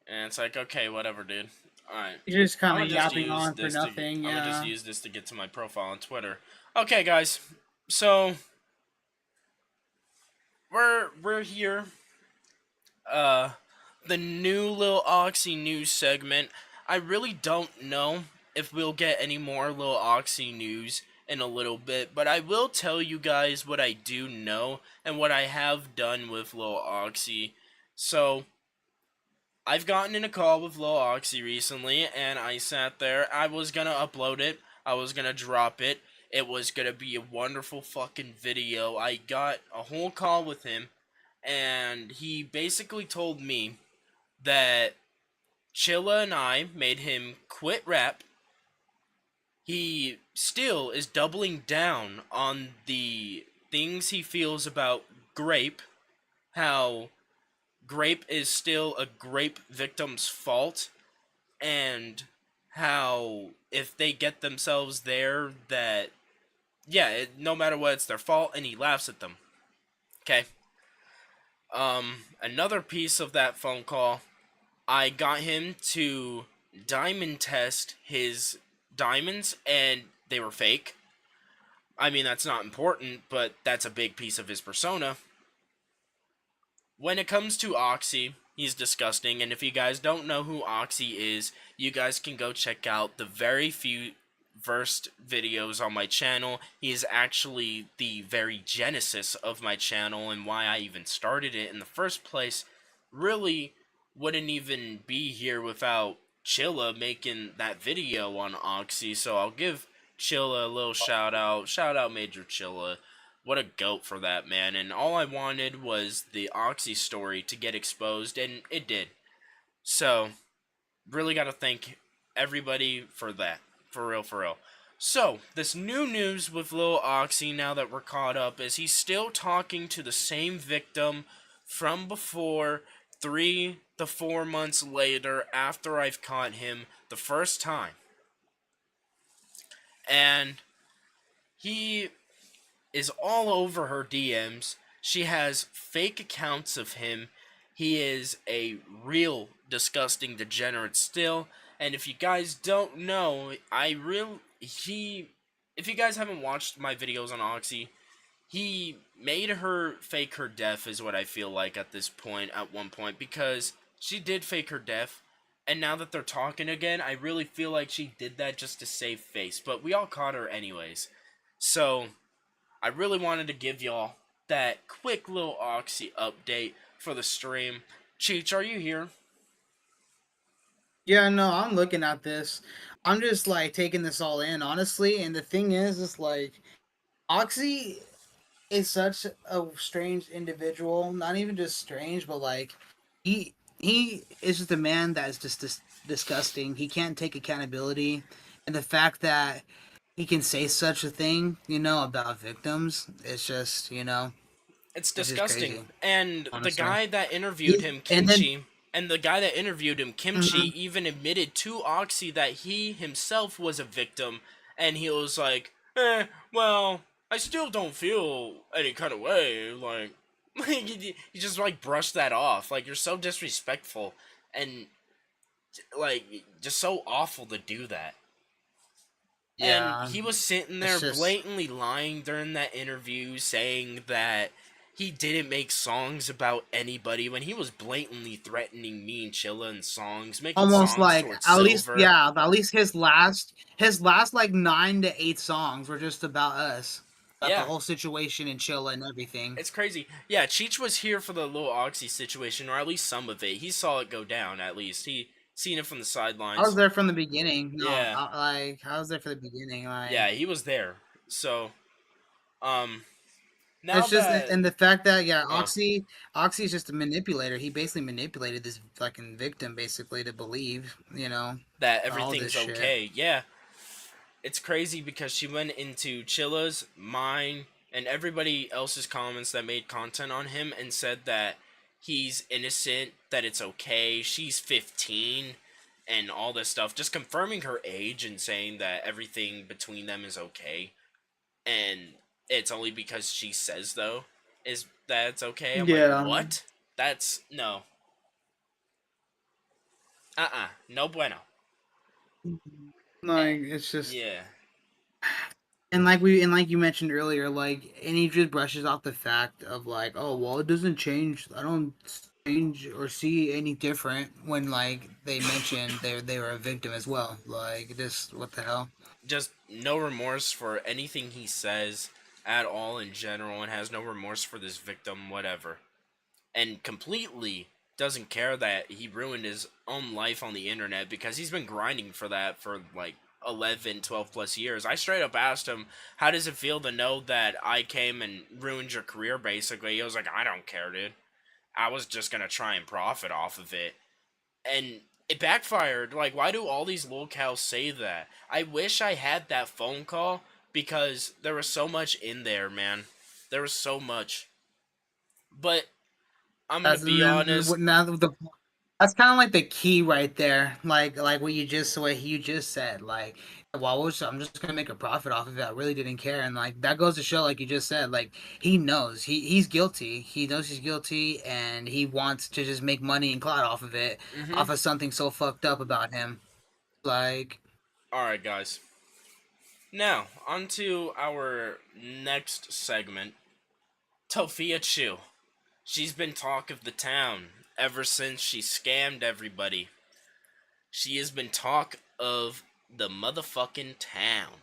And it's like, okay, whatever, dude. Alright. You're just kind of yapping on for nothing, I'm yeah. gonna just use this to get to my profile on Twitter. Okay, guys. So, we're here. The new Lil Oxy news segment. I really don't know if we'll get any more Lil Oxy news in a little bit, but I will tell you guys what I do know and what I have done with Lil Oxy. So, I've gotten in a call with Lil Oxy recently, and I sat there. I was gonna upload it. I was gonna drop it. It was gonna be a wonderful fucking video. I got a whole call with him, and he basically told me that Chilla and I made him quit rap. He still is doubling down on the things he feels about Grape, how Grape is still a Grape victim's fault, and how if they get themselves there, that, yeah, no matter what, it's their fault, and he laughs at them. Okay? Another piece of that phone call, I got him to diamond test his diamonds, and they were fake. I mean, that's not important, but that's a big piece of his persona. When it comes to Oxy, he's disgusting, and if you guys don't know who Oxy is, you guys can go check out the very few first videos on my channel. He is actually the very genesis of my channel, and why I even started it in the first place. Really wouldn't even be here without Chilla making that video on Oxy, so I'll give Chilla a little shout out. Shout out Major Chilla. What a goat for that, man. And all I wanted was the Oxy story to get exposed, and it did. So, really gotta thank everybody for that. For real, for real. So, this new news with Lil Oxy, now that we're caught up, is he's still talking to the same victim from before, 3 to 4 months later, after I've caught him the first time. And he is all over her DMs. She has fake accounts of him. He is a real disgusting degenerate still. And if you guys don't know, if you guys haven't watched my videos on Oxy, he made her fake her death, is what I feel like at this point, at one point, because she did fake her death. And now that they're talking again, I really feel like she did that just to save face. But we all caught her anyways. So, I really wanted to give y'all that quick little Oxy update for the stream. Cheech, are you here? Yeah, no, I'm looking at this. I'm just, like, taking this all in, honestly. And the thing is like, Oxy is such a strange individual. Not even just strange, but, like, he is just a man that is just disgusting. He can't take accountability. And the fact that he can say such a thing, about victims, it's just, It's disgusting. And honestly. the guy that interviewed him, Kimchi, even admitted to Oxy that he himself was a victim, and he was like, well, I still don't feel any kind of way. Like, you just like brush that off. Like, you're so disrespectful and like just so awful to do that. And Yeah, he was sitting there it's just blatantly lying during that interview, saying that he didn't make songs about anybody when he was blatantly threatening me and Chilla in songs, making almost songs like towards at least Silver. yeah, at least his last like 9 to 8 songs were just about us, about the Yeah. whole situation and Chilla and everything. It's crazy. Yeah, Cheech was here for the Lil Oxy situation, or at least some of it. He saw it go down, at least. He seen it from the I was sidelines. there from the beginning. No, Yeah. I was there for the beginning. Yeah, he was there. So, now It's just that... and the fact that Oh. Oxy's just a manipulator. He basically manipulated this fucking victim basically to believe, That all this everything's shit. okay. Yeah. It's crazy because she went into Chilla's, mine, and everybody else's comments that made content on him and said that he's innocent, that it's okay, she's 15, and all this stuff. Just confirming her age and saying that everything between them is okay. And it's only because she says, though, is that it's okay. I'm like, Yeah. what? That's... no. No bueno. Like it's just Yeah. and like you mentioned earlier, like and he just brushes off the fact of like, oh well, it doesn't change. I don't change or see any different when like they mention they were a victim as well. Like this, what the hell? Just no remorse for anything he says at all in general, and has no remorse for this victim, whatever. And completely doesn't care that he ruined his own life on the internet, because he's been grinding for that for like 11, 12 plus years. I straight up asked him, how does it feel to know that I came and ruined your career, basically? He was like, I don't care, dude. I was just gonna try and profit off of it. And it backfired. Like, why do all these Lolcows say that? I wish I had that phone call, because there was so much in there, man. There was so much. But I'm gonna be honest. That's kind of like the key right there. Like what you just said. Like, well, I'm just gonna make a profit off of it. I really didn't care, and like that goes to show, like you just said, like he knows he's guilty. He knows he's guilty, and he wants to just make money and clout off of it, off of something so fucked up about him. Like, all right, guys. Now on to our next segment. Tofia Chu. She's been talk of the town ever since she scammed everybody. She has been talk of the motherfucking town.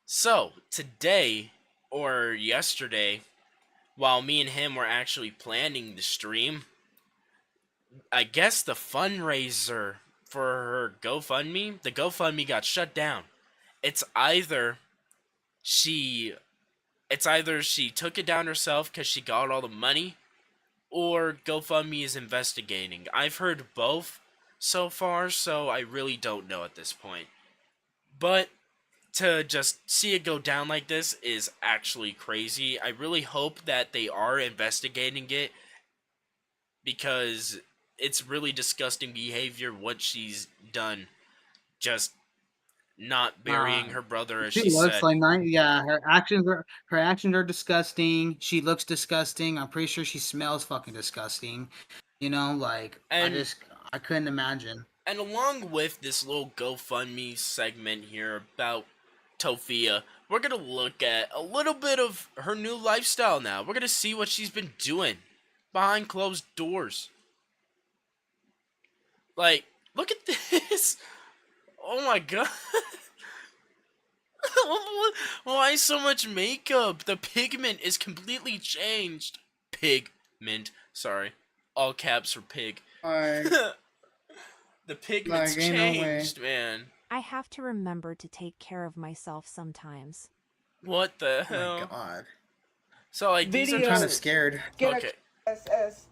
So, today, or yesterday, while me and him were actually planning the stream, I guess the fundraiser for her GoFundMe, the GoFundMe got shut down. It's either she took it down herself because she got all the money, or GoFundMe is investigating. I've heard both so far, so I really don't know at this point. But to just see it go down like this is actually crazy. I really hope that they are investigating it, because it's really disgusting behavior what she's done. Just not burying her brother, as she looks said. like yeah, her actions are disgusting. She looks disgusting. I'm pretty sure she smells fucking disgusting. Like I couldn't imagine. And along with this little GoFundMe segment here about Tofia, we're gonna look at a little bit of her new lifestyle now. We're gonna see what she's been doing behind closed doors. Like, look at this. Oh my god. Why so much makeup? The pigment is completely changed. Pigment. Sorry. All caps for pig. The pigment's changed, man. I have to remember to take care of myself sometimes. What the hell? Oh my god. So, like, these are kind of scared. Okay. SS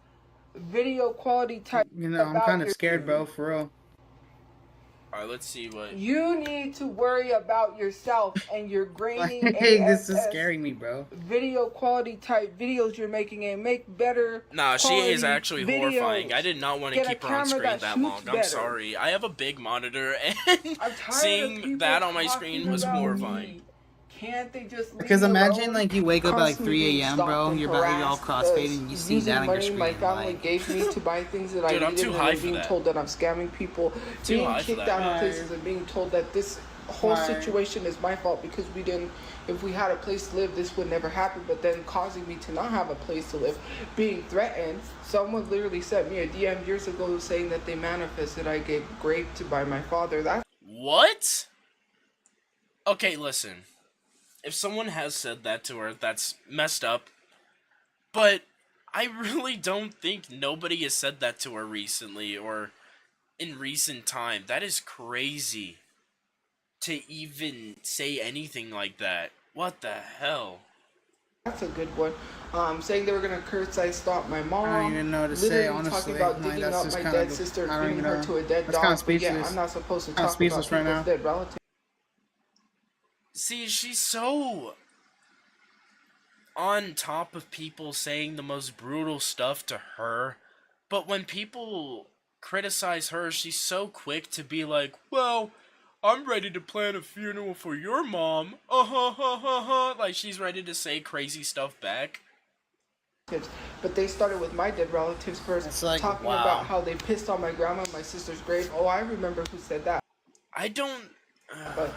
video quality type. I'm kind of scared, bro, for real. Alright, let's see what... You need to worry about yourself and your grainy This is scaring me, bro. Video quality type videos you're making, and make better. Nah, she is actually videos. horrifying. I did not want to keep her on screen that long. I'm sorry. I have a big monitor, and seeing that on my screen was horrifying. can't they just leave Because me imagine alone? like you wake up at like Constantly 3 being a.m., stalked bro. and You're all harassed, crossfading and you see using that on your money my screen. family Like, gave me to buy things that Dude, I I'm needed, too and high then for being that. told that I'm scamming people, Too being high for kicked that. out of places, and being told that this whole situation is my fault because we didn't. If we had a place to live, this would never happen. But then causing me to not have a place to live, being threatened. Someone literally sent me a DM years ago saying that they manifested I get raped by my father. That's What? Okay, listen. If someone has said that to her, that's messed up. But I really don't think nobody has said that to her recently or in recent time. That is crazy to even say anything like that. What the hell? That's a good one. Saying they were gonna curse I stopped my mom. I don't even know what to Literally say, honestly. talking about Like, digging that's up just my kind dead of, sister, I don't feeding even her know. to a dead That's kind dog. of But yeah, speechless. I'm not supposed to Kind of talk about speechless right people's now. dead relatives. See, she's so on top of people saying the most brutal stuff to her, but when people criticize her, she's so quick to be like, well, I'm ready to plan a funeral for your mom. Like she's ready to say crazy stuff back. But they started with my dead relatives first, talking about how they pissed on my grandma and my sister's grave. Oh, I remember who said that. I don't. But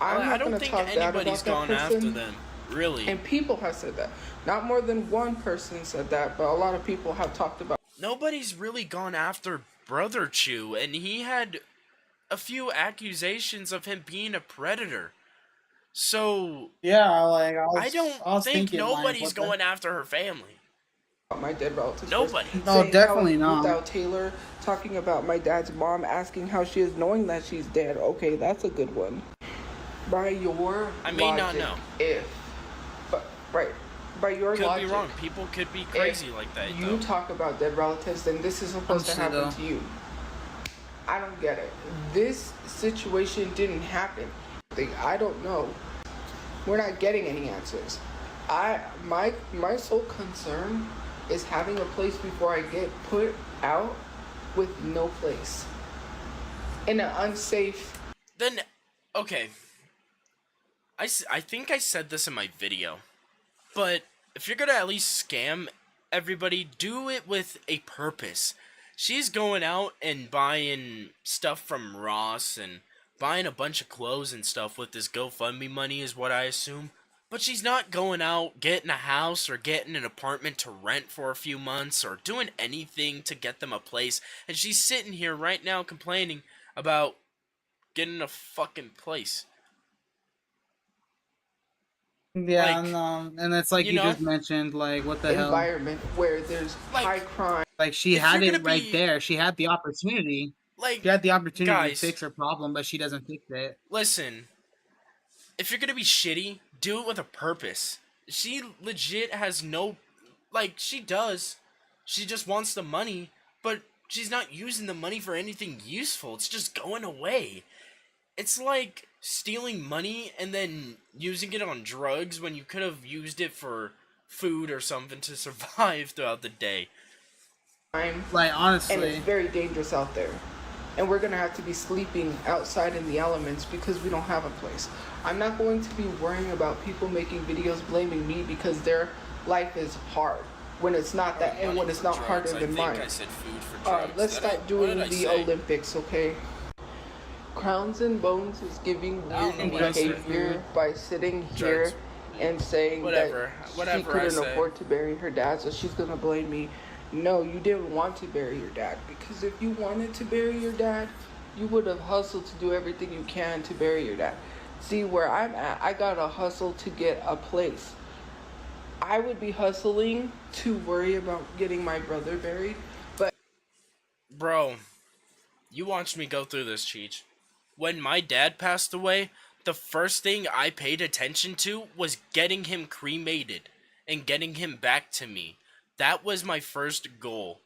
I'm not I don't gonna think talk bad anybody's about that gone after person. them, really. And people have said that. Not more than one person said that, but a lot of people have talked about. Nobody's really gone after Brother Chew, and he had a few accusations of him being a predator. So yeah, like I don't think thinking, like, nobody's what the- going after her family. My dead relatives. Nobody. No, definitely not. Without Taylor talking about my dad's mom, asking how she is, knowing that she's dead. Okay, that's a good one. By your I may not logic, know. By your Could logic, be wrong. People could be crazy like that. You talk about dead relatives, then this is supposed to happen to you. I don't get it. This situation didn't happen. I don't know. We're not getting any answers. My sole concern is having a place before I get put out with no place. In an unsafe. Then, okay. I think I said this in my video. But if you're gonna at least scam everybody, do it with a purpose. She's going out and buying stuff from Ross and buying a bunch of clothes and stuff with this GoFundMe money is what I assume. But she's not going out, getting a house or getting an apartment to rent for a few months or doing anything to get them a place. And she's sitting here right now complaining about getting a fucking place. Yeah, no, and it's like you know, just mentioned, like, what the hell? Environment where there's high crime. Like, she had it right there. She had the opportunity. Like, she had the opportunity guys, to fix her problem, but she doesn't fix it. Listen, if you're gonna be shitty, do it with a purpose. She legit has no, like, she does. She just wants the money, but she's not using the money for anything useful. It's just going away. It's like stealing money and then using it on drugs when you could have used it for food or something to survive throughout the day. Like, honestly. And it's very dangerous out there. And we're going to have to be sleeping outside in the elements because we don't have a place. I'm not going to be worrying about people making videos blaming me because their life is hard when it's not that, and when it's not harder than mine. I said food for drugs. Let's start doing the Olympics, okay? Crowns and Bones is giving weird behavior by sitting here and saying that she couldn't afford to bury her dad, so she's gonna blame me. No, you didn't want to bury your dad, because if you wanted to bury your dad, you would have hustled to do everything you can to bury your dad. See, where I'm at, I gotta hustle to get a place. I would be hustling to worry about getting my brother buried, but... Bro, you watched me go through this, Cheech. When my dad passed away, the first thing I paid attention to was getting him cremated and getting him back to me. That was my first goal.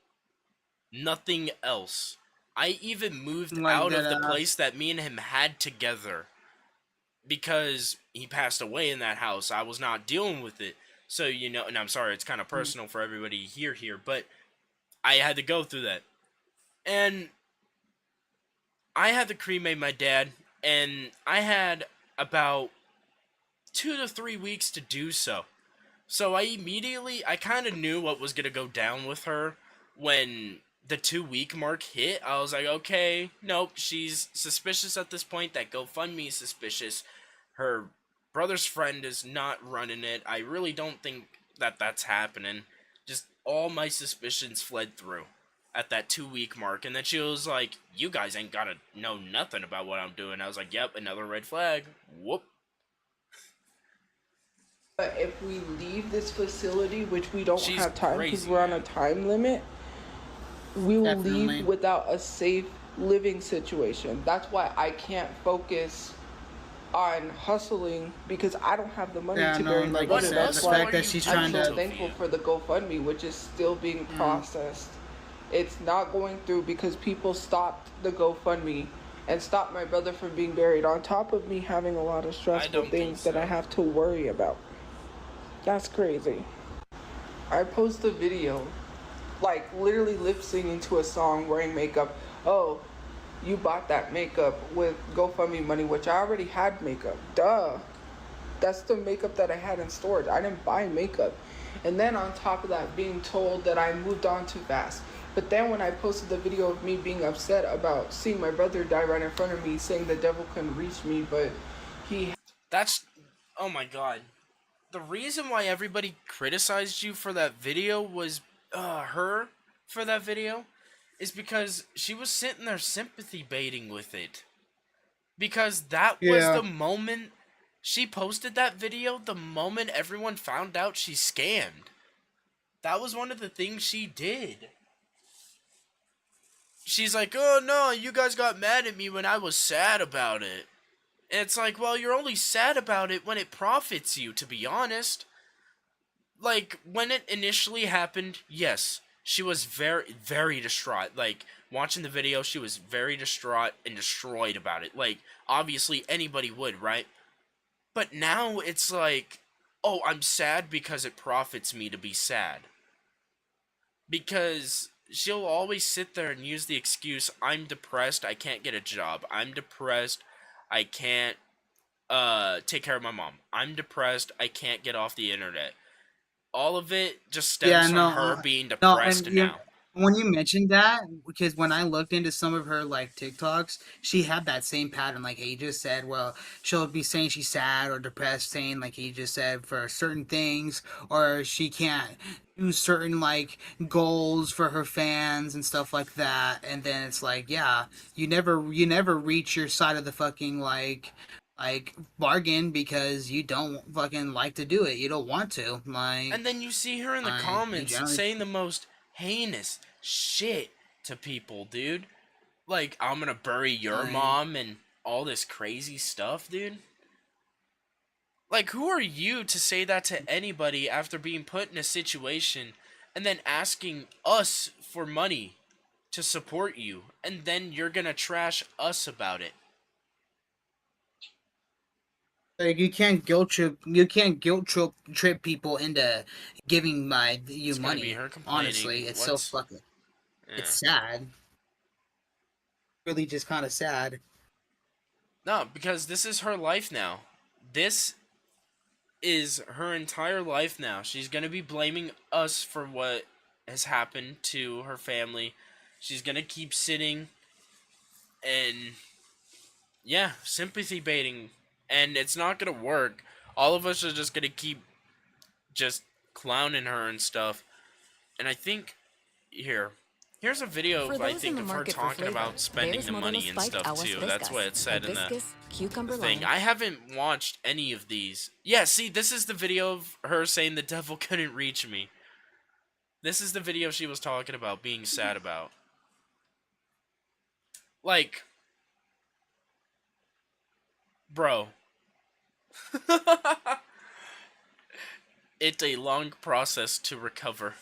Nothing else. I even moved out of the place that me and him had together because he passed away in that house. I was not dealing with it. So, you know, and I'm sorry, it's kind of personal for everybody here, but I had to go through that. And I had to cremate my dad, and I had about 2 to 3 weeks to do so. So I kind of knew what was going to go down with her when the 2-week mark hit. I was like, okay, nope, she's suspicious at this point. That GoFundMe is suspicious. Her brother's friend is not running it. I really don't think that that's happening. Just all my suspicions fled through at that 2-week mark. And then she was like, you guys ain't gotta know nothing about what I'm doing. I was like, yep, another red flag. Whoop. But if we leave this facility, which we don't She's have time because crazy, we're on a time limit, we will Definitely. leave without a safe living situation. That's why I can't focus on hustling because I don't have the money to bury my like you brother. said, That's the why fact that she's I'm trying so to. thankful for the GoFundMe, which is still being processed. It's not going through because people stopped the GoFundMe and stopped my brother from being buried, on top of me having a lot of stressful things that I have to worry about. That's crazy. I post a video, like literally lip singing to a song wearing makeup. Oh, you bought that makeup with GoFundMe money, which I already had makeup. Duh. That's the makeup that I had in storage. I didn't buy makeup. And then on top of that, being told that I moved on too fast. But then when I posted the video of me being upset about seeing my brother die right in front of me, saying the devil couldn't reach me, but he... That's... Oh my god. The reason why everybody criticized you for that video was, her, for that video, is because she was sitting there sympathy baiting with it. Because that was the moment she posted that video, the moment everyone found out she scammed. That was one of the things she did. She's like, oh no, you guys got mad at me when I was sad about it. And it's like, well, you're only sad about it when it profits you, to be honest. Like, when it initially happened, yes, she was very, very distraught. Like, watching the video, she was very distraught and destroyed about it. Like, obviously, anybody would, right? But now, it's like, oh, I'm sad because it profits me to be sad. Because she'll always sit there and use the excuse, I'm depressed, I can't get a job. I'm depressed, I can't, take care of my mom. I'm depressed, I can't get off the internet. All of it just stems from her being depressed now. When you mentioned that, because when I looked into some of her like TikToks, she had that same pattern, like he just said. Well, she'll be saying she's sad or depressed, saying like he just said for certain things, or she can't do certain like goals for her fans and stuff like that. And then it's like, yeah, you never reach your side of the fucking like bargain because you don't fucking like to do it. You don't want to. Like, and then you see her in the comments saying the most heinous shit to people, dude. Like, I'm gonna bury your mom and all this crazy stuff, dude. Like, who are you to say that to anybody after being put in a situation and then asking us for money to support you, and then you're gonna trash us about it? Like, you can't guilt trip people into giving you It's money. gonna be her complaining. Honestly, it's so fucking. Yeah. It's sad. Really, just kind of sad. No, because this is her life now. This is her entire life now. She's gonna be blaming us for what has happened to her family. She's gonna keep sitting and, yeah, sympathy baiting. And it's not gonna work. All of us are just gonna keep just clowning her and stuff. And I think, here's a video of, I think, of her talking about spending the money and stuff too. That's what it said in the thing. I haven't watched any of these. Yeah, see, this is the video of her saying the devil couldn't reach me. This is the video she was talking about being sad about. Like, bro. It's a long process to recover.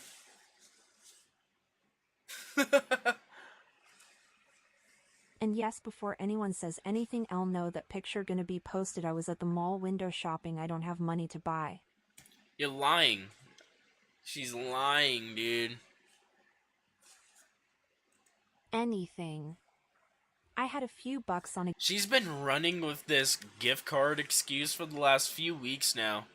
And yes, before anyone says anything, I'll know that picture gonna be posted. I was at the mall window shopping. I don't have money to buy. You're lying. She's lying, dude. Anything. I had a few bucks on a... She's been running with this gift card excuse for the last few weeks now.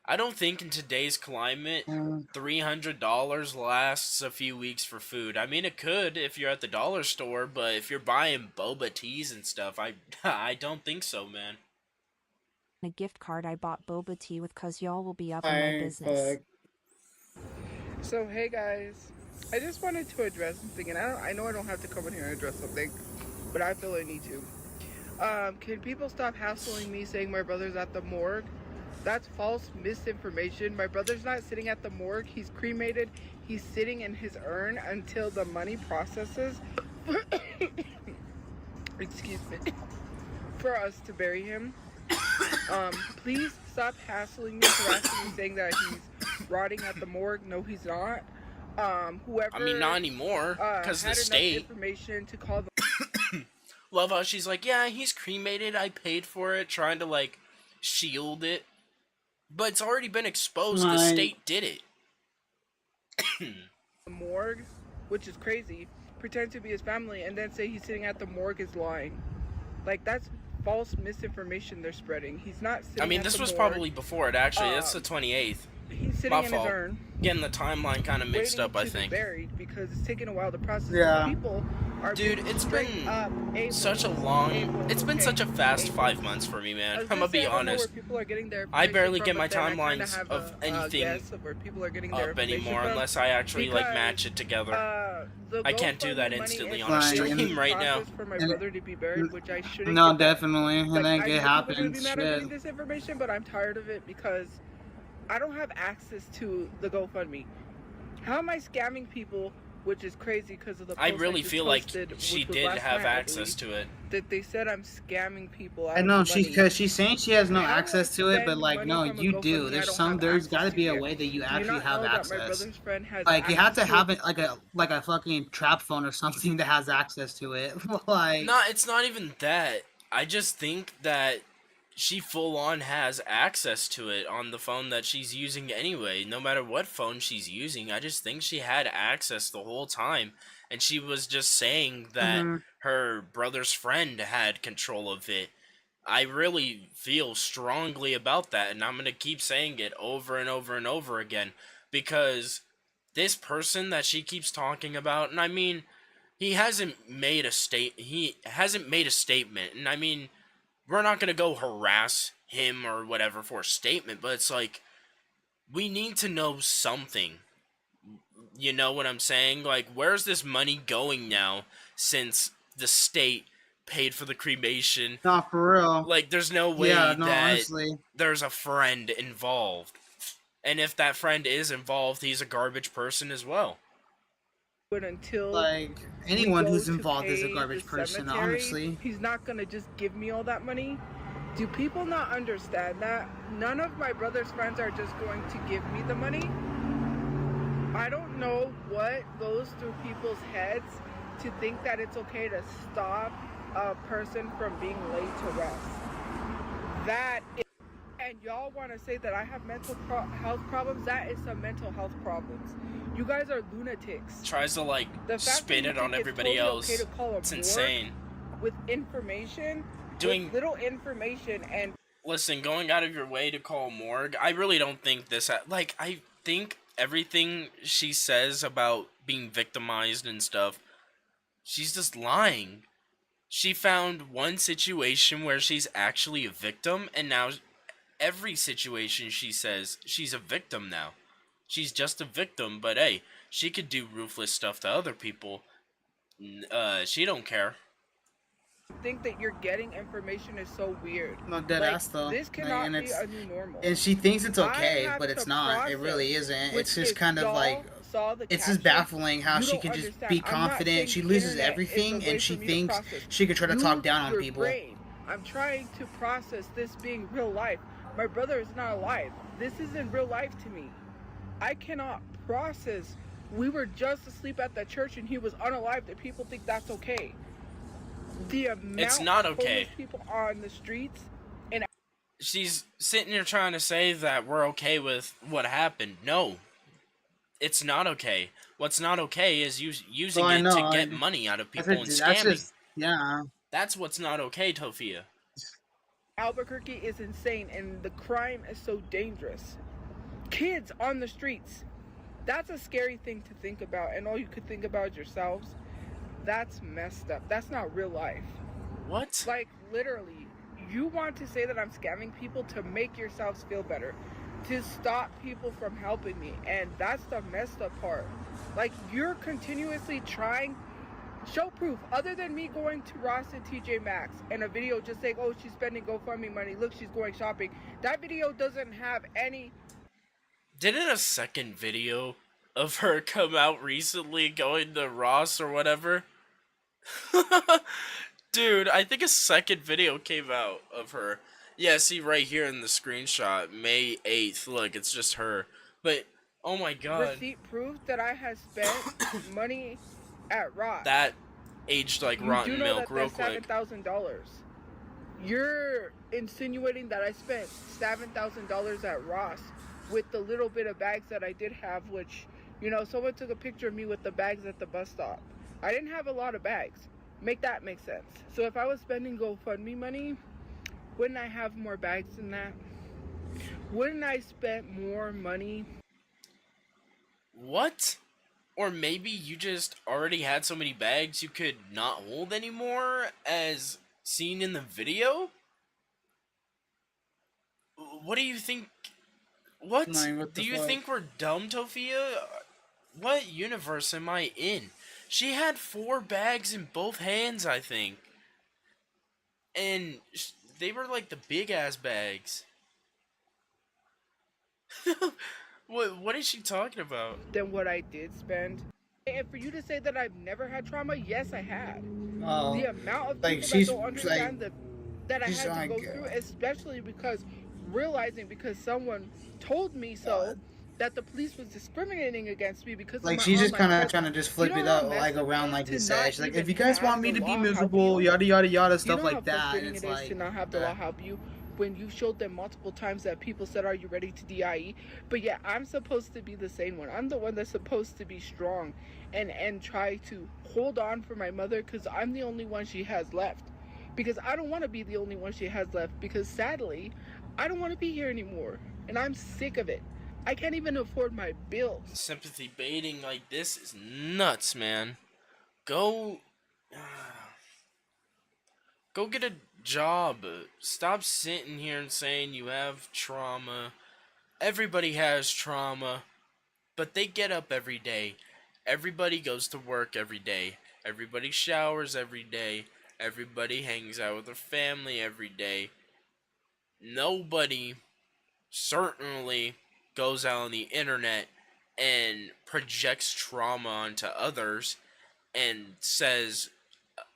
I don't think in today's climate, $300 lasts a few weeks for food. I mean, it could if you're at the dollar store, but if you're buying boba teas and stuff, I don't think so, man. A gift card I bought boba tea with cause y'all will be up in my business. So hey guys, I just wanted to address something, and I know I don't have to come in here and address something, but I feel I need to. Can people stop hassling me saying my brother's at the morgue? That's false misinformation. My brother's not sitting at the morgue. He's cremated. He's sitting in his urn until the money processes. Excuse me. For us to bury him. Please stop hassling me, harassing me, saying that he's rotting at the morgue. No, he's not. Whoever. I mean, not anymore, because the state. Information to call them. Love how she's like, yeah, he's cremated. I paid for it, trying to like shield it, but it's already been exposed. The state did it. The morgue, which is crazy. Pretend to be his family and then say he's sitting at the morgue is lying. Like that's false misinformation they're spreading. He's not sitting. I mean, at this the was morgue. probably before it. Actually, it's the 28th. He's sitting My in fault. his urn. Getting the timeline kind of mixed waiting up, I to think. Be buried because it's taking a while to process. Yeah. People are Dude, being it's straight been up such a long. It's been such a fast 5 months for me, man. I'm gonna be honest. I barely get my timelines of anything up anymore unless I actually like match it together. I can't do that instantly on a stream right now. For my brother to be buried, which I shouldn't. No, get that. definitely. And then I it know people are gonna happens. be mad at Shit. getting this information, but I'm tired of it because I don't have access to the GoFundMe. How am I scamming people? Which is crazy because of the. I post really just feel like posted, she which was did last have night, I access believe, to it. That they said I'm scamming people. Out I know of money. because she's saying she has no How do I access to it, but spend like money no, from a you GoFundMe do. I There's don't have there's access got to to be a yet? way that you Do actually not have know that my access. brother's friend has Like you have to access have it like a fucking trap phone or something that has access to it. Like No, it's not even that. I just think that she full on has access to it on the phone that she's using anyway. No matter what phone she's using, I just think she had access the whole time. And she was just saying that her brother's friend had control of it. I really feel strongly about that, and I'm going to keep saying it over and over and over again. Because this person that she keeps talking about, and I mean, he hasn't made a statement, and I mean, we're not gonna go harass him or whatever for a statement, but it's like, we need to know something. You know what I'm saying? Like, where's this money going now since the state paid for the cremation? not for real. Like, there's no way Yeah, no, that honestly. there's a friend involved. And if that friend is involved, he's a garbage person as well. But until like anyone we who's go to involved is a pay garbage the person, cemetery, honestly. he's not gonna just give me all that money. Do people not understand that? None of my brother's friends are just going to give me the money. I don't know what goes through people's heads to think that it's okay to stop a person from being laid to rest. And y'all want to say that I have mental health problems? That is some mental health problems. You guys are lunatics. Tries to like spin it on everybody else. Okay to call a It's morgue insane. with information, Doing with little information, and listen, going out of your way to call morgue, I really don't think this. Like, I think everything she says about being victimized and stuff, she's just lying. She found one situation where she's actually a victim, and now every situation she says she's a victim now. She's just a victim, but hey, she could do ruthless stuff to other people. She don't care. think that you're getting information is so weird. No, dead ass though. This Like, cannot and be it's a new normal. and she thinks it's I okay, have but it's to not. It process, really isn't. which It's just if kind of y'all like saw the it's just caption, baffling how you she don't can just understand. be I'm not confident. saying She the loses internet is a everything, way and she for me to thinks process. she can try to talk Use down on your people. brain. I'm trying to process this being real life. My brother is not alive. This isn't real life to me. I cannot process. We were just asleep at the church and he was unalive. That people think that's okay. The amount It's not of okay. homeless people on the streets and She's sitting here trying to say that we're okay with what happened. No. It's not okay. What's not okay is using Well, I it know, to get money out of people and that's scamming. just yeah. That's what's not okay, Tofia. Albuquerque is insane, and the crime is so dangerous. Kids on the streets. That's a scary thing to think about, and all you could think about is yourselves. That's messed up. That's not real life. What? Like, literally, you want to say that I'm scamming people to make yourselves feel better, to stop people from helping me, and that's the messed up part. Like, you're continuously trying. Show proof, other than me going to Ross and TJ Maxx and a video just saying, oh, she's spending GoFundMe money, look, she's going shopping. That video doesn't have any. Didn't a second video of her come out recently going to Ross or whatever? Dude, I think a second video came out of her. Yeah, see right here in the screenshot, May 8th. Look, it's just her. But, oh my god. Receipt proof that I have spent money at Ross. That aged like rotten milk real quick. $7,000. You're insinuating that I spent $7,000 at Ross with the little bit of bags that I did have, which, you know, someone took a picture of me with the bags at the bus stop. I didn't have a lot of bags. Make that make sense. So if I was spending GoFundMe money, wouldn't I have more bags than that? Wouldn't I spend more money? What? Or maybe you just already had so many bags you could not hold anymore, as seen in the video? What do you think? What? What Do you think we're dumb, Tofia? What universe am I in? She had 4 bags in both hands, I think. And they were like the big-ass bags. What is she talking about? Than what I did spend. And for you to say that I've never had trauma, yes, I had. Oh, The amount of like people she's that don't understand like, that I she's had to go like, through, especially because realizing because someone told me so, that the police was discriminating against me because like of my she's just online kind of presence. trying to just You flip know it how up messed like up around it like is this to not edge. Like if even you guys have want me the to be law help miserable, you? yada yada yada, You stuff know how like that. And frustrating it's it is like to not have the law help you when you showed them multiple times that people said, are you ready to DIE? But yeah, I'm supposed to be the sane one. I'm the one that's supposed to be strong and try to hold on for my mother because I'm the only one she has left. Because I don't want to be the only one she has left because sadly, I don't want to be here anymore. And I'm sick of it. I can't even afford my bills. Sympathy baiting like this is nuts, man. Go get a job. Stop sitting here and saying you have trauma. Everybody has trauma, but they get up every day. Everybody goes to work every day. Everybody showers every day. Everybody hangs out with their family every day. Nobody certainly goes out on the internet and projects trauma onto others and says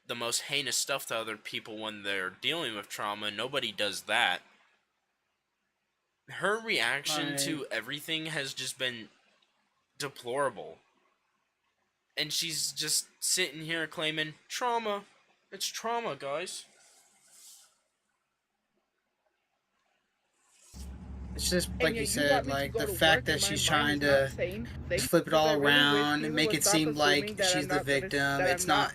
the most heinous stuff to other people when they're dealing with trauma. Nobody does that. Her reaction to everything has just been deplorable. And she's just sitting here claiming trauma. It's trauma, guys. it's just like you said, like the fact that she's trying to flip it all around and make it seem like she's the victim. It's not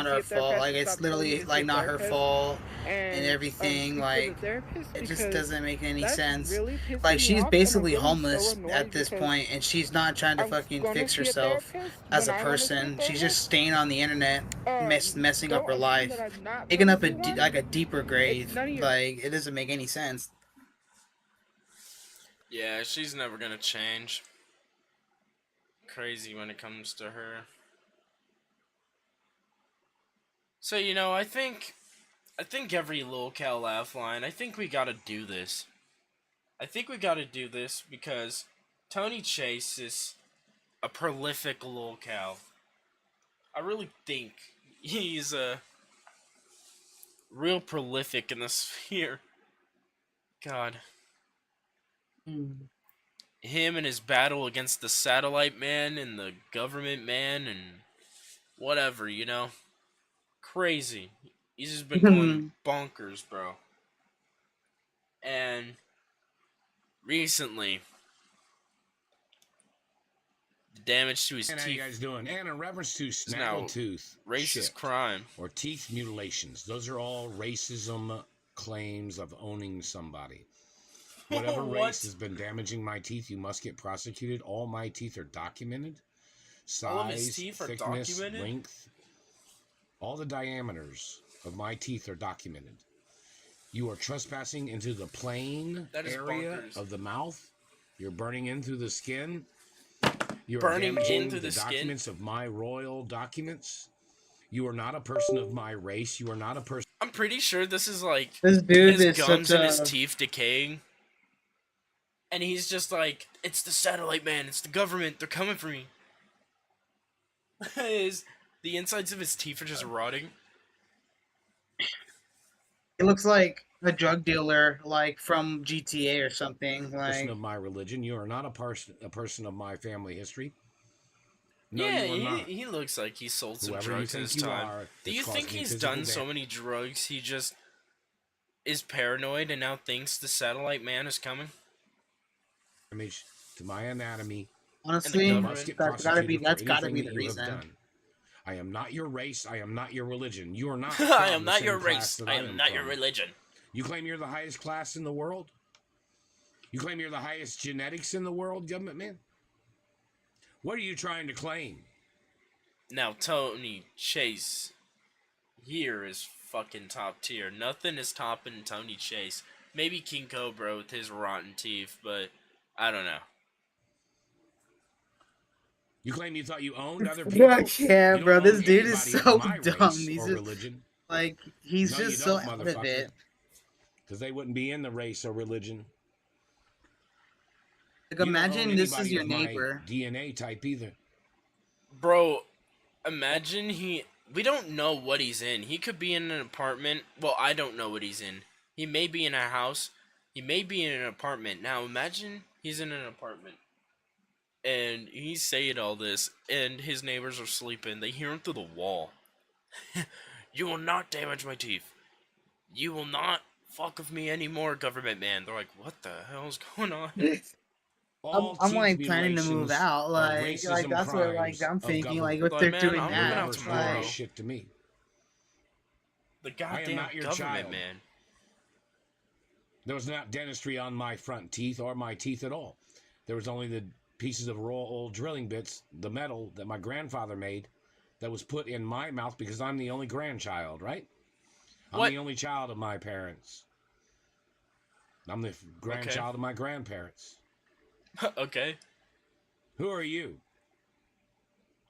her fault. Like it's literally like not her fault and everything. Like it just doesn't make any sense. Like she's basically homeless at this point, and she's not trying to fucking fix herself as a person. She's just staying on the internet, messing up her life, digging up a deeper grave. Like it doesn't make any sense. Yeah, she's never gonna change. Crazy when it comes to her. So, you know, I think every Lolcow LaughLine, I think we gotta do this. I think we gotta do this because Tony Chase is a prolific Lolcow. I really think he's real prolific in the sphere. God. Him and his battle against the satellite man and the government man and whatever, you know? Crazy. He's just been going bonkers, bro. And recently, the damage to his And teeth. how you guys doing? And in reference to snaggletooth, racist crime, or teeth mutilations, those are all racism claims of owning somebody. Whatever race has been damaging my teeth, you must get prosecuted. All my teeth are documented. Size, all of his teeth are thickness, documented? length, all the diameters of my teeth are documented. You are trespassing into the plain area of the mouth. You're burning in through the skin. You are damaging the documents of my royal documents. You are not a person of my race. You are not a person. I'm pretty sure this is like This dude his is gums such and his a- teeth decaying. And he's just like, it's the satellite man, it's the government, they're coming for me. The insides of his teeth are just rotting. It looks like a drug dealer, like from GTA or something. Person Like of my religion. You are not a person of my family history. No, yeah, you are not. he looks like he sold some Whoever you drugs in think his you time. are, Do has you caused think me he's physical done so many drugs he just is paranoid and now thinks the satellite man is coming? Damage to my anatomy. honestly, You must get that's gotta be prosecuted for anything the that you have reason. done. I am not your race. I am not your religion. You are not. I from am the not same your class race. that I am not your from. religion. You claim you're the highest class in the world? You claim you're the highest genetics in the world, government man? What are you trying to claim? Now, Tony Chase here is fucking top tier. Nothing is topping Tony Chase. Maybe King Cobra with his rotten teeth, but I don't know. You claim you thought you owned other people? Yeah, You bro, don't this own dude is anybody so of my dumb. race He's or just religion. like he's No, just you so don't, out of motherfucker. it. Because they wouldn't be in the race or religion. Like You don't imagine own this is anybody your of my neighbor. DNA type either. Bro, imagine we don't know what he's in. He could be in an apartment. Well, I don't know what he's in. He may be in a house. He may be in an apartment. Now, imagine he's in an apartment. And he's saying all this, and his neighbors are sleeping. They hear him through the wall. You will not damage my teeth. You will not fuck with me anymore, government man. They're like, what the hell's going on? I'm like planning to move out. Like that's what like I'm thinking. Like what they're doing I'm now. moving out tomorrow. Like, Shit to me. The I am goddamn not your government child. man. There was not dentistry on my front teeth or my teeth at all. There was only the pieces of raw old drilling bits, the metal that my grandfather made, that was put in my mouth because I'm the only grandchild, right? I'm the only child of my parents. I'm the grandchild of my grandparents. Okay. Who are you?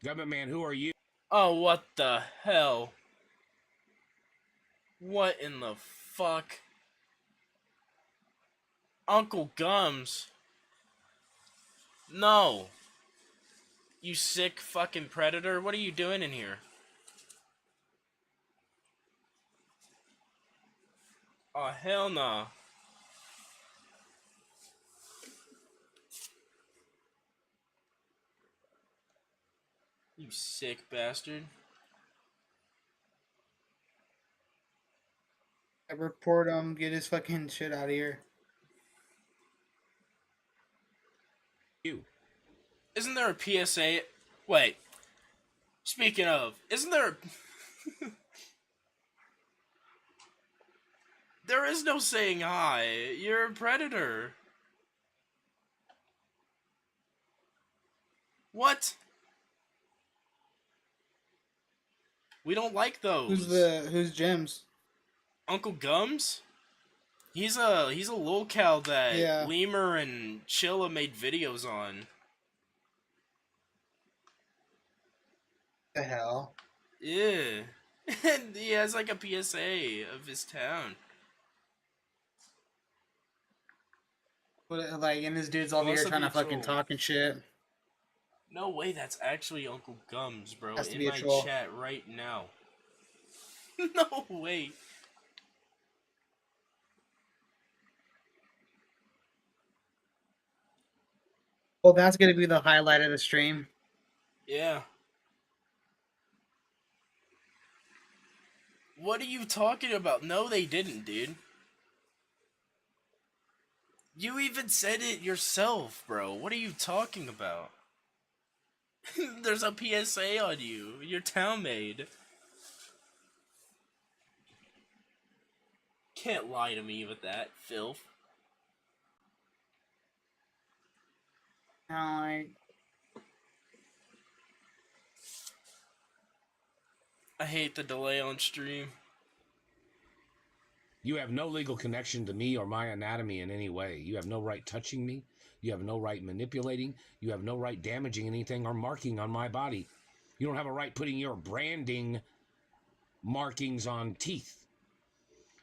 Government man, who are you? Oh, what the hell? What in the fuck? Uncle Gums. No. You sick fucking predator. What are you doing in here? Oh, hell no. You sick bastard. I report him. Get his fucking shit out of here. You. Isn't there a PSA? Wait. Speaking of, isn't there a... There is no saying hi. You're a predator. What? We don't like those. Who's Jim's? Uncle Gums? He's a Lolcow that Lemur and Chilla made videos on. The hell? Yeah. And he has like a PSA of his town. What, like, and this dude's over here trying to fucking talk and shit. No way, that's actually Uncle Gums, bro. Has to In be a my troll. chat right now. No way. Well, that's gonna be the highlight of the stream. Yeah. What are you talking about? No, they didn't, dude. You even said it yourself, bro. What are you talking about? There's a PSA on you. You're town made. Can't lie to me with that filth. I hate the delay on stream. You have no legal connection to me or my anatomy in any way. You have no right touching me. You have no right manipulating. You have no right damaging anything or marking on my body. You don't have a right putting your branding markings on teeth.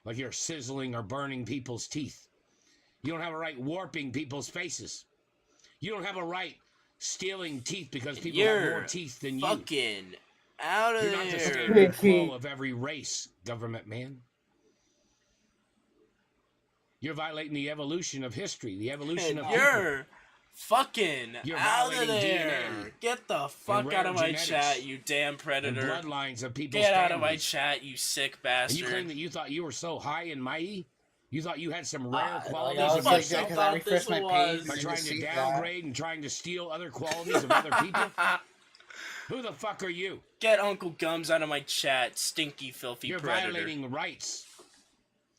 Like you're sizzling or burning people's teeth. You don't have a right warping people's faces. You don't have a right stealing teeth because people have more teeth than you. Fucking out of You're there. not the standard quo of every race, government man. You're violating the evolution of history, the evolution of people. You're fucking You're out of violating there. DNA Get the fuck out of my chat, you damn predator. And bloodlines of people's Get families. out of my chat, you sick bastard. And you claim that you thought you were so high and mighty? You thought you had some rare I qualities was of like yourself? that 'cause I refreshed my page By and trying just to see downgrade and trying to steal other qualities of other people? Who the fuck are you? Get Uncle Gums out of my chat, stinky, filthy You're predator. violating rights.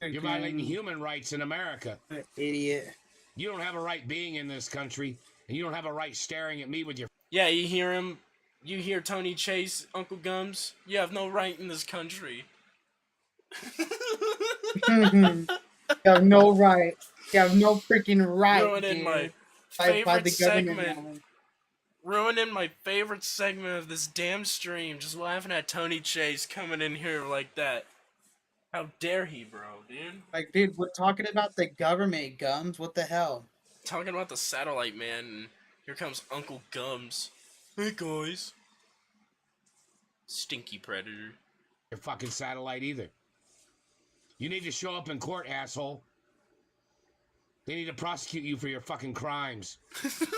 You're violating human rights in America. Idiot. You don't have a right being in this country, and you don't have a right staring at me with your... Yeah, you hear him? You hear Tony Chase, Uncle Gums? You have no right in this country. You have no right. You have no freaking right. Ruining my favorite segment. Ruining my favorite segment of this damn stream. Just laughing at Tony Chase coming in here like that. How dare he, bro, dude? Like, dude, we're talking about the government, Gums. What the hell? Talking about the satellite man, and here comes Uncle Gums. Hey, guys. Stinky predator. Your fucking satellite either. You need to show up in court, asshole. They need to prosecute you for your fucking crimes.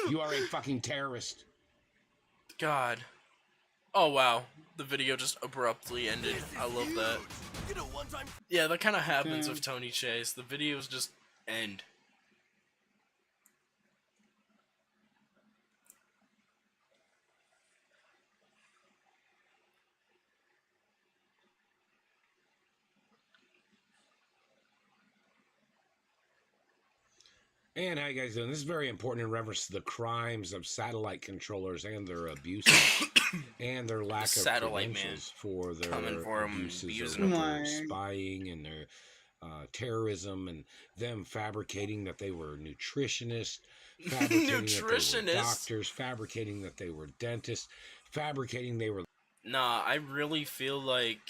You are a fucking terrorist. God. Oh, wow. The video just abruptly ended. I love that. Yeah, that kind of happens with Tony Chase. The videos just end. And how you guys doing? This is very important in reference to the crimes of satellite controllers and their abuses and their lack of satellite credentials for their coming for 'em, abuses abusing of 'em. their spying and their terrorism and them fabricating that they were nutritionists, fabricating that they were Nutritionists? doctors, fabricating that they were dentists, fabricating they were... Nah, I really feel like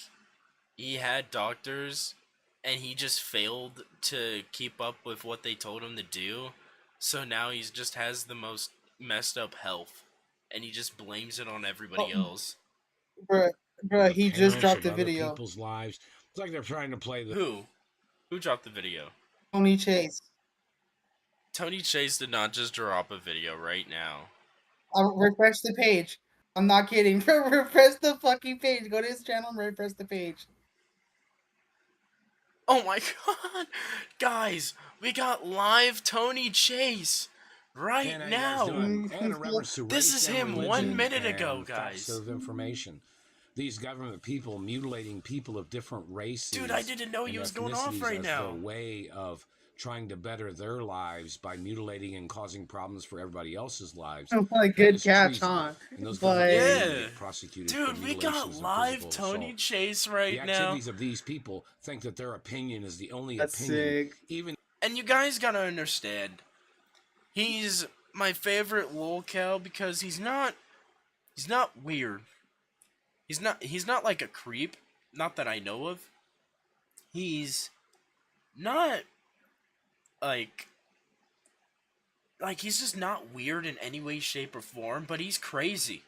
he had doctors and he just failed to keep up with what they told him to do. So now he just has the most messed up health. And he just blames it on everybody else. Bruh, he just parents dropped of the other video. people's lives. It's like they're trying to play the... Who? Who dropped the video? Tony Chase. Tony Chase did not just drop a video right now. I'll refresh the page. I'm not kidding. Refresh the fucking page. Go to his channel and refresh the page. Oh my god! Guys, we got live Tony Chase right And how you now. guys doing? And in reference to This race is and him religion 1 minute and ago, thefts guys. of information. These government people mutilating people of different races. Dude, I didn't know he and was going off ethnicities right as now. their way of trying to better their lives by mutilating and causing problems for everybody else's lives. Oh my That good is catch, treason. huh? And those But government people Yeah. get prosecuted for Dude, we got mutilations and live physical Tony assault. Chase The right now. activities of these people think that their opinion is the only That's opinion. sick. Even And you guys gotta understand, he's my favorite Lolcow because he's not weird. He's not like a creep, not that I know of. He's not like he's just not weird in any way, shape, or form, but he's crazy.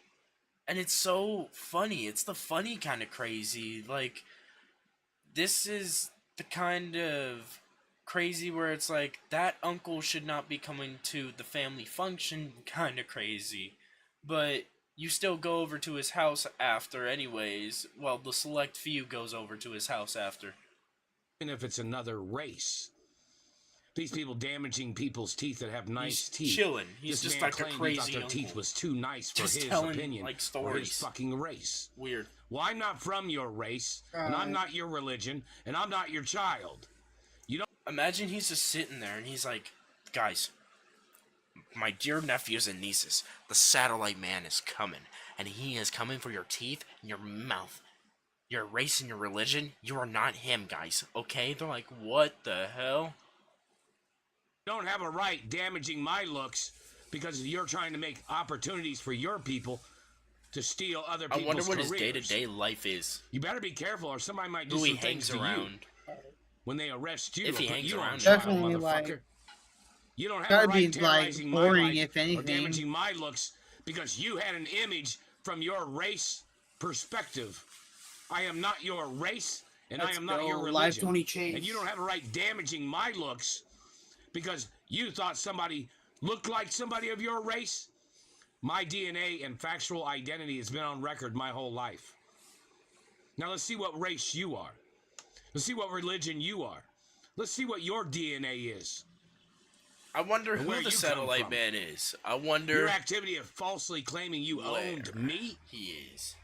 And it's so funny. It's the funny kind of crazy. Like, this is the kind of crazy where it's like, that uncle should not be coming to the family function kind of crazy. But you still go over to his house after anyways. Well, the select few goes over to his house after. if it's another race. These people damaging people's teeth that have nice teeth. Chilling. He's this just man like a claimed crazy he thought their teeth uncle. was too nice for Just his telling, opinion like, or his stories. fucking race. Weird. Well, I'm not from your race, and I'm not your religion, and I'm not your child. You don't imagine he's just sitting there and he's like, guys, my dear nephews and nieces, the satellite man is coming, and he is coming for your teeth and your mouth. Your race and your religion, you are not him, guys, okay? They're like, what the hell? don't have a right damaging my looks because you're trying to make opportunities for your people to steal other people's I wonder what careers. his day-to-day life is. You better be careful, or somebody might do Who he some things hangs to around. you when they arrest you. If he or put hangs you on around. trial, Definitely, motherfucker. like, You don't have gotta a right be, like, terrorizing my boring, life if or anything. damaging my looks because you had an image from your race perspective. I am not your race, and I Let's am not go. your Live religion. Tony Chase. And you don't have a right damaging my looks because you thought somebody looked like somebody of your race. My DNA and factual identity has been on record my whole life. Now let's see what race you are. Let's see what religion you are. Let's see what your DNA is. I wonder And where who the you come satellite from. man is. I wonder... Your activity of falsely claiming you owned me? He is.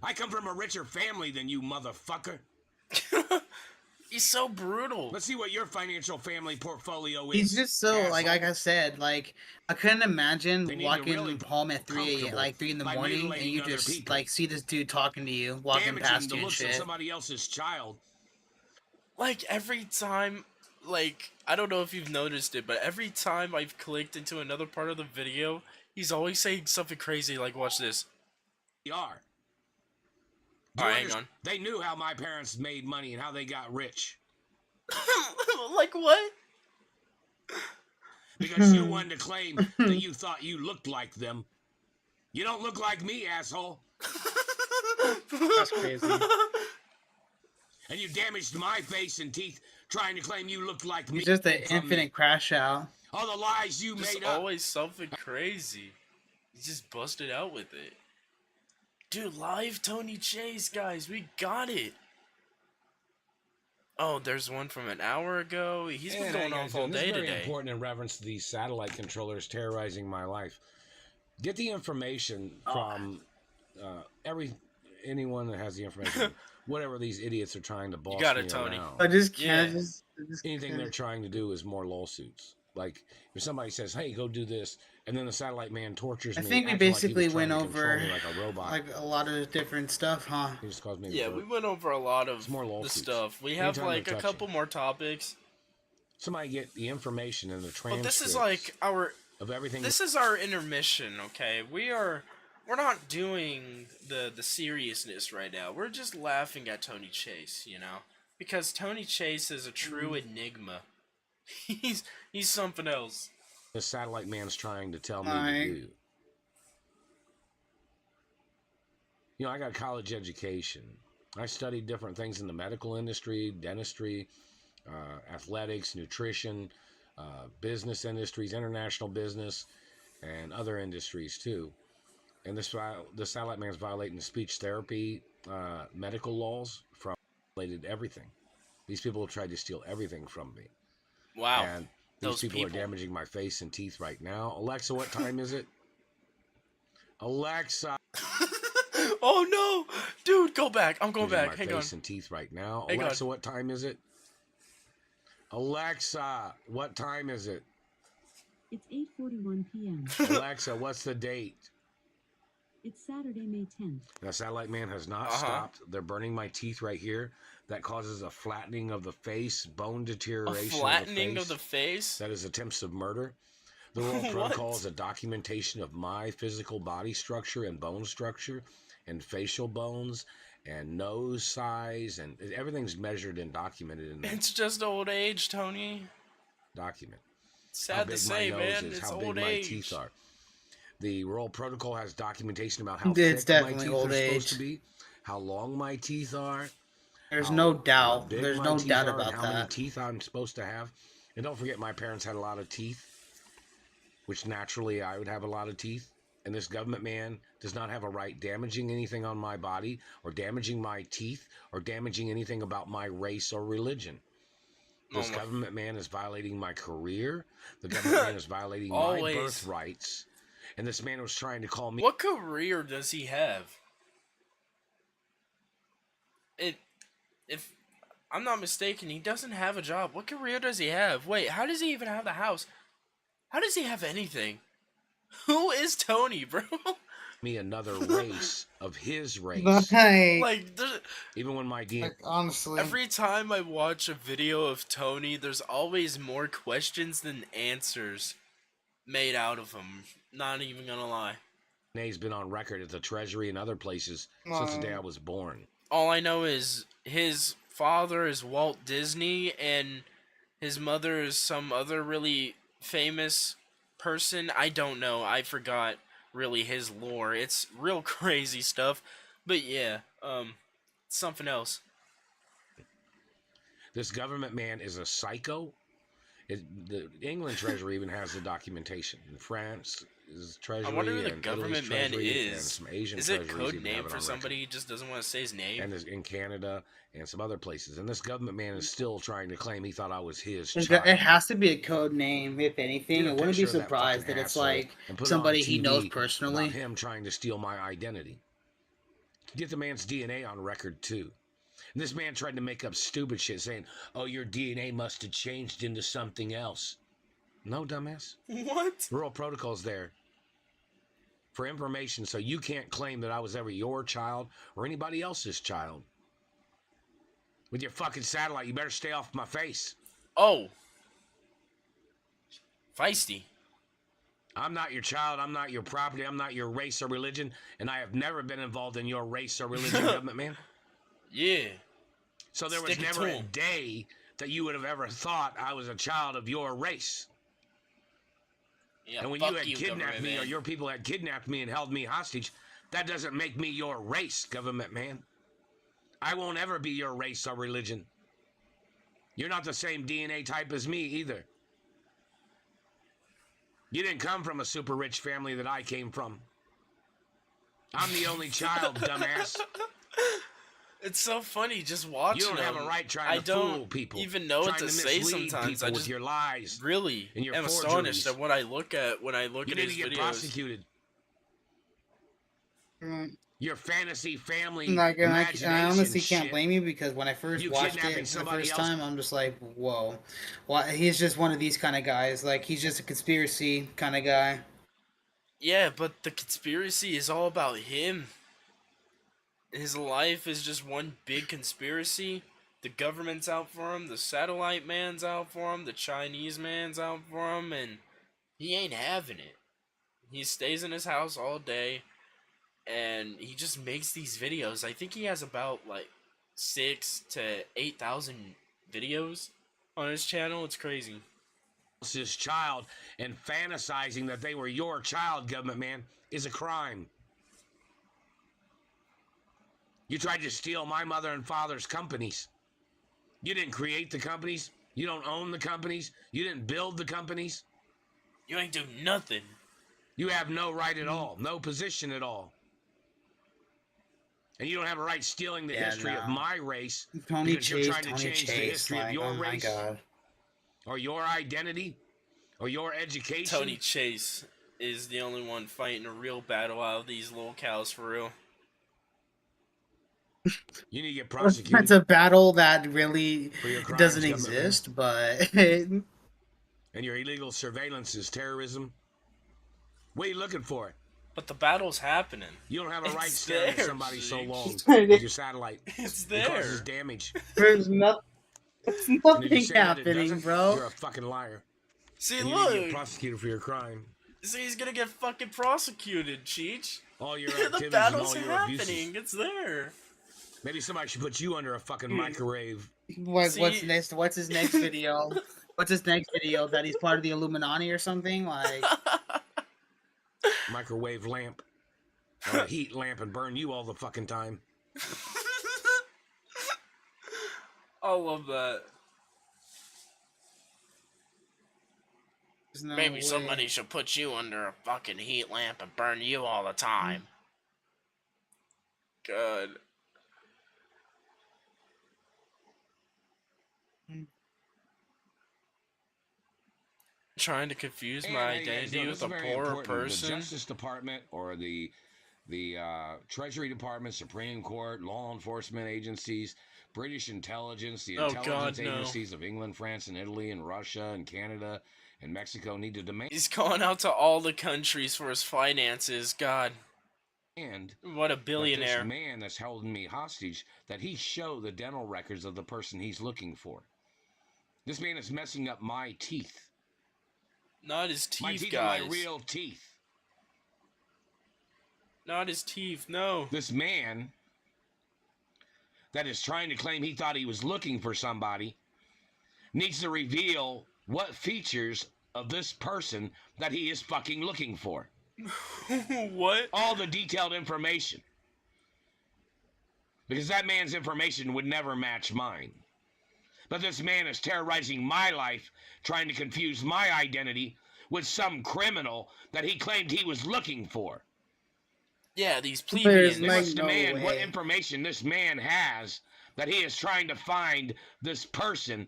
I come from a richer family than you, motherfucker. He's so brutal. Let's see what your financial family portfolio is. He's just so asshole. like I said, like I couldn't imagine They need to walking really home at 3 in the by morning and mutilating you other just people. like see this dude talking to you, walking Damaging past the you and looks of shit. somebody else's child. Like, every time, like, I don't know if you've noticed it, but every time I've clicked into another part of the video, he's always saying something crazy, like, watch this. They are. Alright, hang on. They knew how my parents made money and how they got rich. Like, what? Because you wanted to claim that you thought you looked like them. You don't look like me, asshole. That's crazy. And you damaged my face and teeth trying to claim you looked like me. He's just an from me. infinite crash out. All the lies you Just made up. always something crazy. He just busted out with it. Dude, live Tony Chase, guys. We got it. Oh, there's one from an hour ago. He's been going off all day This is very today. important in reference to these satellite controllers terrorizing my life. Get the information from anyone that has the information. Whatever these idiots are trying to boss You got it, me Tony. around. I just can't. Anything they're trying to do is more lawsuits. Like if somebody says, "Hey, go do this," and then the satellite man tortures I me. think we acting like he basically was trying went to control over me like a robot. like a lot of different stuff, huh? He just caused me. Yeah, we went over a lot of more the lawsuits. stuff. We have Anytime like they're a couple more topics. Somebody get the information and the But transcripts. this is like our of everything. This is our intermission, okay? We're not doing the seriousness right now. We're just laughing at Tony Chase, you know? Because Tony Chase is a true enigma. He's something else. The satellite man's trying to tell me Right. to do. You know, I got a college education. I studied different things in the medical industry, dentistry, athletics, nutrition, business industries, international business, and other industries too. And the satellite man's violating the speech therapy medical laws from violated everything. These people have tried to steal everything from me. Wow. And these Those people are people. damaging my face and teeth right now. Alexa, what time is it? Alexa. Oh no! Dude, go back. I'm going damaging back. my Hang on. face and teeth right now. Hang Alexa, on. what time is it? Alexa, what time is it? It's 8:41 p.m. Alexa, what's the date? It's Saturday, May 10th. The satellite man has not stopped. They're burning my teeth right here. That causes a flattening of the face, bone deterioration. A flattening of the face? That is attempts of murder. The Royal What? Protocol is a documentation of my physical body structure and bone structure and facial bones and nose size, and everything's measured and documented in that It's just old age, Tony. document. Sad How to big say, my nose man. is, It's how big old my age. teeth are. The Royal Protocol has documentation about how It's thick my definitely teeth old are supposed age. to be, how long my teeth are. There's how- no how doubt. big There's my no teeth doubt are, and about how many that. teeth I'm supposed to have. And don't forget, my parents had a lot of teeth, which naturally I would have a lot of teeth. And this government man does not have a right damaging anything on my body or damaging my teeth or damaging anything about my race or religion. This government man is violating my career. The government man is violating my birthrights. And this man was trying to call me. What career does he have? If I'm not mistaken, he doesn't have a job. What career does he have? Wait, how does he even have the house? How does he have anything? Who is Tony, bro? Me another race of his race. Like even when my DNA. Like, honestly, every time I watch a video of Tony, there's always more questions than answers made out of him. Not even gonna lie. DNA's been on record at the Treasury and other places since the day I was born. All I know is his father is Walt Disney and his mother is some other really famous person. I don't know. I forgot really his lore. It's real crazy stuff. But yeah, something else. This government man is a psycho. The England Treasury even has the documentation. In France is Treasury. I wonder who the and government Italy's man treasury, is. And some Asian is it treasuries code even name have it for on somebody record. who just doesn't want to say his name? And in Canada and some other places. And this government man is still trying to claim he thought I was his child. It has to be a code name, if anything. I wouldn't be surprised that it's like somebody he knows personally. About him trying to steal my identity. Get the man's DNA on record too. And this man tried to make up stupid shit saying, "Oh, your DNA must have changed into something else." No, dumbass. What? Rural protocol's there for information, so you can't claim that I was ever your child or anybody else's child. With your fucking satellite, you better stay off my face. Oh. Feisty. I'm not your child, I'm not your property, I'm not your race or religion, and I have never been involved in your race or religion, government man. Yeah. So there was never a day that you would have ever thought I was a child of your race. Yeah, and when you had kidnapped me or your people had kidnapped me and held me hostage, that doesn't make me your race, government man. I won't ever be your race or religion. You're not the same DNA type as me either. You didn't come from a super rich family that I came from. I'm the only child, dumbass. It's so funny just watching. You don't have a right trying to fool people. I don't even know what to say sometimes. I just with your lies. Really and your am forgeries. astonished at what I look at when I look at his videos. You need to get prosecuted. Your fantasy family Like, imagination I honestly shit. can't blame you because when I first watched it the first time, I'm just like, whoa. Why? He's just one of these kind of guys. Like, he's just a conspiracy kind of guy. Yeah, but the conspiracy is all about him. His life is just one big conspiracy. The government's out for him, the satellite man's out for him, the Chinese man's out for him, and he ain't having it. He stays in his house all day, and he just makes these videos. I think he has about like 6,000 to 8,000 videos on his channel. It's crazy. His child and fantasizing that they were your child, government man, is a crime. You tried to steal my mother and father's companies. You didn't create the companies. You don't own the companies. You didn't build the companies. You ain't do nothing. You have no right at all, no position at all. And you don't have a right stealing the history of my race because you're trying to change the history of your race or your identity or your education. Tony Chase is the only one fighting a real battle out of these Lolcows for real. You need to get prosecuted. It's a battle that really doesn't exist, but... And your illegal surveillance is terrorism. What are you looking for? But the battle's happening. You don't have a right staring at somebody so long with your satellite. It's there. It causes damage. There's nothing happening, bro. You're a fucking liar. See, and look. You need to get prosecuted for your crime. See, he's gonna get fucking prosecuted, Cheech. All your activities the battle's and all your happening. abuses. It's there. Maybe somebody should put you under a fucking microwave. What's next? What's his next video? What's his next video? That he's part of the Illuminati or something? Like microwave lamp. Or a heat lamp and burn you all the fucking time. I love that. No Maybe way. somebody should put you under a fucking heat lamp and burn you all the time. God. Trying to confuse my identity with a poorer person. The Justice Department or the Treasury Department, Supreme Court, law enforcement agencies, British intelligence, the intelligence agencies of England, France, and Italy, and Russia, and Canada, and Mexico need to demand. He's calling out to all the countries for his finances. God. And what a billionaire. This man that's holding me hostage, that he show the dental records of the person he's looking for. This man is messing up my teeth. Not his teeth, my teeth guys. Are my real teeth. Not his teeth, no. This man that is trying to claim he thought he was looking for somebody needs to reveal what features of this person that he is fucking looking for. What? All the detailed information. Because that man's information would never match mine. But this man is terrorizing my life, trying to confuse my identity with some criminal that he claimed he was looking for. Yeah, these plebeians. They must demand what information this man has that he is trying to find this person.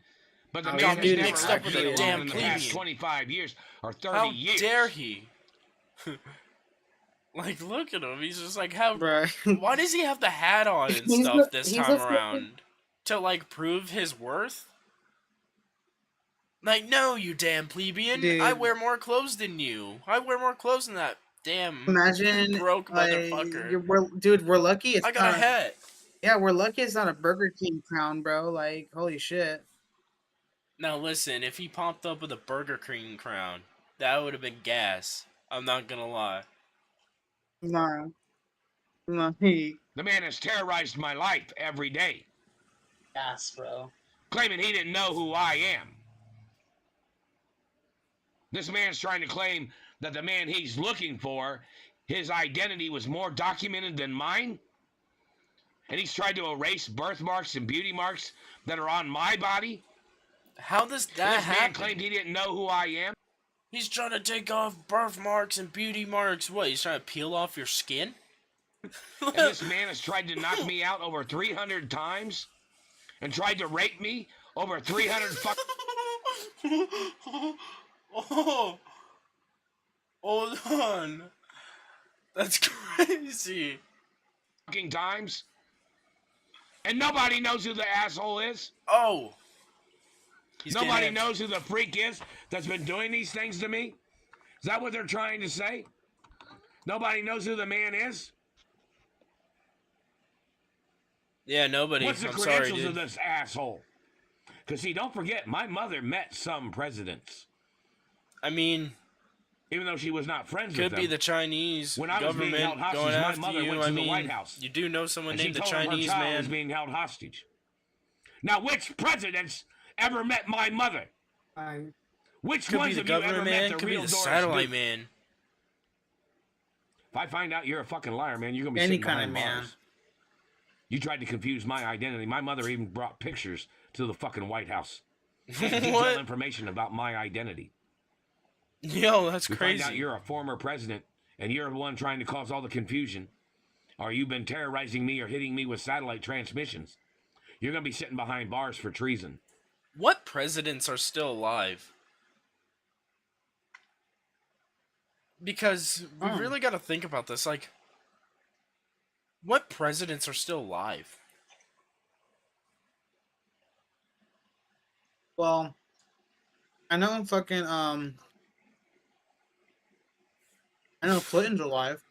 But the man has never actually in the past 25 years or 30 years. How dare he? Like, look at him. He's just like, how? Why does he have the hat on and stuff this time around? To, like, prove his worth? Like, no, you damn plebeian. Dude. I wear more clothes than you. I wear more clothes than that damn broke motherfucker. Dude, we're lucky it's I got a hat. Yeah, we're lucky it's not a Burger King crown, bro. Like, holy shit. Now, listen, if he popped up with a Burger King crown, that would have been gas. I'm not gonna lie. No. The man has terrorized my life every day. Yes, bro. Claiming he didn't know who I am. This man's trying to claim that the man he's looking for, his identity was more documented than mine. And he's tried to erase birthmarks and beauty marks that are on my body. How does that happen? This man claimed he didn't know who I am. He's trying to take off birthmarks and beauty marks. What, he's trying to peel off your skin? And this man has tried to knock me out over 300 times. And tried to rape me over 300 Oh. Hold on. That's crazy. Fucking times. And nobody knows who the asshole is. Oh. Nobody knows who the freak is that's been doing these things to me? Is that what they're trying to say? Nobody knows who the man is? Yeah, nobody. What's the credentials of this asshole? Because, see, don't forget, my mother met some presidents. I mean, even though she was not friends with them. Could be the Chinese when I was government being held hostage, going my after mother you. went to I the mean, White House. You do know someone and named the she told Chinese her child man was being held hostage. Now, which presidents ever met my mother? Which ones of you ever met the real Doris satellite Duke? man? If I find out you're a fucking liar, man, you're gonna be Any sitting kind of behind man. bars. You tried to confuse my identity. My mother even brought pictures to the fucking White House. Detailed information about my identity. Yo, that's we crazy. Find out you're a former president, and you're the one trying to cause all the confusion. Or you've been terrorizing me or hitting me with satellite transmissions. You're going to be sitting behind bars for treason. What presidents are still alive? Because we really got to think about this. Like, what presidents are still alive? Well, I know fucking I know Clinton's alive.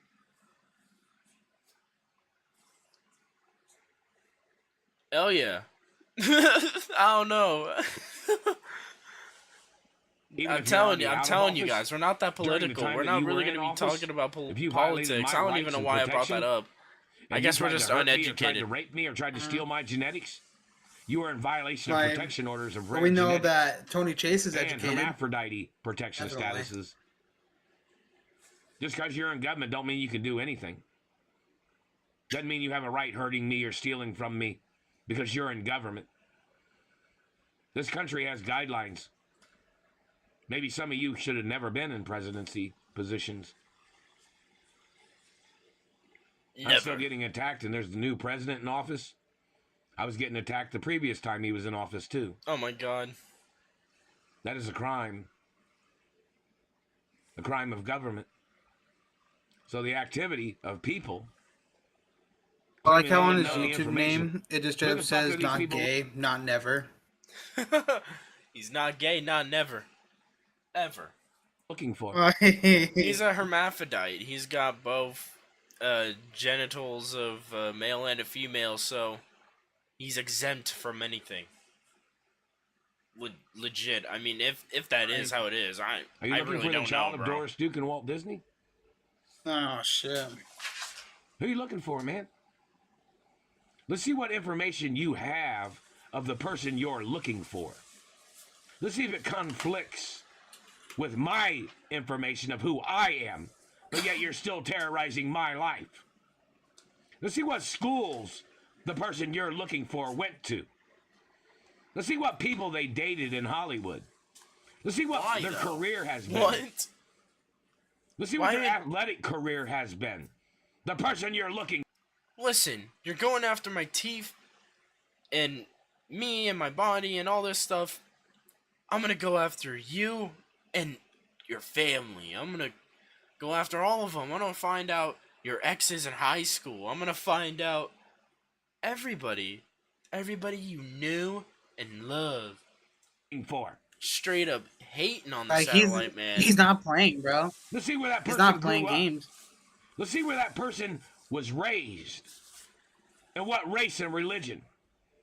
Hell yeah. I don't know. I'm telling you guys, we're not that political. We're not really going to be talking about politics. I don't even know why I brought that up. I guess we're just uneducated. Tried to rape me or tried to steal my genetics. You were in violation of protection orders of rare we know genetics that Tony Chase is and educated. Hermaphrodite protection statuses. Just because you're in government don't mean you can do anything. Doesn't mean you have a right hurting me or stealing from me because you're in government. This country has guidelines. Maybe some of you should have never been in presidency positions. Never. I'm still getting attacked, and there's the new president in office. I was getting attacked the previous time he was in office, too. Oh, my God. That is a crime. a crime of government. So the activity of people. I like how on his YouTube name, it just straight up says not gay, not never. He's not gay, not never. Ever. Looking for. He's a hermaphrodite. He's got both genitals of a male and a female, so he's exempt from anything. Legit. I mean, if that is how it is, Are you looking really for the don't child know, of bro. Doris Duke and Walt Disney? Oh, shit. Who are you looking for, man? Let's see what information you have of the person you're looking for. Let's see if it conflicts with my information of who I am, but yet you're still terrorizing my life. Let's see what schools the person you're looking for went to. Let's see what people they dated in Hollywood. Let's see what their career has been. What? Let's see what their athletic career has been. The person you're looking. Listen, you're going after my teeth and me and my body and all this stuff. I'm gonna go after you and your family. I'm gonna go after all of them. I'm gonna find out your exes in high school. I'm gonna find out everybody you knew and loved. For straight up hating on the Like satellite man. He's not playing, bro. Let's see where that person He's not playing grew up. games. Let's see where that person was raised and what race and religion.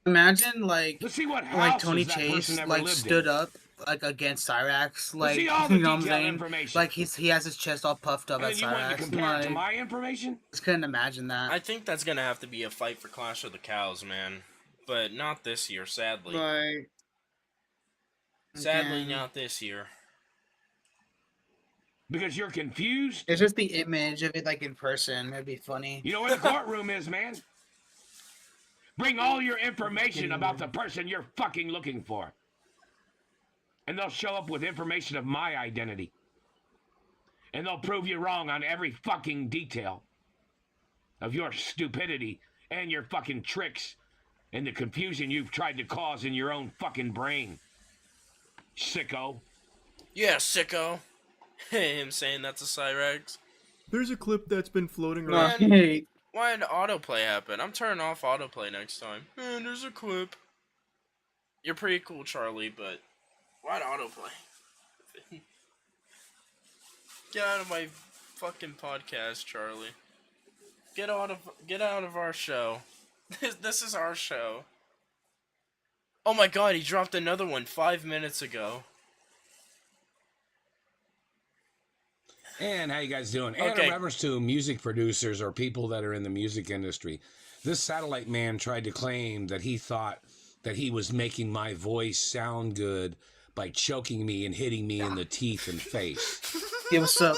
Imagine like let's see what like Tony houses that Chase person ever like lived stood in. up like against Cyraxx, like see all the you know what I'm detailed saying? information. Like he has his chest all puffed up And at then you want to Cyraxx. compare it to my information? Just couldn't imagine that. I think that's gonna have to be a fight for Clash of the Cows, man. But not this year, sadly. Like, sadly, again. not this year. Because you're confused? It's just the image of it like in person. It'd be funny. You know where the courtroom is, man? Bring all your information about the person you're fucking looking for. And they'll show up with information of my identity. And they'll prove you wrong on every fucking detail of your stupidity and your fucking tricks and the confusion you've tried to cause in your own fucking brain. Sicko. Yeah, sicko. Him saying that's a Cyraxx. There's a clip that's been floating Right. around. Why did autoplay happen? I'm turning off autoplay next time. Man, there's a clip. You're pretty cool, Charlie, but why'd autoplay? Get out of my fucking podcast, Charlie. Get out of our show. This is our show. Oh my god, he dropped another one 5 minutes ago. And how you guys doing? Okay. And in reference to music producers or people that are in the music industry, this satellite man tried to claim that he thought that he was making my voice sound good by choking me and hitting me in the teeth and face. Yeah, what's up?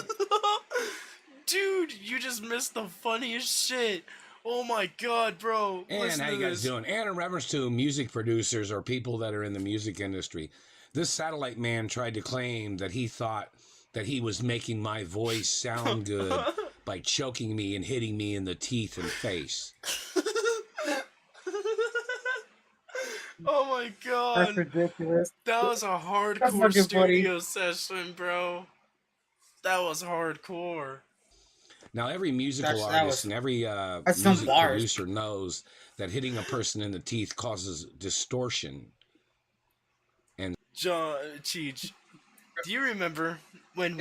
Dude, you just missed the funniest shit. Oh my god, bro. And Listen how to you guys this. doing? And in reference to music producers or people that are in the music industry, this satellite man tried to claim that he thought that he was making my voice sound good by choking me and hitting me in the teeth and face. Oh my god. That's ridiculous. That was a That's hardcore fucking studio session, bro. That was hardcore. Now, every musical That artist was- and every that's some music bars. producer knows that hitting a person in the teeth causes distortion. And John Cheech, do you remember when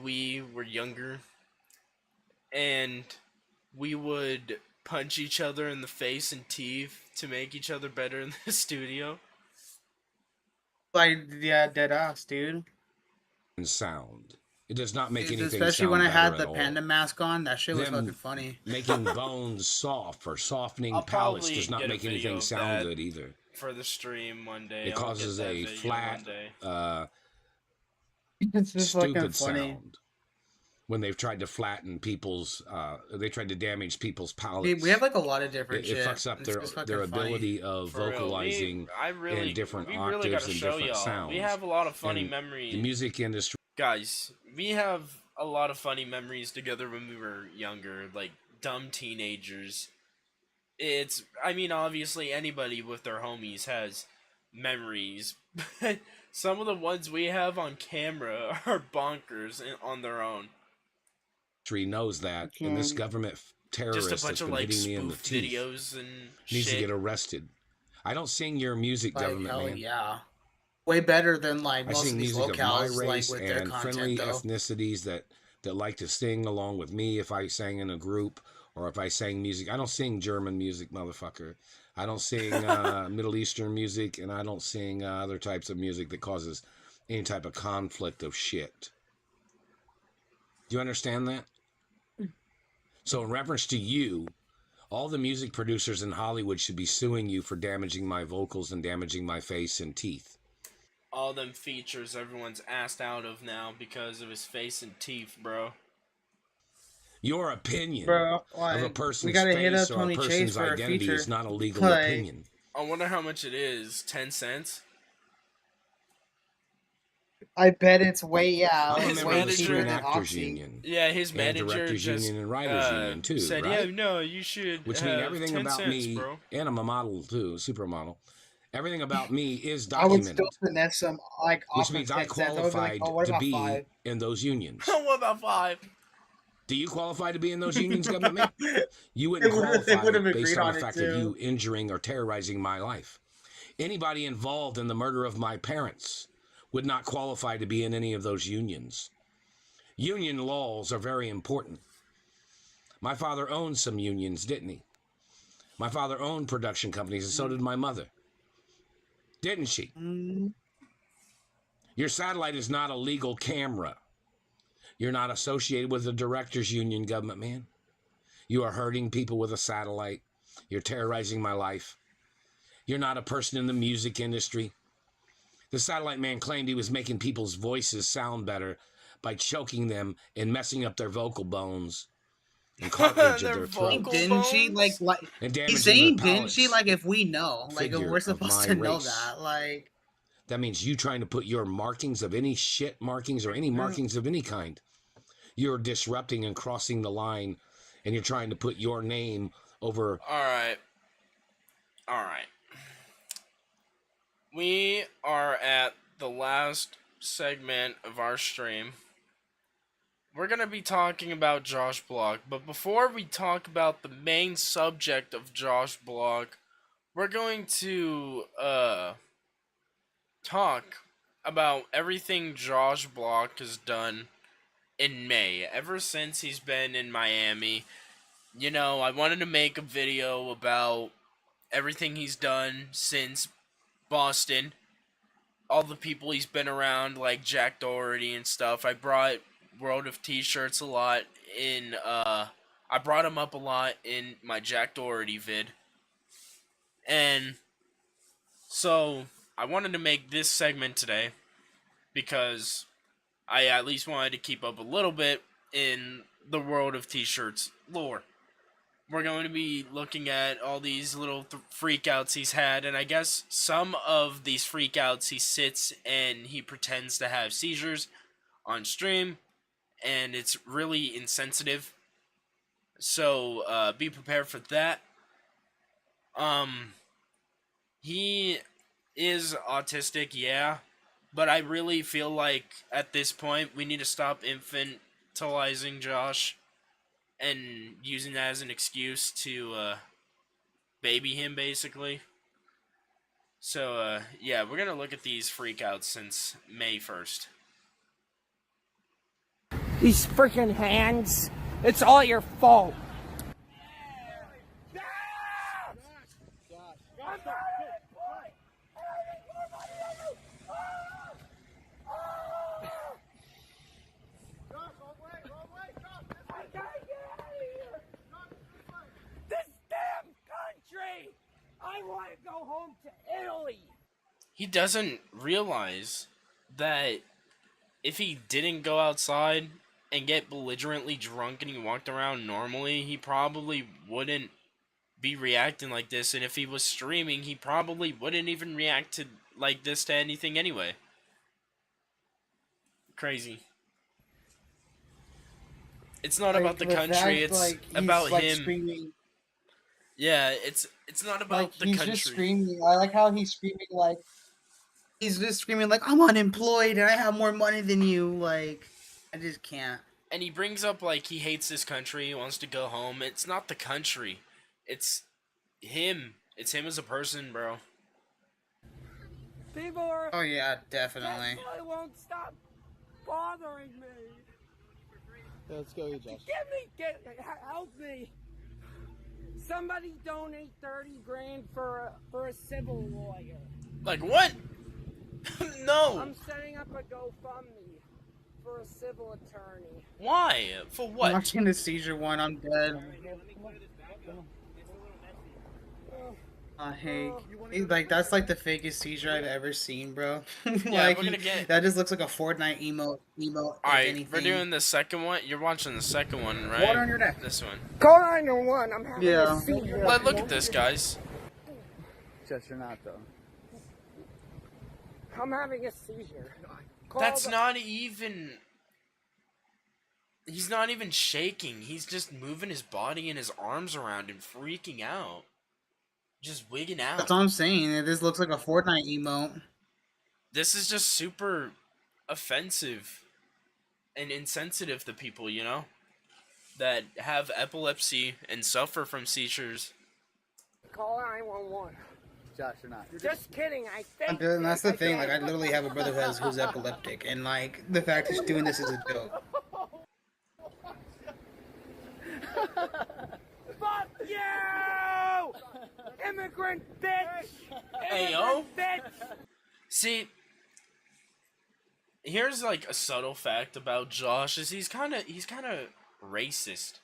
we were younger and we would punch each other in the face and teeth to make each other better in the studio? Like, yeah, dead ass, dude. sound. It does not make anything Especially sound when I had better the at all. panda mask on, that shit was Them fucking funny. Making bones soft or softening I'll palates probably does not get a make video anything of sound that good either. for the stream one day. It I'll causes get that a video flat, one day. It's just fucking stupid funny. sound. When they've tried to flatten people's, they tried to damage people's palates. Dude, we have like a lot of different It shit. fucks up It's just fucking their funny. ability of For real, vocalizing in different we octaves really gotta and show different y'all. sounds. We have a lot of funny And memories. The music industry. Guys, we have a lot of funny memories together when we were younger, like dumb teenagers. I mean, obviously anybody with their homies has memories. Some of the ones we have on camera are bonkers on their own. Knows that, and this government terrorist Just a bunch that's of been like hitting me in the spoof teeth videos and needs shit. to get arrested. I don't sing your music, Like, government hell man. yeah. Way better than like I most sing of these music of my locales, race like with their and content, friendly though. ethnicities that like to sing along with me if I sang in a group or if I sang music. I don't sing German music, motherfucker. I don't sing Middle Eastern music, and I don't sing other types of music that causes any type of conflict of shit. Do you understand that? So in reference to you, all the music producers in Hollywood should be suing you for damaging my vocals and damaging my face and teeth. All them features everyone's asked out of now because of his face and teeth, bro. Your opinion bro, of a person's hit up face or a Tony Chase person's for a identity feature, is not a legal but opinion. I wonder how much it is. 10 cents? I bet it's way, I'm a it's member way of the cheaper Screen than Actors Oxy. Union. Yeah, his and manager Directors just Union and Writers Union too, said, right? yeah, no, you should Which have means everything 10 about cents, me, bro. and I'm a model too, supermodel. Everything about me is I would documented. still finesse some, like, Which off means of I 10 cents. I would be qualified like, oh, what to about be 5? in those unions. What about 5? Do you qualify to be in those unions, government man? You wouldn't They qualify would've based agreed on on the it, fact of too. you injuring or terrorizing my life. Anybody involved in the murder of my parents would not qualify to be in any of those unions. Union laws are very important. My father owned some unions, didn't he? My father owned production companies, and so did my mother. Didn't she? Your satellite is not a legal camera. You're not associated with the directors union, government man. You are hurting people with a satellite. You're terrorizing my life. You're not a person in the music industry. The satellite man claimed he was making people's voices sound better by choking them and messing up their vocal bones and cartilage of their throats. Didn't she? Like and he's damaging saying, their didn't she? palates. Like, if we know, like, if Figure we're of supposed my to know race. that, like, That means you trying to put your markings of any shit markings or any markings of any kind. You're disrupting and crossing the line, and you're trying to put your name over. All right. We are at the last segment of our stream. We're going to be talking about Josh Block, but before we talk about the main subject of Josh Block, we're going to talk about everything Josh Block has done in May, ever since he's been in Miami. You know, I wanted to make a video about everything he's done since Boston, all the people he's been around, like Jack Doherty and stuff. I brought World of T-shirts a lot in, I brought him up a lot in my Jack Doherty vid. And so I wanted to make this segment today because I at least wanted to keep up a little bit in the World of T-shirts lore. We're going to be looking at all these little freakouts he's had, and I guess some of these freakouts he sits and he pretends to have seizures on stream, and it's really insensitive. So be prepared for that. He is autistic, yeah, but I really feel like at this point we need to stop infantilizing Josh and using that as an excuse to baby him, basically. So, yeah, we're gonna look at these freakouts since May 1st. These freaking hands, it's all your fault. I want to go home to Italy. He doesn't realize that if he didn't go outside and get belligerently drunk and he walked around normally, he probably wouldn't be reacting like this. And if he was streaming, he probably wouldn't even react to like this to anything anyway. Crazy. It's not like, about the country, fact, it's like, about like him. Screaming. Yeah, it's not about Like, the he's country. just screaming. I like how he's screaming like He's just screaming like, I'm unemployed and I have more money than you. Like, I just can't. And he brings up like he hates this country, he wants to go home. It's not the country. It's him. It's him as a person, bro. People are. Oh yeah, definitely. They won't stop bothering me. Yeah, let's go, Josh. Help me. Somebody donate 30 grand for a civil lawyer. Like what? No. I'm setting up a GoFundMe for a civil attorney. Why? For what? I'm watching the seizure one, I'm dead. Hey, like that's like the fakest seizure I've ever seen, bro. Yeah, Like we're gonna get. that just looks like a Fortnite emote. All right, we're doing the second one. You're watching the second one, right? Water on your neck. This one. Call 911. I'm having Yeah. a seizure. Look at this, guys. Just you're not though. I'm having a seizure. That's not even. He's not even shaking. He's just moving his body and his arms around and freaking out. Just wigging out. That's all I'm saying. This looks like a Fortnite emote. This is just super offensive and insensitive to people, you know, that have epilepsy and suffer from seizures. Call 911. Josh, you're not. Just kidding. I think. And that's the thing. Like I literally have a brother who's epileptic, and like the fact he's doing this is a joke. Fuck you! Immigrant bitch! Hey, yo. See, here's like a subtle fact about Josh is he's kind of racist.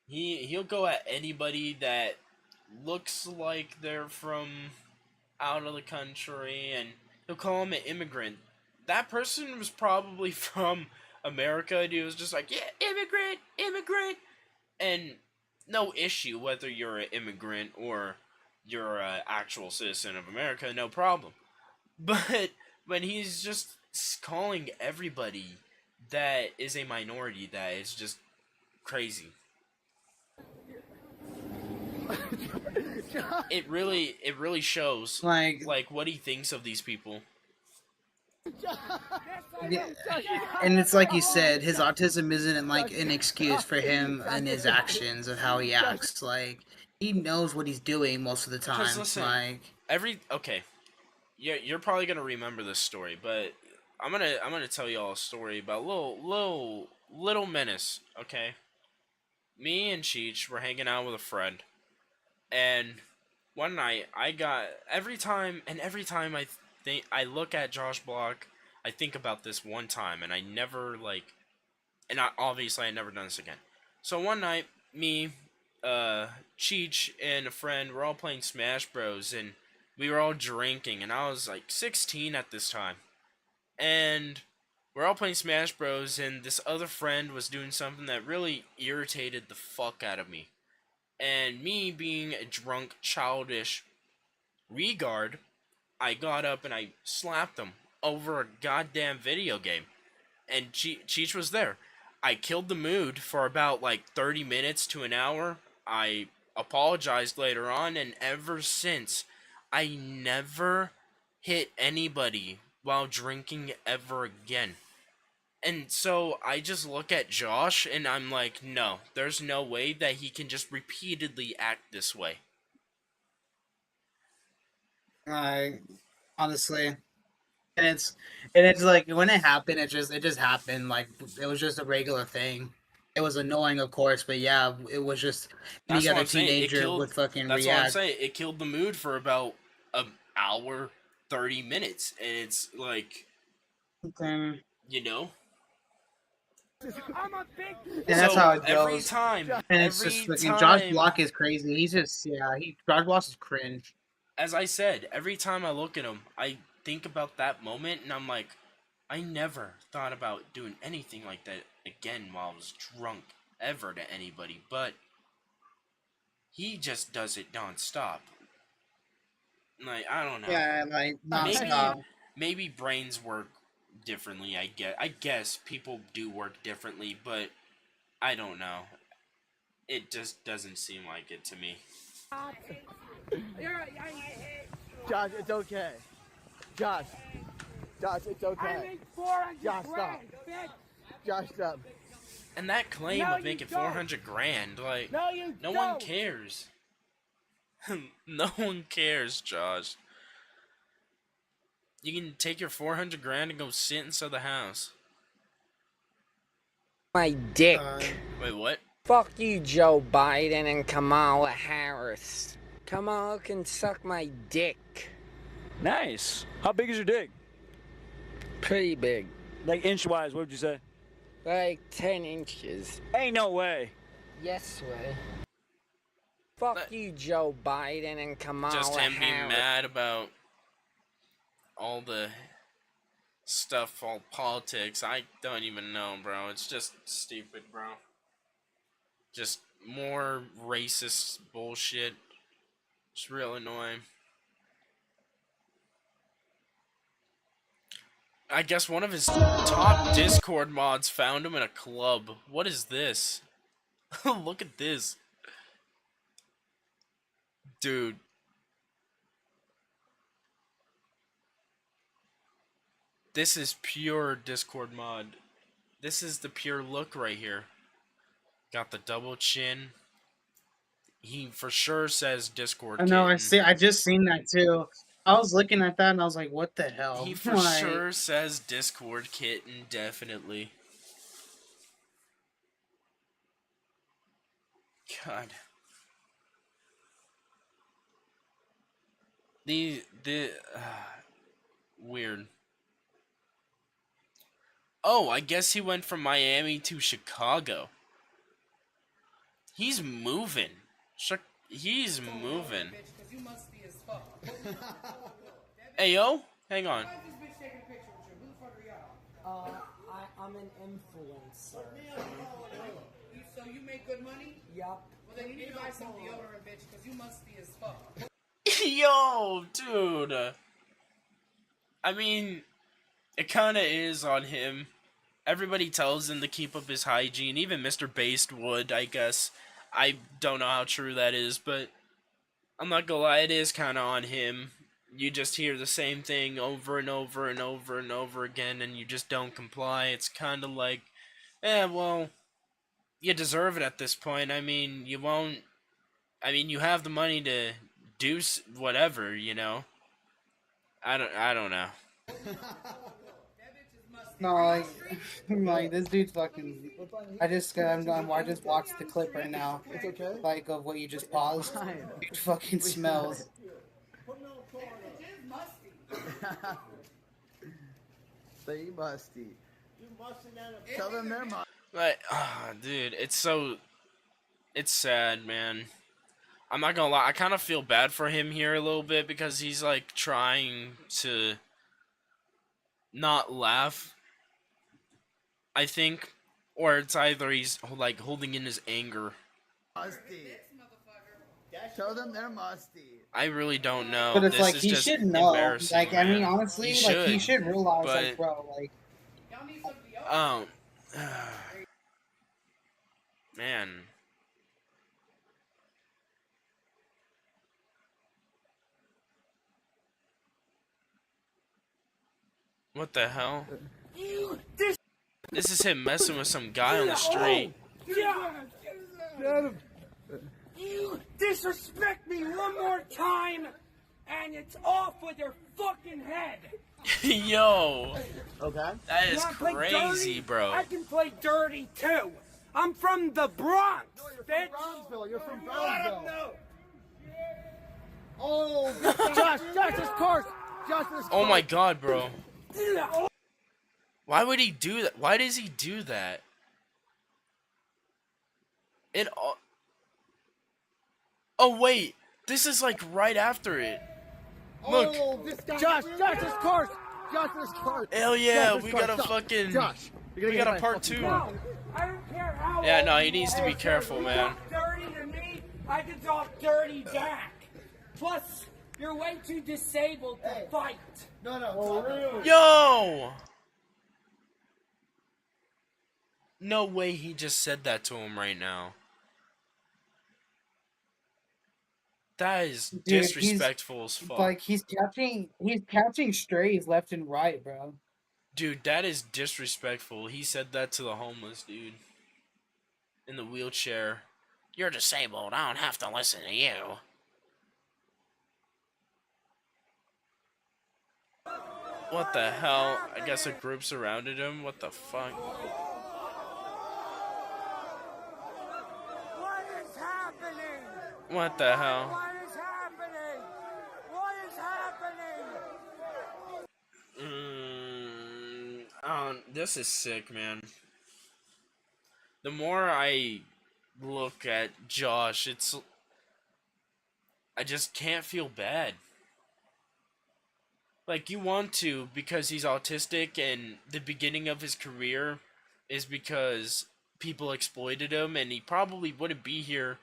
He'll go at anybody that looks like they're from out of the country, and he'll call them an immigrant. That person was probably from America, and he was just like, yeah, immigrant, and no issue whether you're an immigrant or you're an actual citizen of America, no problem. But when he's just calling everybody that is a minority, that is just crazy. It really shows like what he thinks of these people. Yeah. And it's like you said, his autism isn't like an excuse for him and his actions of how he acts. Like he knows what he's doing most of the time. Listen, like you're probably gonna remember this story, but I'm gonna tell y'all a story about little Menace. Okay, me and Cheech were hanging out with a friend, and one night every time I look at Josh Block, I think about this one time, and I never obviously I never done this again. So one night, me, Cheech, and a friend were all playing Smash Bros, and we were all drinking, and I was like 16 at this time, and we're all playing Smash Bros, and this other friend was doing something that really irritated the fuck out of me, and me being a drunk, childish regard, I got up and I slapped him over a goddamn video game. And Cheech was there. I killed the mood for about 30 minutes to an hour. I apologized later on, and ever since, I never hit anybody while drinking ever again. And so I just look at Josh and I'm like, no, there's no way that he can just repeatedly act this way. Honestly, and it's like when it happened, it just happened. Like it was just a regular thing. It was annoying, of course, but yeah, it was just any other teenager would fucking react. That's what I'm saying. It killed the mood for about an hour, 30 minutes, and it's like, you know. I'm a big. And that's how it goes. Every time, and it's just fucking Josh Block is crazy. He's just Josh Block is cringe. As I said, every time I look at him, I think about that moment, and I'm like, I never thought about doing anything like that again while I was drunk, ever, to anybody, but he just does it non-stop. Like, I don't know. Yeah, like, non-stop. Maybe brains work differently, I guess people do work differently, but I don't know. It just doesn't seem like it to me. Josh, it's okay. Josh, it's okay. I make 400 Josh, stop. grand, bitch. Josh, stop. And that claim No, of you making don't. 400 grand, like, No, you no don't. one cares. No one cares, Josh. You can take your 400 grand and go sit inside the house. My dick. Wait, what? Fuck you, Joe Biden and Kamala Harris. Kamala can suck my dick. Nice. How big is your dick? Pretty big. Like inch-wise, what would you say? Like 10 inches. Ain't no way. Yes way. Fuck you, Joe Biden and Kamala Just him Harris. being mad about all the stuff, all politics. I don't even know, bro. It's just stupid, bro. Just more racist bullshit. It's real annoying. I guess one of his top Discord mods found him in a club. What is this? Look at this. Dude. This is pure Discord mod. This is the pure look right here. Got the double chin. He for sure says Discord I know. kitten. I just seen that too. I was looking at that and I was like, "What the hell?" He for Like, sure says Discord kitten, definitely. God. Weird. Oh, I guess he went from Miami to Chicago. He's moving. He's moving. Hey, yo, hang on. I'm an influencer. So you make good money? Yup. Well, then you need to buy some deodorant, bitch, because you must be as fuck. Yo, dude. I mean, it kind of is on him. Everybody tells him to keep up his hygiene. Even Mr. Based would, I guess. I don't know how true that is, but I'm not gonna lie, it is kind of on him. You just hear the same thing over and over and over and over again, and you just don't comply. It's kind of like, well, you deserve it at this point. I mean, you won't. I mean, you have the money to do whatever, you know. I don't know. no, like this dude's fucking. I just watched the clip right now. It's okay. Like of what you just paused. Dude fucking smells. They musty. Tell them they're musty. Like, dude, it's sad, man. I'm not gonna lie, I kind of feel bad for him here a little bit because he's like trying to not laugh, I think, or it's either he's like holding in his anger. Musty. Tell them they're musty. I really don't know. But it's This like is he just should know. embarrassing, Like I mean, man. honestly, He like he should realize, but, like, bro, like. Man. What the hell? This is him messing with some guy on the street. You disrespect me one more time, and it's off with your fucking head. Yo. Okay. That is You wanna play crazy, dirty? bro. I can play dirty too. I'm from the Bronx, bitch. Brownsville. You're from Brownsville. No. Oh, Josh, this course. Josh, this Oh my god, bro. Why would he do that? Why does he do that? It all... Oh wait, this is like right after it. Look. Oh, this guy. Josh, this course. Josh, this course. Hell yeah, Josh, we this got a course. fucking... Josh, we got a part 2. I don't care how Yeah, old no, he you needs to are. be careful, You man. talk dirty to me, I can talk dirty back. Plus, you're way too disabled to fight. No. Really? Yo! No way he just said that to him right now. That is Dude, disrespectful as fuck. Like he's catching strays left and right, bro. Dude, that is disrespectful. He said that to the homeless dude in the wheelchair. You're disabled. I don't have to listen to you. What the hell? I guess a group surrounded him. What the fuck? What is happening? What the hell? What is happening? What is happening? This is sick, man. The more I look at Josh, I just can't feel bad. Like, you want to because he's autistic, and the beginning of his career is because people exploited him, and he probably wouldn't be here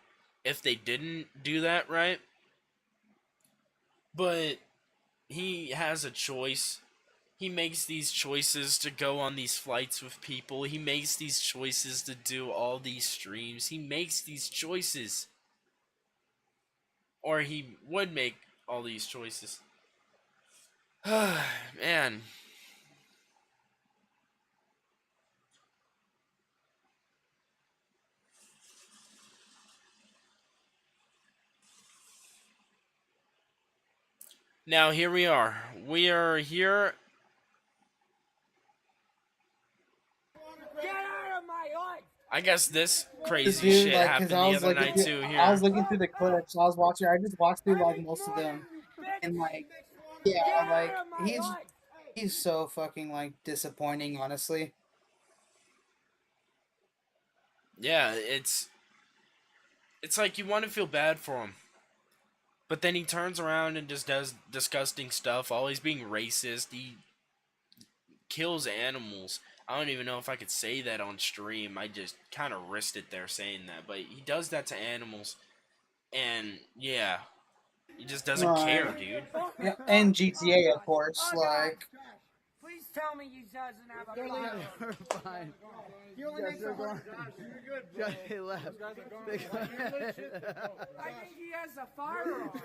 if they didn't do that, right? But he has a choice. He makes these choices to go on these flights with people. He makes these choices to do all these streams. He makes these choices. Or he would make all these choices. Man. Now here we are. We are here. Get out of my life! I guess this crazy Dude, shit like, happened the I was other looking night through, too here. I was looking through the clips. I just watched through like most of them, and like, yeah, like he's so fucking like disappointing, honestly. Yeah, it's like you want to feel bad for him. But then he turns around and just does disgusting stuff, always being racist. He kills animals. I don't even know if I could say that on stream. I just kind of risked it there saying that. But he does that to animals. And, yeah. He just doesn't care, dude. Yeah, and GTA, of course, like... Please tell me he doesn't have a We're fire. fine. You only make Josh, the you're good, bro. Josh, he left. I think he has a firearm. No,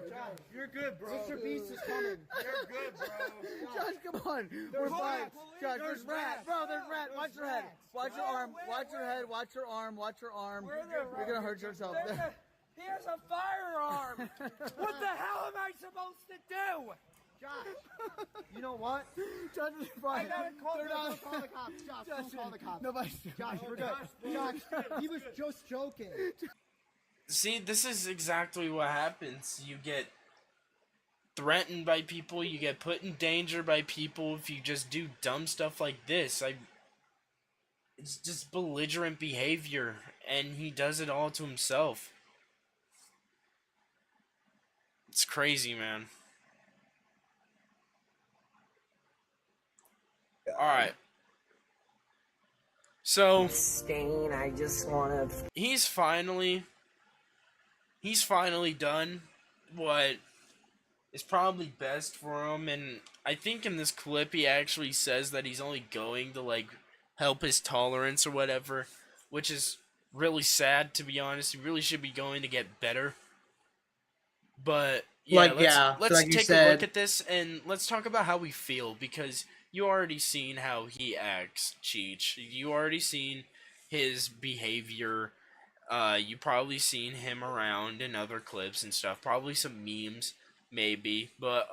Josh, you're good, bro. Mr. Beast is coming. You're good, bro. Josh, come on. We're fine. Josh, there's rat. Bro, there's rat. Watch your head. Watch your arm. Watch your head. Watch your arm. Watch your arm. You're going to hurt yourself. He has a firearm. What the hell am I supposed to do? Josh, you know what? Josh is fine. I gotta call Don't call the cops. Josh, don't call the cops. Nobody. Josh, we're good. Josh, he was just joking. See, this is exactly what happens. You get threatened by people, you get put in danger by people if you just do dumb stuff like this. It's just belligerent behavior, and he does it all to himself. It's crazy, man. Alright. So Stain, I just wanna he's finally done what is probably best for him, and I think in this clip he actually says that he's only going to like help his tolerance or whatever, which is really sad, to be honest. He really should be going to get better. But yeah, let's take a look at this and let's talk about how we feel, because you already seen how he acts, Cheech. You already seen his behavior. You probably seen him around in other clips and stuff. Probably some memes, maybe. But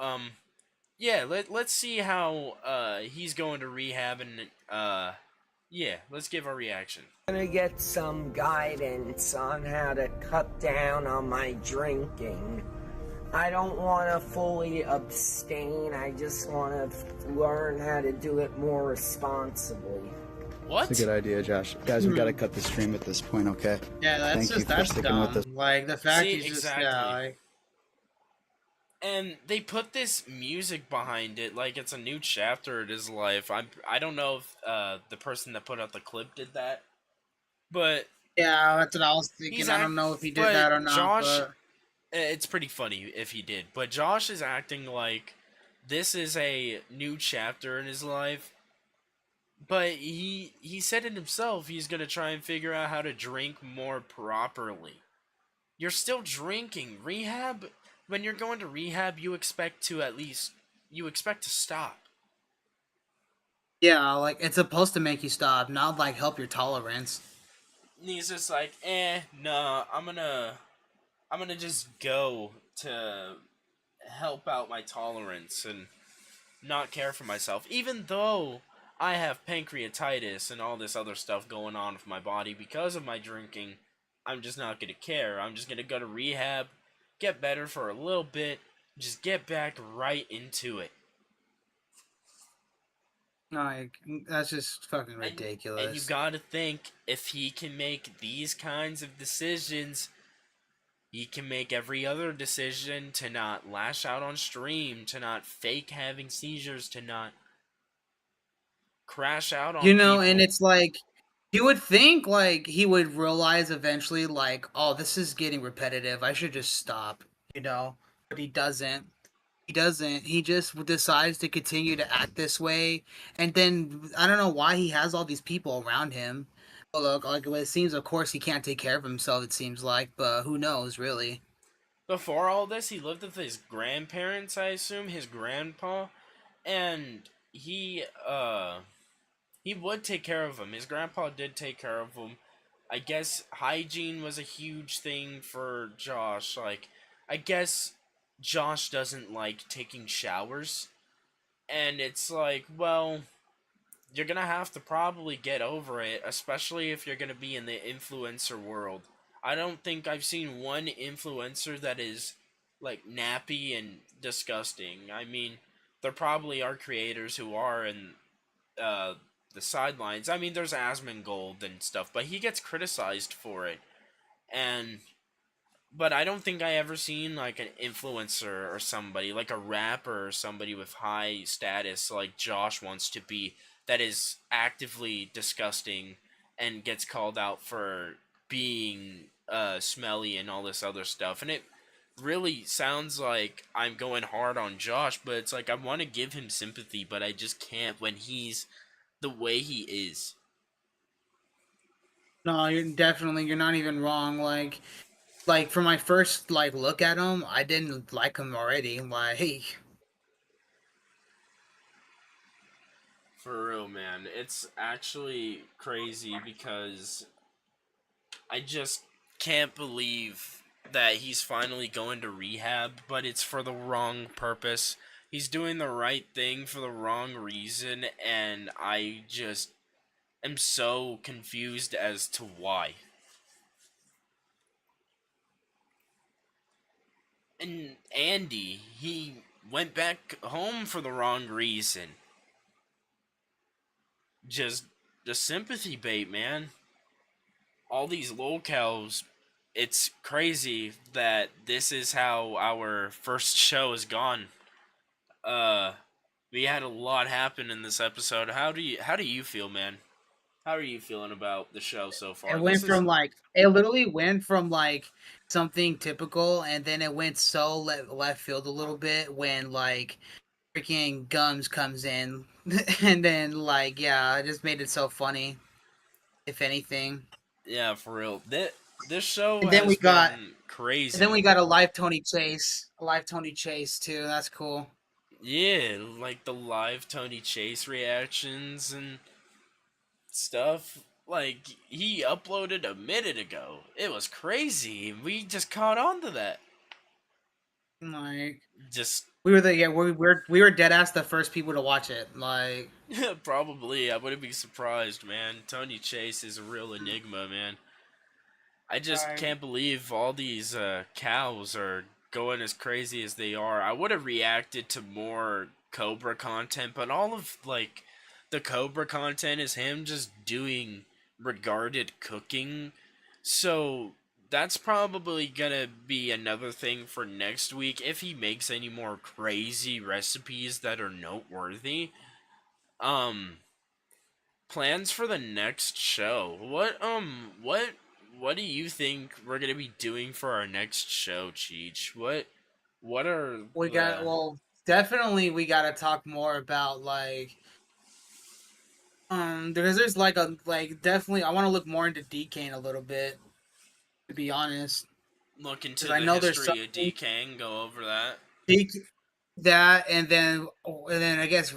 yeah, let's see how he's going to rehab, and yeah, let's give our reaction. I'm gonna get some guidance on how to cut down on my drinking. I don't want to fully abstain. I just want to learn how to do it more responsibly. What? It's a good idea, Josh. Guys, we gotta cut the stream at this point, okay? Yeah, that's Thank you for sticking dumb. with us. Like, the fact See, he's just, exactly. yeah, like... And they put this music behind it like it's a new chapter in his life. I don't know if the person that put out the clip did that, but yeah, that's what I was thinking. I don't know if he did that or not. Josh, but... it's pretty funny if he did. But Josh is acting like this is a new chapter in his life. But he said it himself. He's gonna try and figure out how to drink more properly. You're still drinking. Rehab, when you're going to rehab, you expect to stop. Yeah, like it's supposed to make you stop, not like help your tolerance. And he's just like, nah, I'm gonna just go to help out my tolerance and not care for myself, even though I have pancreatitis and all this other stuff going on with my body because of my drinking. I'm just not gonna care. I'm just gonna go to rehab, get better for a little bit, just get back right into it. Like, that's just fucking ridiculous. And you gotta think, if he can make these kinds of decisions, he can make every other decision to not lash out on stream, to not fake having seizures, to not crash out on people. And it's like, you would think, like, he would realize eventually, like, oh, this is getting repetitive. I should just stop, But he doesn't. He doesn't. He just decides to continue to act this way. And then, I don't know why he has all these people around him. Well, look, like, it seems, of course, he can't take care of himself, it seems like. But who knows, really. Before all this, he lived with his grandparents, I assume, his grandpa. And he would take care of him. His grandpa did take care of him. I guess hygiene was a huge thing for Josh. Like, I guess Josh doesn't like taking showers. And it's like, well, you're gonna have to probably get over it, especially if you're gonna be in the influencer world. I don't think I've seen one influencer that is, like, nappy and disgusting. I mean, there probably are creators who are in the sidelines. I mean, there's Asmongold and stuff, but he gets criticized for it. But I don't think I ever seen, like, an influencer or somebody, like a rapper or somebody with high status like Josh wants to be, that is actively disgusting and gets called out for being smelly and all this other stuff. And it really sounds like I'm going hard on Josh, but it's like I want to give him sympathy, but I just can't when he's the way he is. No, you're not even wrong. Like for my first look at him, I didn't like him already. Like, for real, man, it's actually crazy because I just can't believe that he's finally going to rehab, but it's for the wrong purpose. He's doing the right thing for the wrong reason, and I just am so confused as to why. And Andy, he went back home for the wrong reason. Just the sympathy bait, man. All these Lolcows, it's crazy that this is how our first show has gone. We had a lot happen in this episode. How do you feel, man? How are you feeling about the show so far? it literally went from something typical, and then it went so left field a little bit when freaking Gums comes in, and then yeah, it just made it so funny. If anything. Yeah, for real. This show and then has been crazy. And then we got a live Tony Chase. Too. That's cool. Yeah, like the live Tony Chase reactions and stuff. Like, he uploaded a minute ago. It was crazy. We just caught on to that. We were dead ass the first people to watch it. Probably. I wouldn't be surprised, man. Tony Chase is a real enigma, man. I just can't believe all these cows are going as crazy as they are. I would have reacted to more Cobra content, but all of the Cobra content is him just doing regarded cooking. So that's probably gonna be another thing for next week if he makes any more crazy recipes that are noteworthy. Plans for the next show. What do you think we're gonna be doing for our next show, Cheech? What are definitely we gotta talk more about because there's definitely I want to look more into Decane a little bit, to be honest. look into I the know there's history of DK and go over that. That and then I guess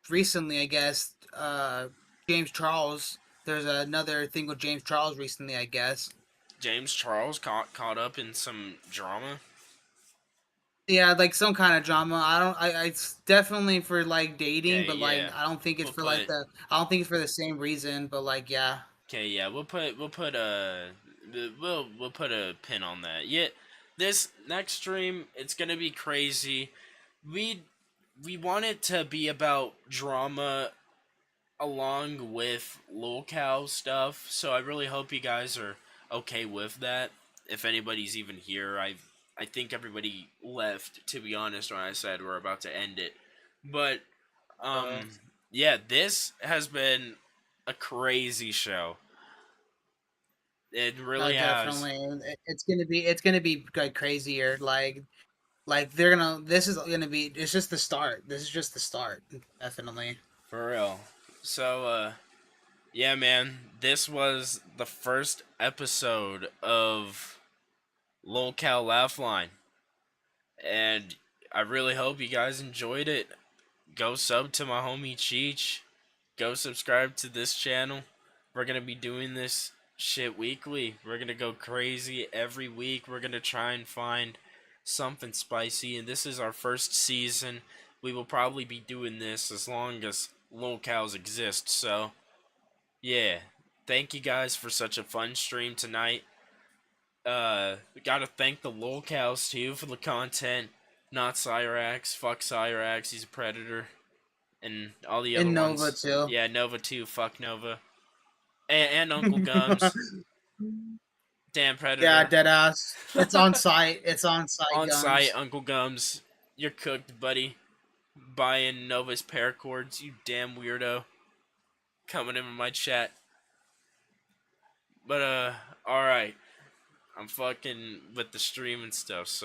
recently James Charles. There's another thing with James Charles recently, I guess. James Charles caught up in some drama. Yeah, like some kind of drama. It's definitely for like dating, Okay, but yeah. like I don't think it's for like the. I don't think it's for the same reason, but like yeah. Okay, yeah, we'll put a pin on that. Yeah, this next stream, it's gonna be crazy. We want it to be about drama along with Lolcow stuff, so I really hope you guys are okay with that. If anybody's even here, I think everybody left, to be honest, when I said we're about to end it. But yeah, this has been a crazy show. It really has. Definitely. It's gonna be like crazier. Like they're gonna. This is gonna be. It's just the start. This is just the start. Definitely. For real. So yeah, man, this was the first episode of Lolcow LaughLine, and I really hope you guys enjoyed it. Go sub to my homie Cheech. Go subscribe to this channel. We're gonna be doing this shit weekly. We're gonna go crazy every week. We're gonna try and find something spicy, and this is our first season. We will probably be doing this as long as Lolcows exist. So yeah, thank you guys for such a fun stream tonight. We gotta thank the Lolcows too for the content. Not Cyraxx. Fuck Cyraxx. He's a predator. And all the other And ones. Nova too. Yeah, Nova too. Fuck Nova. And Uncle Gums. Damn predator. Yeah, deadass. It's on site. It's on site. On Gums. site, Uncle Gums. You're cooked, buddy. Buying Nova's paracords, you damn weirdo. Coming in my chat. But alright. I'm fucking with the stream and stuff, so